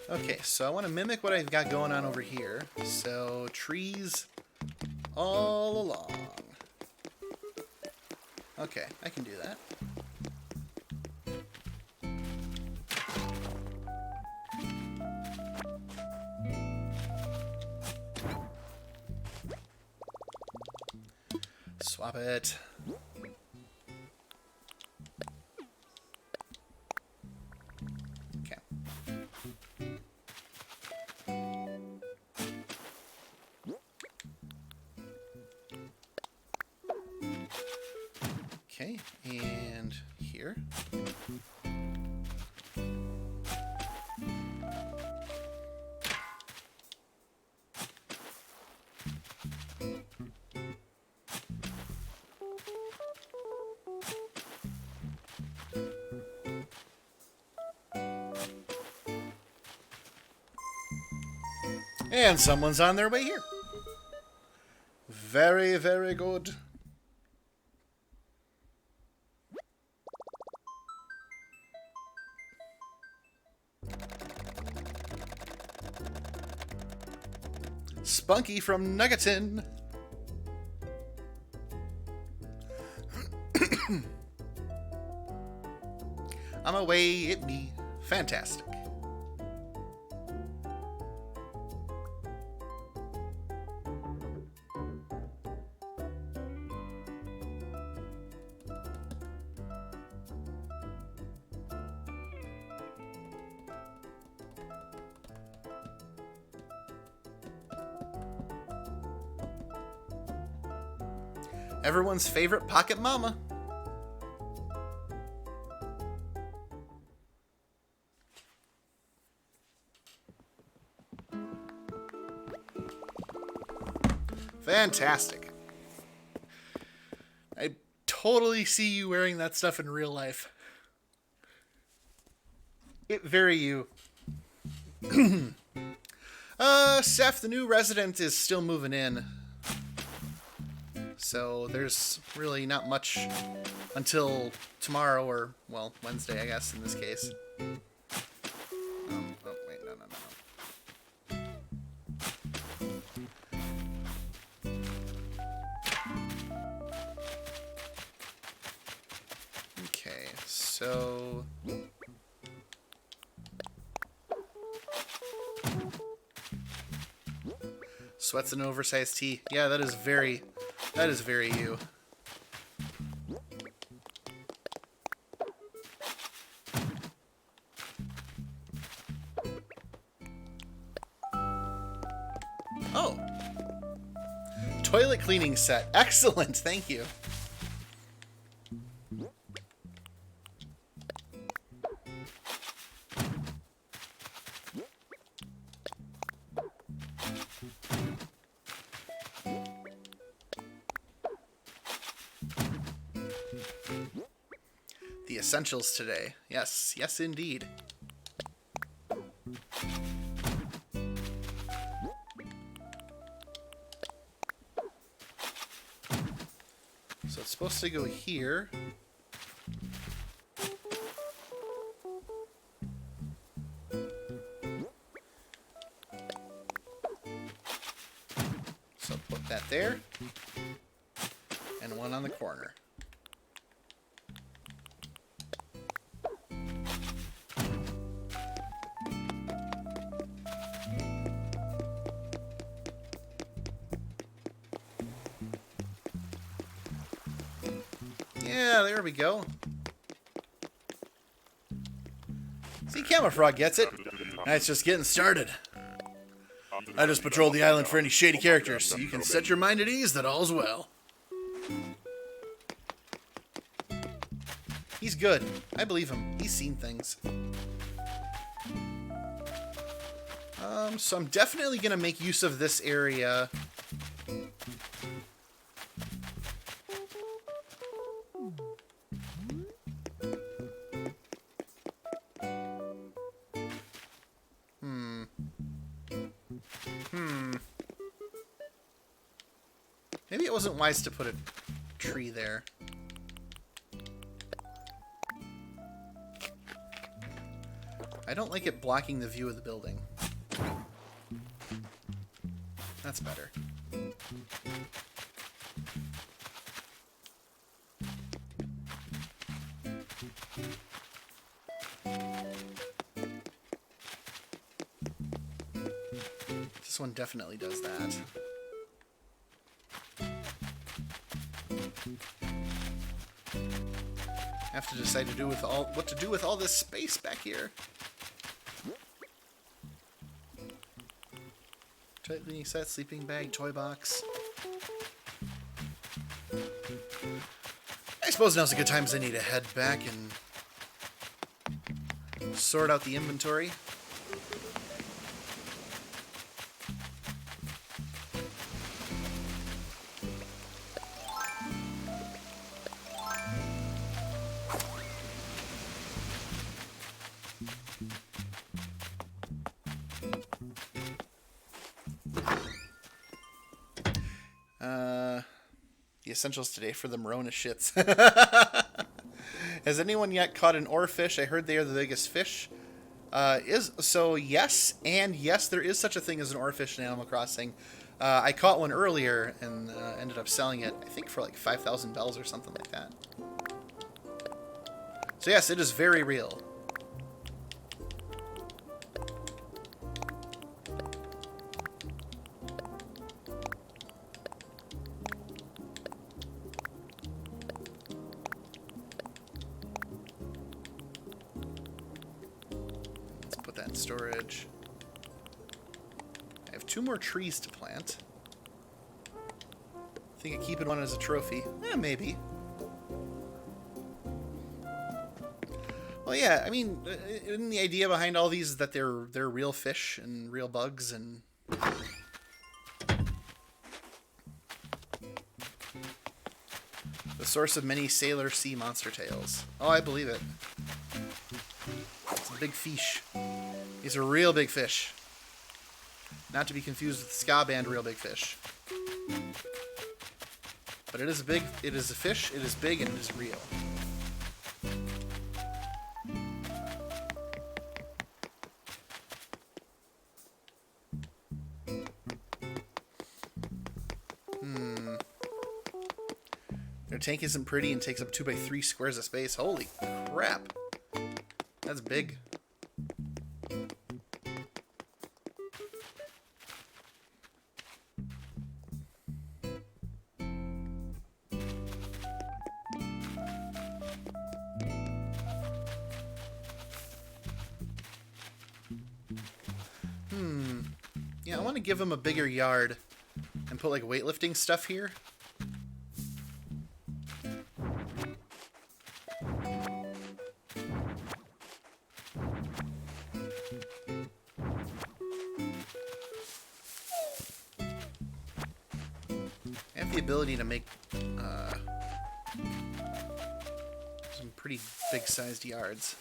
Okay, so I want to mimic what I've got going on over here. So, trees all along. Okay, I can do that. Swap it. Okay. Okay, and here. And someone's on their way here. Very, very good. Spunky from Nuggeton. I'm away at me. Fantastic. Everyone's favorite pocket mama. Fantastic. I totally see you wearing that stuff in real life. It very you. Seth, the new resident, is still moving in. So there's really not much until tomorrow, or, well, Wednesday, I guess, in this case. Oh, wait, no. Okay, so... Sweats an oversized tee. Yeah, that is very you. Oh. Toilet cleaning set. Excellent, thank you. The essentials today. Yes, yes indeed. So it's supposed to go here. So put that there. And one on the corner. Yeah, there we go. See, Camera Frog gets it. That's just getting started. I just patrol the island for any shady characters, so you can set your mind at ease that all's well. He's good. I believe him. He's seen things. So I'm definitely gonna make use of this area. Maybe it wasn't wise to put a tree there. I don't like it blocking the view of the building. That's better. This one definitely does that. Have to decide what to do with all this space back here. Toilet cleaning set, sleeping bag, toy box. I suppose now's a good time as I need to head back and sort out the inventory. essentials today for the Morona shits. Has anyone yet caught an oarfish? I heard they are the biggest fish. Yes, and yes, there is such a thing as an oarfish in Animal Crossing. I caught one earlier and ended up selling it, I think, for like 5,000 bells or something like that. So yes, it is very real. Let's put that in storage. I have 2 more trees to plant. Think of keeping one as a trophy. Maybe. Well, yeah, I mean, the idea behind all these is that they're real fish and real bugs and... the source of many sailor sea monster tales. Oh, I believe it. It's a big fish. These are real big fish. Not to be confused with the ska band Real Big Fish. But it is a fish, it is big, and it is real. Their tank isn't pretty and takes up 2 by 3 squares of space. Holy crap. That's big. Yeah, I want to give him a bigger yard and put like weightlifting stuff here. I have the ability to make some pretty big-sized yards.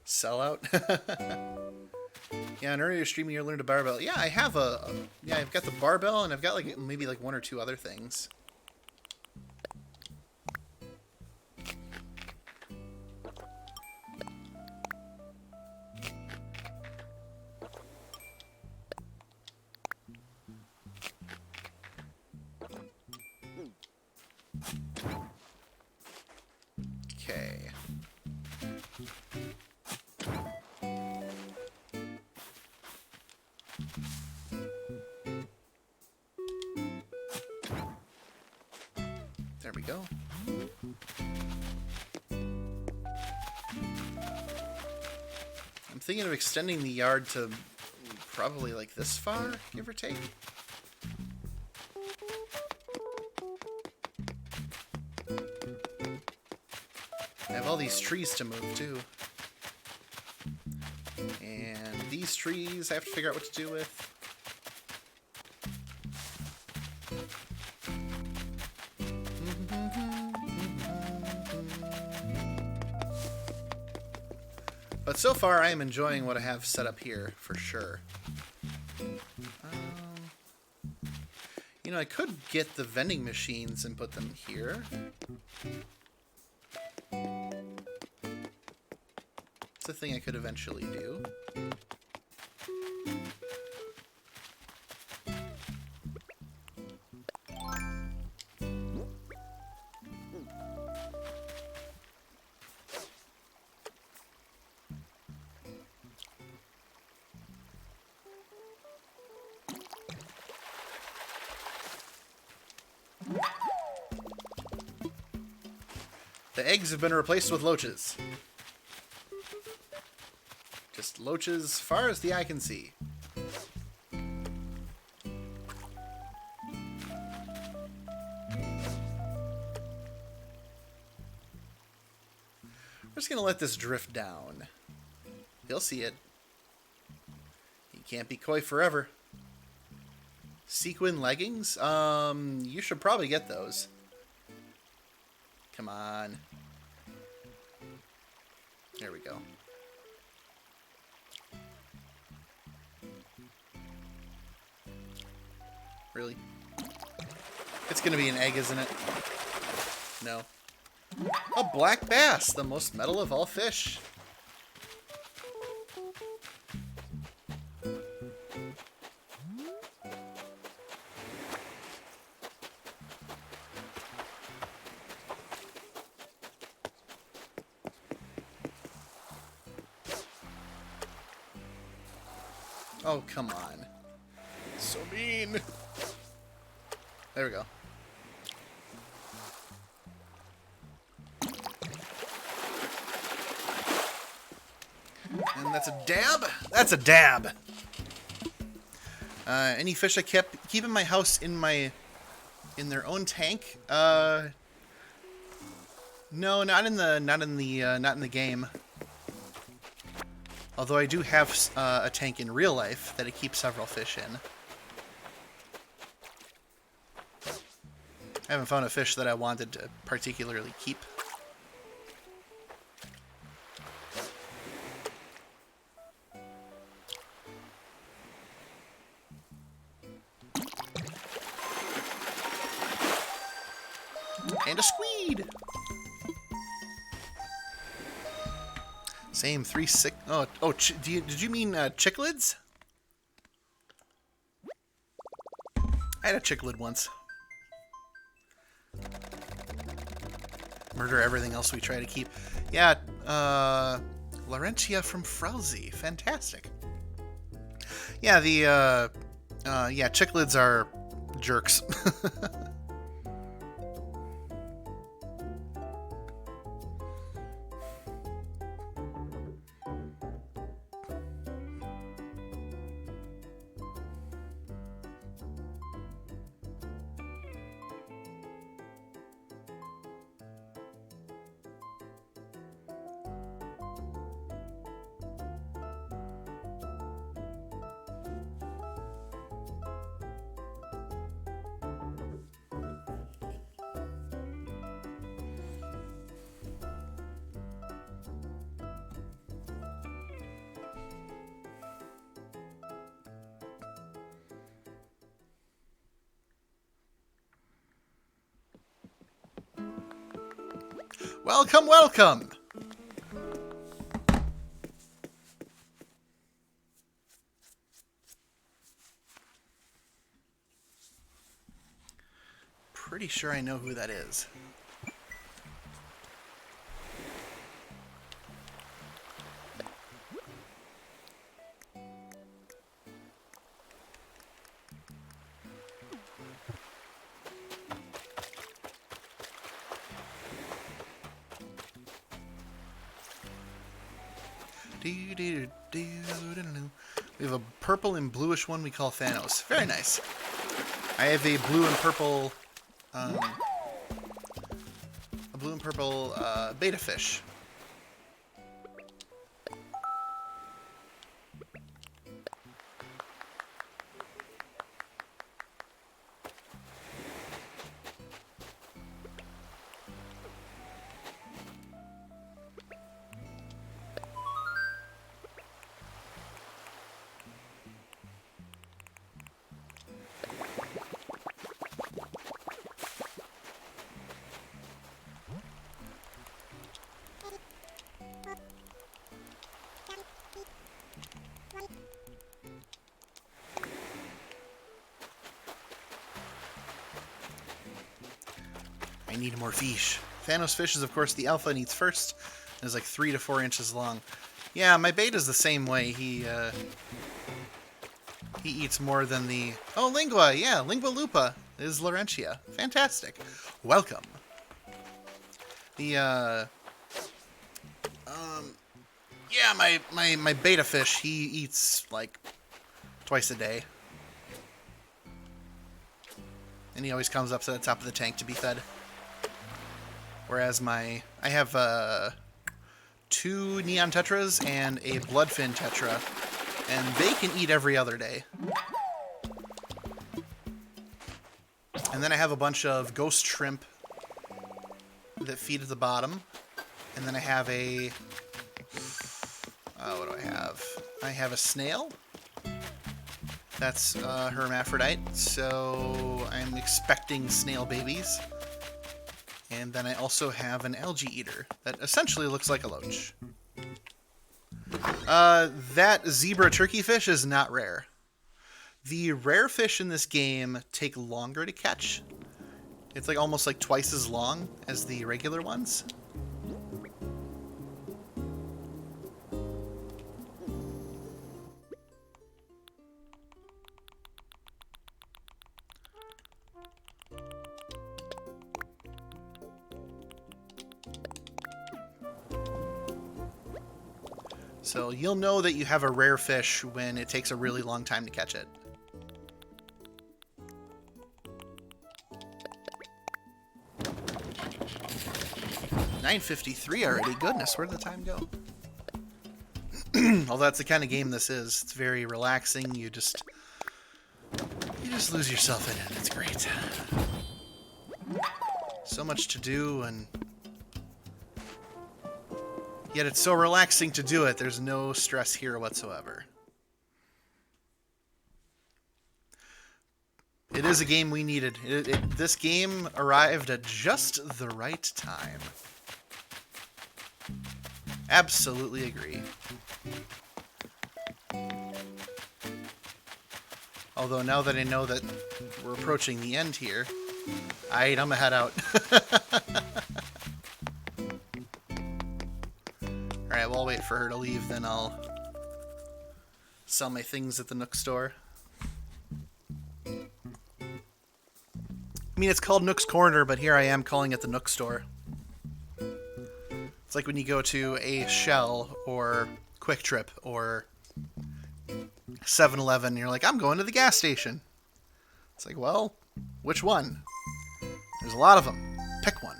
Sellout. Yeah, in earlier streaming you learned a barbell. Yeah, I have yeah, I've got the barbell and I've got like maybe like 1 or 2 other things. Okay. There we go. I'm thinking of extending the yard to probably like this far, give or take. I have all these trees to move too. And these trees I have to figure out what to do with. But so far, I am enjoying what I have set up here, for sure. You know, I could get the vending machines and put them here. It's a thing I could eventually do. The eggs have been replaced with loaches. Just loaches far as the eye can see. We're just gonna let this drift down. He'll see it. He can't be coy forever. Sequin leggings? You should probably get those. Come on. There we go. Really? It's gonna be an egg, isn't it? No. A black bass, the most metal of all fish. Oh, come on. So mean. There we go. And that's a dab? That's a dab. Any fish I keep in my house in their own tank? No, not in the game. Although I do have a tank in real life that I keep several fish in. I haven't found a fish that I wanted to particularly keep. And a squid! Same, 3, 6... did you mean cichlids? I had a cichlid once. Murder everything else we try to keep. Yeah, Laurentia from Frowsy. Fantastic. Yeah, yeah, cichlids are jerks. Welcome, welcome! Pretty sure I know who that is. We have a purple and bluish one we call Thanos. Very nice. I have a blue and purple, beta fish. I need more fish. Thanos fish is, of course, the alpha and eats first. It's like 3 to 4 inches long. Yeah, my beta's the same way. He eats more than the... Oh, Lingua! Yeah, Lingua Lupa is Laurentia. Fantastic. Welcome. The, yeah, my beta fish, he eats, like, twice a day. And he always comes up to the top of the tank to be fed. Whereas I have 2 neon tetras and a bloodfin tetra, and they can eat every other day. And then I have a bunch of ghost shrimp that feed at the bottom. And then I have a... what do I have? I have a snail. That's hermaphrodite, so I'm expecting snail babies. And then I also have an algae eater that essentially looks like a loach. That zebra turkey fish is not rare. The rare fish in this game take longer to catch. It's like almost like twice as long as the regular ones. So you'll know that you have a rare fish when it takes a really long time to catch it. $9.53 already. Goodness, where did the time go? Although that's the kind of game this is. It's very relaxing. You just lose yourself in it. It's great. So much to do, and yet it's so relaxing to do it. There's no stress here whatsoever. It is a game we needed. This game arrived at just the right time. Absolutely agree. Although now that I know that we're approaching the end here, I'm gonna head out. Alright, well, I'll wait for her to leave, then I'll sell my things at the Nook store. I mean, it's called Nook's Corner, but here I am calling it the Nook store. It's like when you go to a Shell or Quick Trip or 7-Eleven, and you're like, I'm going to the gas station. It's like, well, which one? There's a lot of them. Pick one.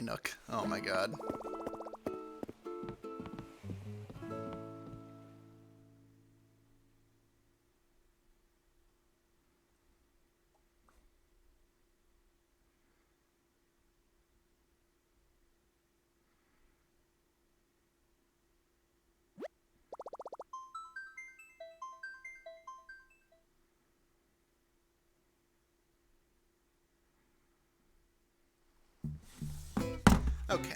Nook. Oh my god. Okay.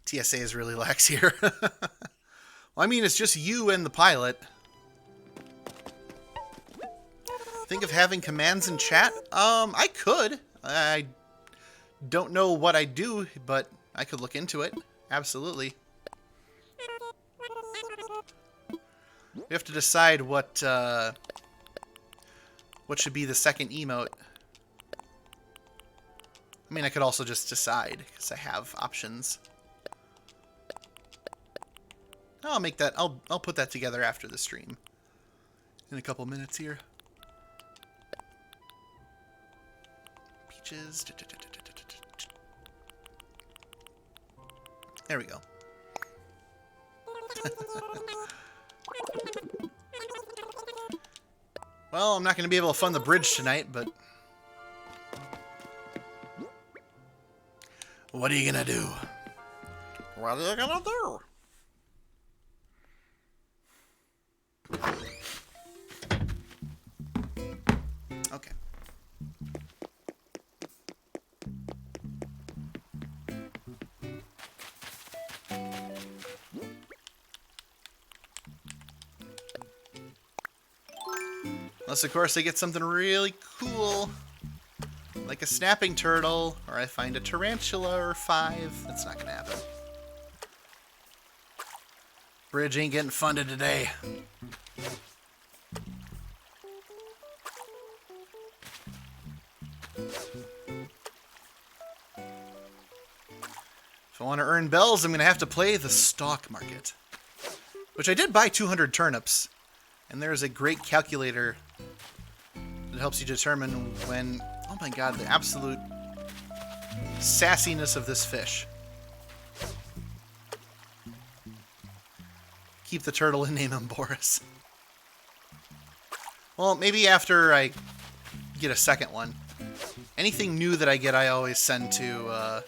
TSA is really lax here. Well, I mean, it's just you and the pilot. Think of having commands in chat? I could. I don't know what I do, but I could look into it. Absolutely. We have to decide what should be the second emote. I mean, I could also just decide, because I have options. I'll make that, I'll put that together after the stream. In a couple minutes here. Peaches. There we go. Well, I'm not going to be able to fund the bridge tonight, but what are you going to do? What are you going to do? Okay. Unless, of course, I get something really cool, like a snapping turtle, or I find a tarantula or 5. That's not gonna happen. Bridge ain't getting funded today. If I want to earn bells, I'm gonna have to play the stock market. Which I did buy 200 turnips, and there's a great calculator that helps you determine when... Oh my god, the absolute sassiness of this fish. Keep the turtle and name him Boris. Well, maybe after I get a second one. Anything new that I get, I always send to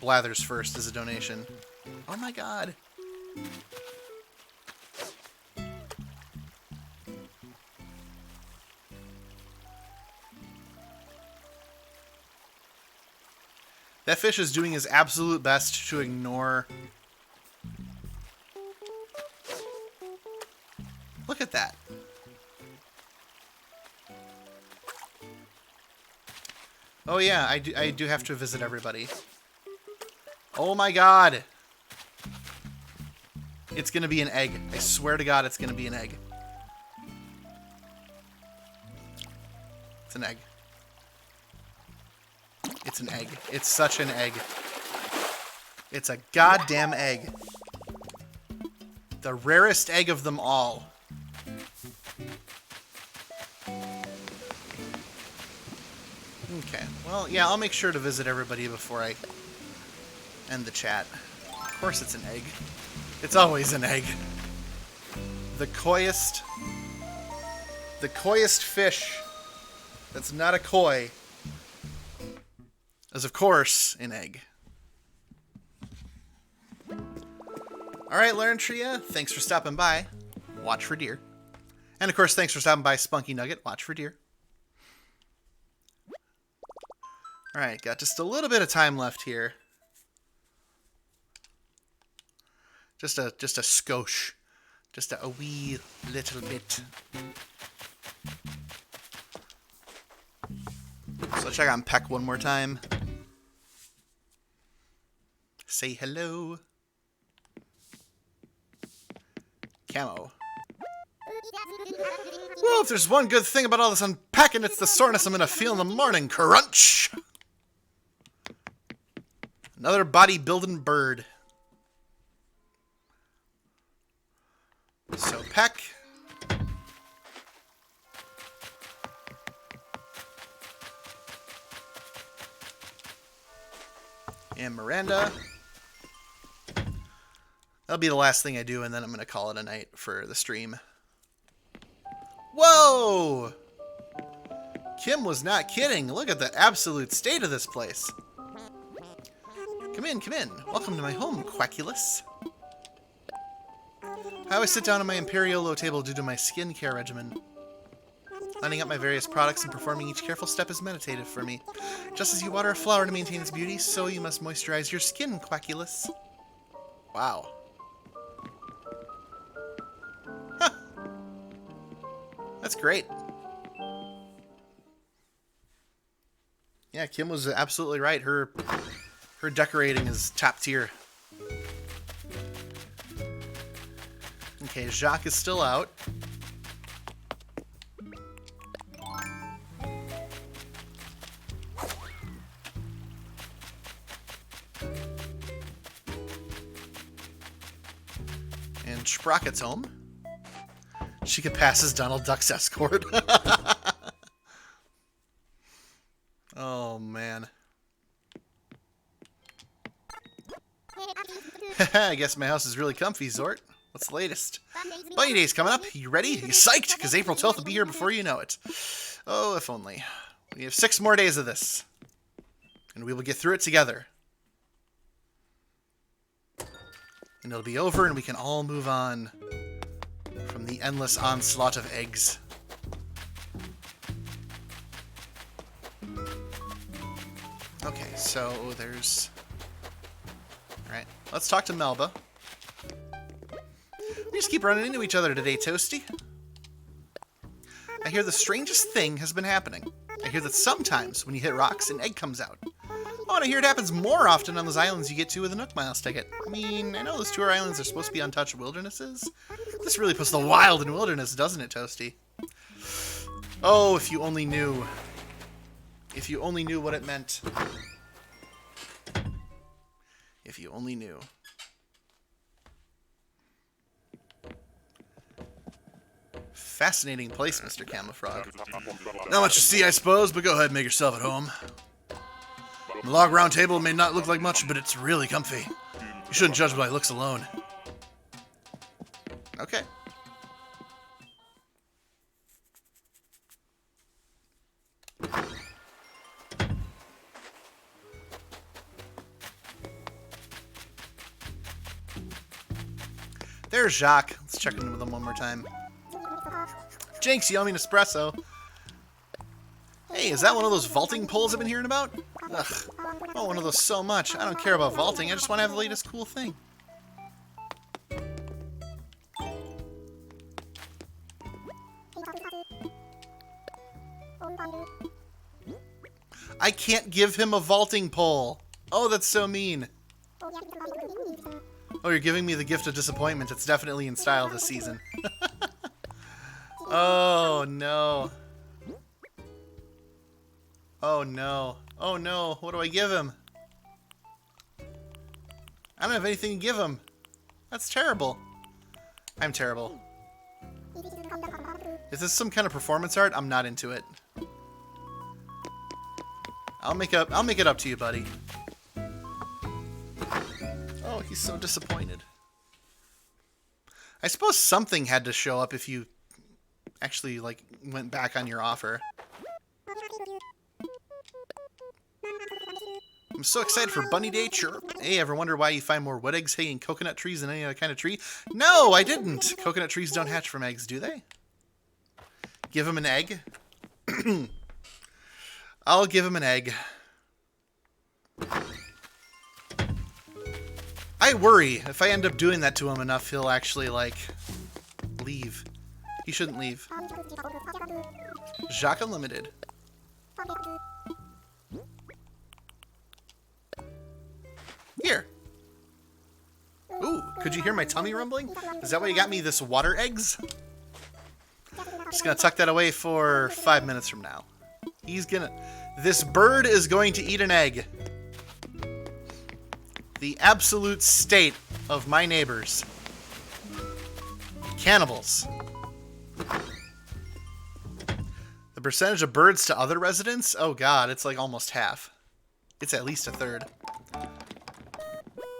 Blathers first as a donation. Oh my god. That fish is doing his absolute best to ignore... Look at that. Oh yeah, I do have to visit everybody. Oh my god! It's gonna be an egg. I swear to god it's gonna be an egg. It's an egg. It's an egg. It's such an egg. It's a goddamn egg. The rarest egg of them all. Okay, well, yeah, I'll make sure to visit everybody before I end the chat. Of course it's an egg. It's always an egg. The coyest fish that's not a koi is, of course, an egg. Alright, Larentria, thanks for stopping by. Watch for deer. And, of course, thanks for stopping by, Spunky Nugget. Watch for deer. Alright, got just a little bit of time left here. Just a skosh. Just a wee little bit. So check on Peck one more time. Say hello. Camo. Well, if there's one good thing about all this unpacking, it's the soreness I'm gonna feel in the morning. Crunch! Another bodybuilding bird. So, Peck. And Miranda. That'll be the last thing I do, and then I'm going to call it a night for the stream. Whoa! Kim was not kidding. Look at the absolute state of this place. Come in, come in. Welcome to my home, Quackulous. I always sit down at my Imperiolo table due to my skincare regimen. Lining up my various products and performing each careful step is meditative for me. Just as you water a flower to maintain its beauty, so you must moisturize your skin, Quackulous. Wow. Huh. That's great. Yeah, Kim was absolutely right. Her decorating is top tier. Okay, Jacques is still out. And Sprocket's home. She could pass as Donald Duck's escort. Oh, man. I guess my house is really comfy, Zort. What's the latest? Bunny Day's coming up. You ready? You psyched? Because April 12th will be here before you know it. Oh, if only. We have 6 more days of this. And we will get through it together. And it'll be over and we can all move on from the endless onslaught of eggs. Okay, so there's... Alright, let's talk to Melba. We just keep running into each other today, Toasty. I hear the strangest thing has been happening. I hear that sometimes when you hit rocks, an egg comes out. Oh, and I hear it happens more often on those islands you get to with a Nook Miles ticket. I mean, I know those tour islands are supposed to be untouched wildernesses. This really puts the wild in wilderness, doesn't it, Toasty? Oh, if you only knew. If you only knew what it meant. If you only knew. Fascinating place, Mr. Camoufrog. Not much to see, I suppose, but go ahead and make yourself at home. The log round table may not look like much, but it's really comfy. You shouldn't judge by looks alone. Okay. There's Jacques. Let's check in with him one more time. Jinx, you owe me an espresso. Hey, is that one of those vaulting poles I've been hearing about? Ugh. I want one of those so much. I don't care about vaulting. I just want to have the latest cool thing. I can't give him a vaulting pole. Oh, that's so mean. Oh, you're giving me the gift of disappointment. It's definitely in style this season. Oh, no. Oh, no. Oh, no. What do I give him? I don't have anything to give him. That's terrible. I'm terrible. Is this some kind of performance art? I'm not into it. I'll make it up to you, buddy. Oh, he's so disappointed. I suppose something had to show up if you actually, like, went back on your offer. I'm so excited for Bunny Day, chirp. Hey, ever wonder why you find more wood eggs hanging coconut trees than any other kind of tree? No, I didn't. Coconut trees don't hatch from eggs, do they? Give him an egg. I'll give him an egg. I worry if I end up doing that to him enough, he'll actually, like, leave. He shouldn't leave. Jacques Unlimited. Here. Ooh, could you hear my tummy rumbling? Is that why you got me this water eggs? Just gonna tuck that away for 5 minutes from now. This bird is going to eat an egg. The absolute state of my neighbors. Cannibals. The percentage of birds to other residents? Oh god, it's like almost half. It's at least a third.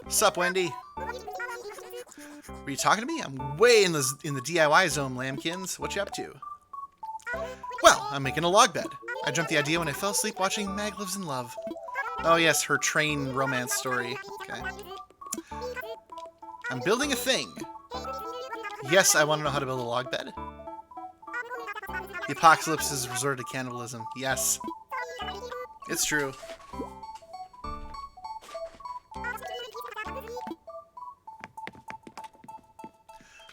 Sup, Wendy? Were you talking to me? I'm way in the DIY zone, lambkins. What you up to? Well, I'm making a log bed. I dreamt the idea when I fell asleep watching Mag Lives in Love. Oh yes, her train romance story. Okay. I'm building a thing. Yes, I want to know how to build a log bed. The apocalypse has resorted to cannibalism. Yes. It's true.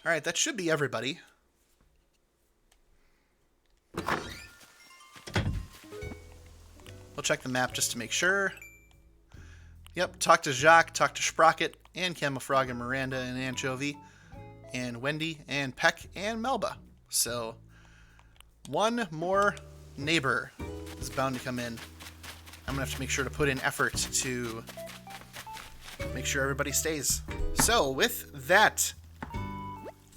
Alright, that should be everybody. We'll check the map just to make sure. Yep, talk to Jacques, talk to Sprocket, and Camofrog, and Miranda, and Anchovy, and Wendy, and Peck, and Melba. So, one more neighbor is bound to come in. I'm going to have to make sure to put in effort to make sure everybody stays. So, with that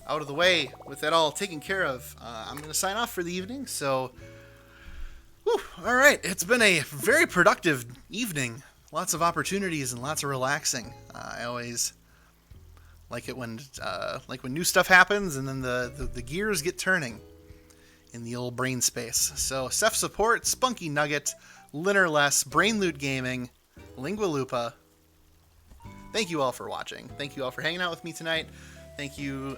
out of the way, with that all taken care of, I'm going to sign off for the evening. So, whew, all right, it's been a very productive evening. Lots of opportunities and lots of relaxing. I always like it when new stuff happens and then the gears get turning in the old brain space. So, Seth Support, Spunky Nugget, Linnerless, Brain Loot Gaming, Lingua Lupa. Thank you all for watching. Thank you all for hanging out with me tonight. Thank you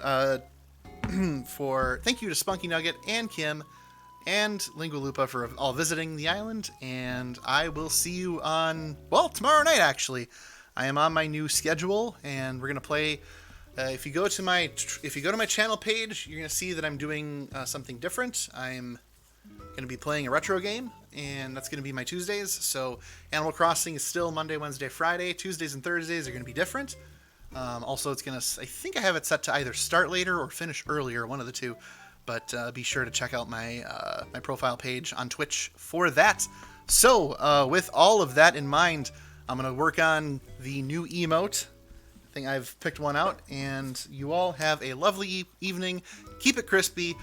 thank you to Spunky Nugget and Kim and Lingua Lupa for all visiting the island, and I will see you on, well, tomorrow night actually. I am on my new schedule, and we're gonna play. If you go to my channel page, you're gonna see that I'm doing something different. I'm gonna be playing a retro game, and that's gonna be my Tuesdays. So Animal Crossing is still Monday, Wednesday, Friday. Tuesdays and Thursdays are gonna be different. Also, it's gonna. I think I have it set to either start later or finish earlier, one of the two. But be sure to check out my my profile page on Twitch for that. So, with all of that in mind, I'm gonna work on the new emote. I think I've picked one out, and you all have a lovely evening. Keep it crispy.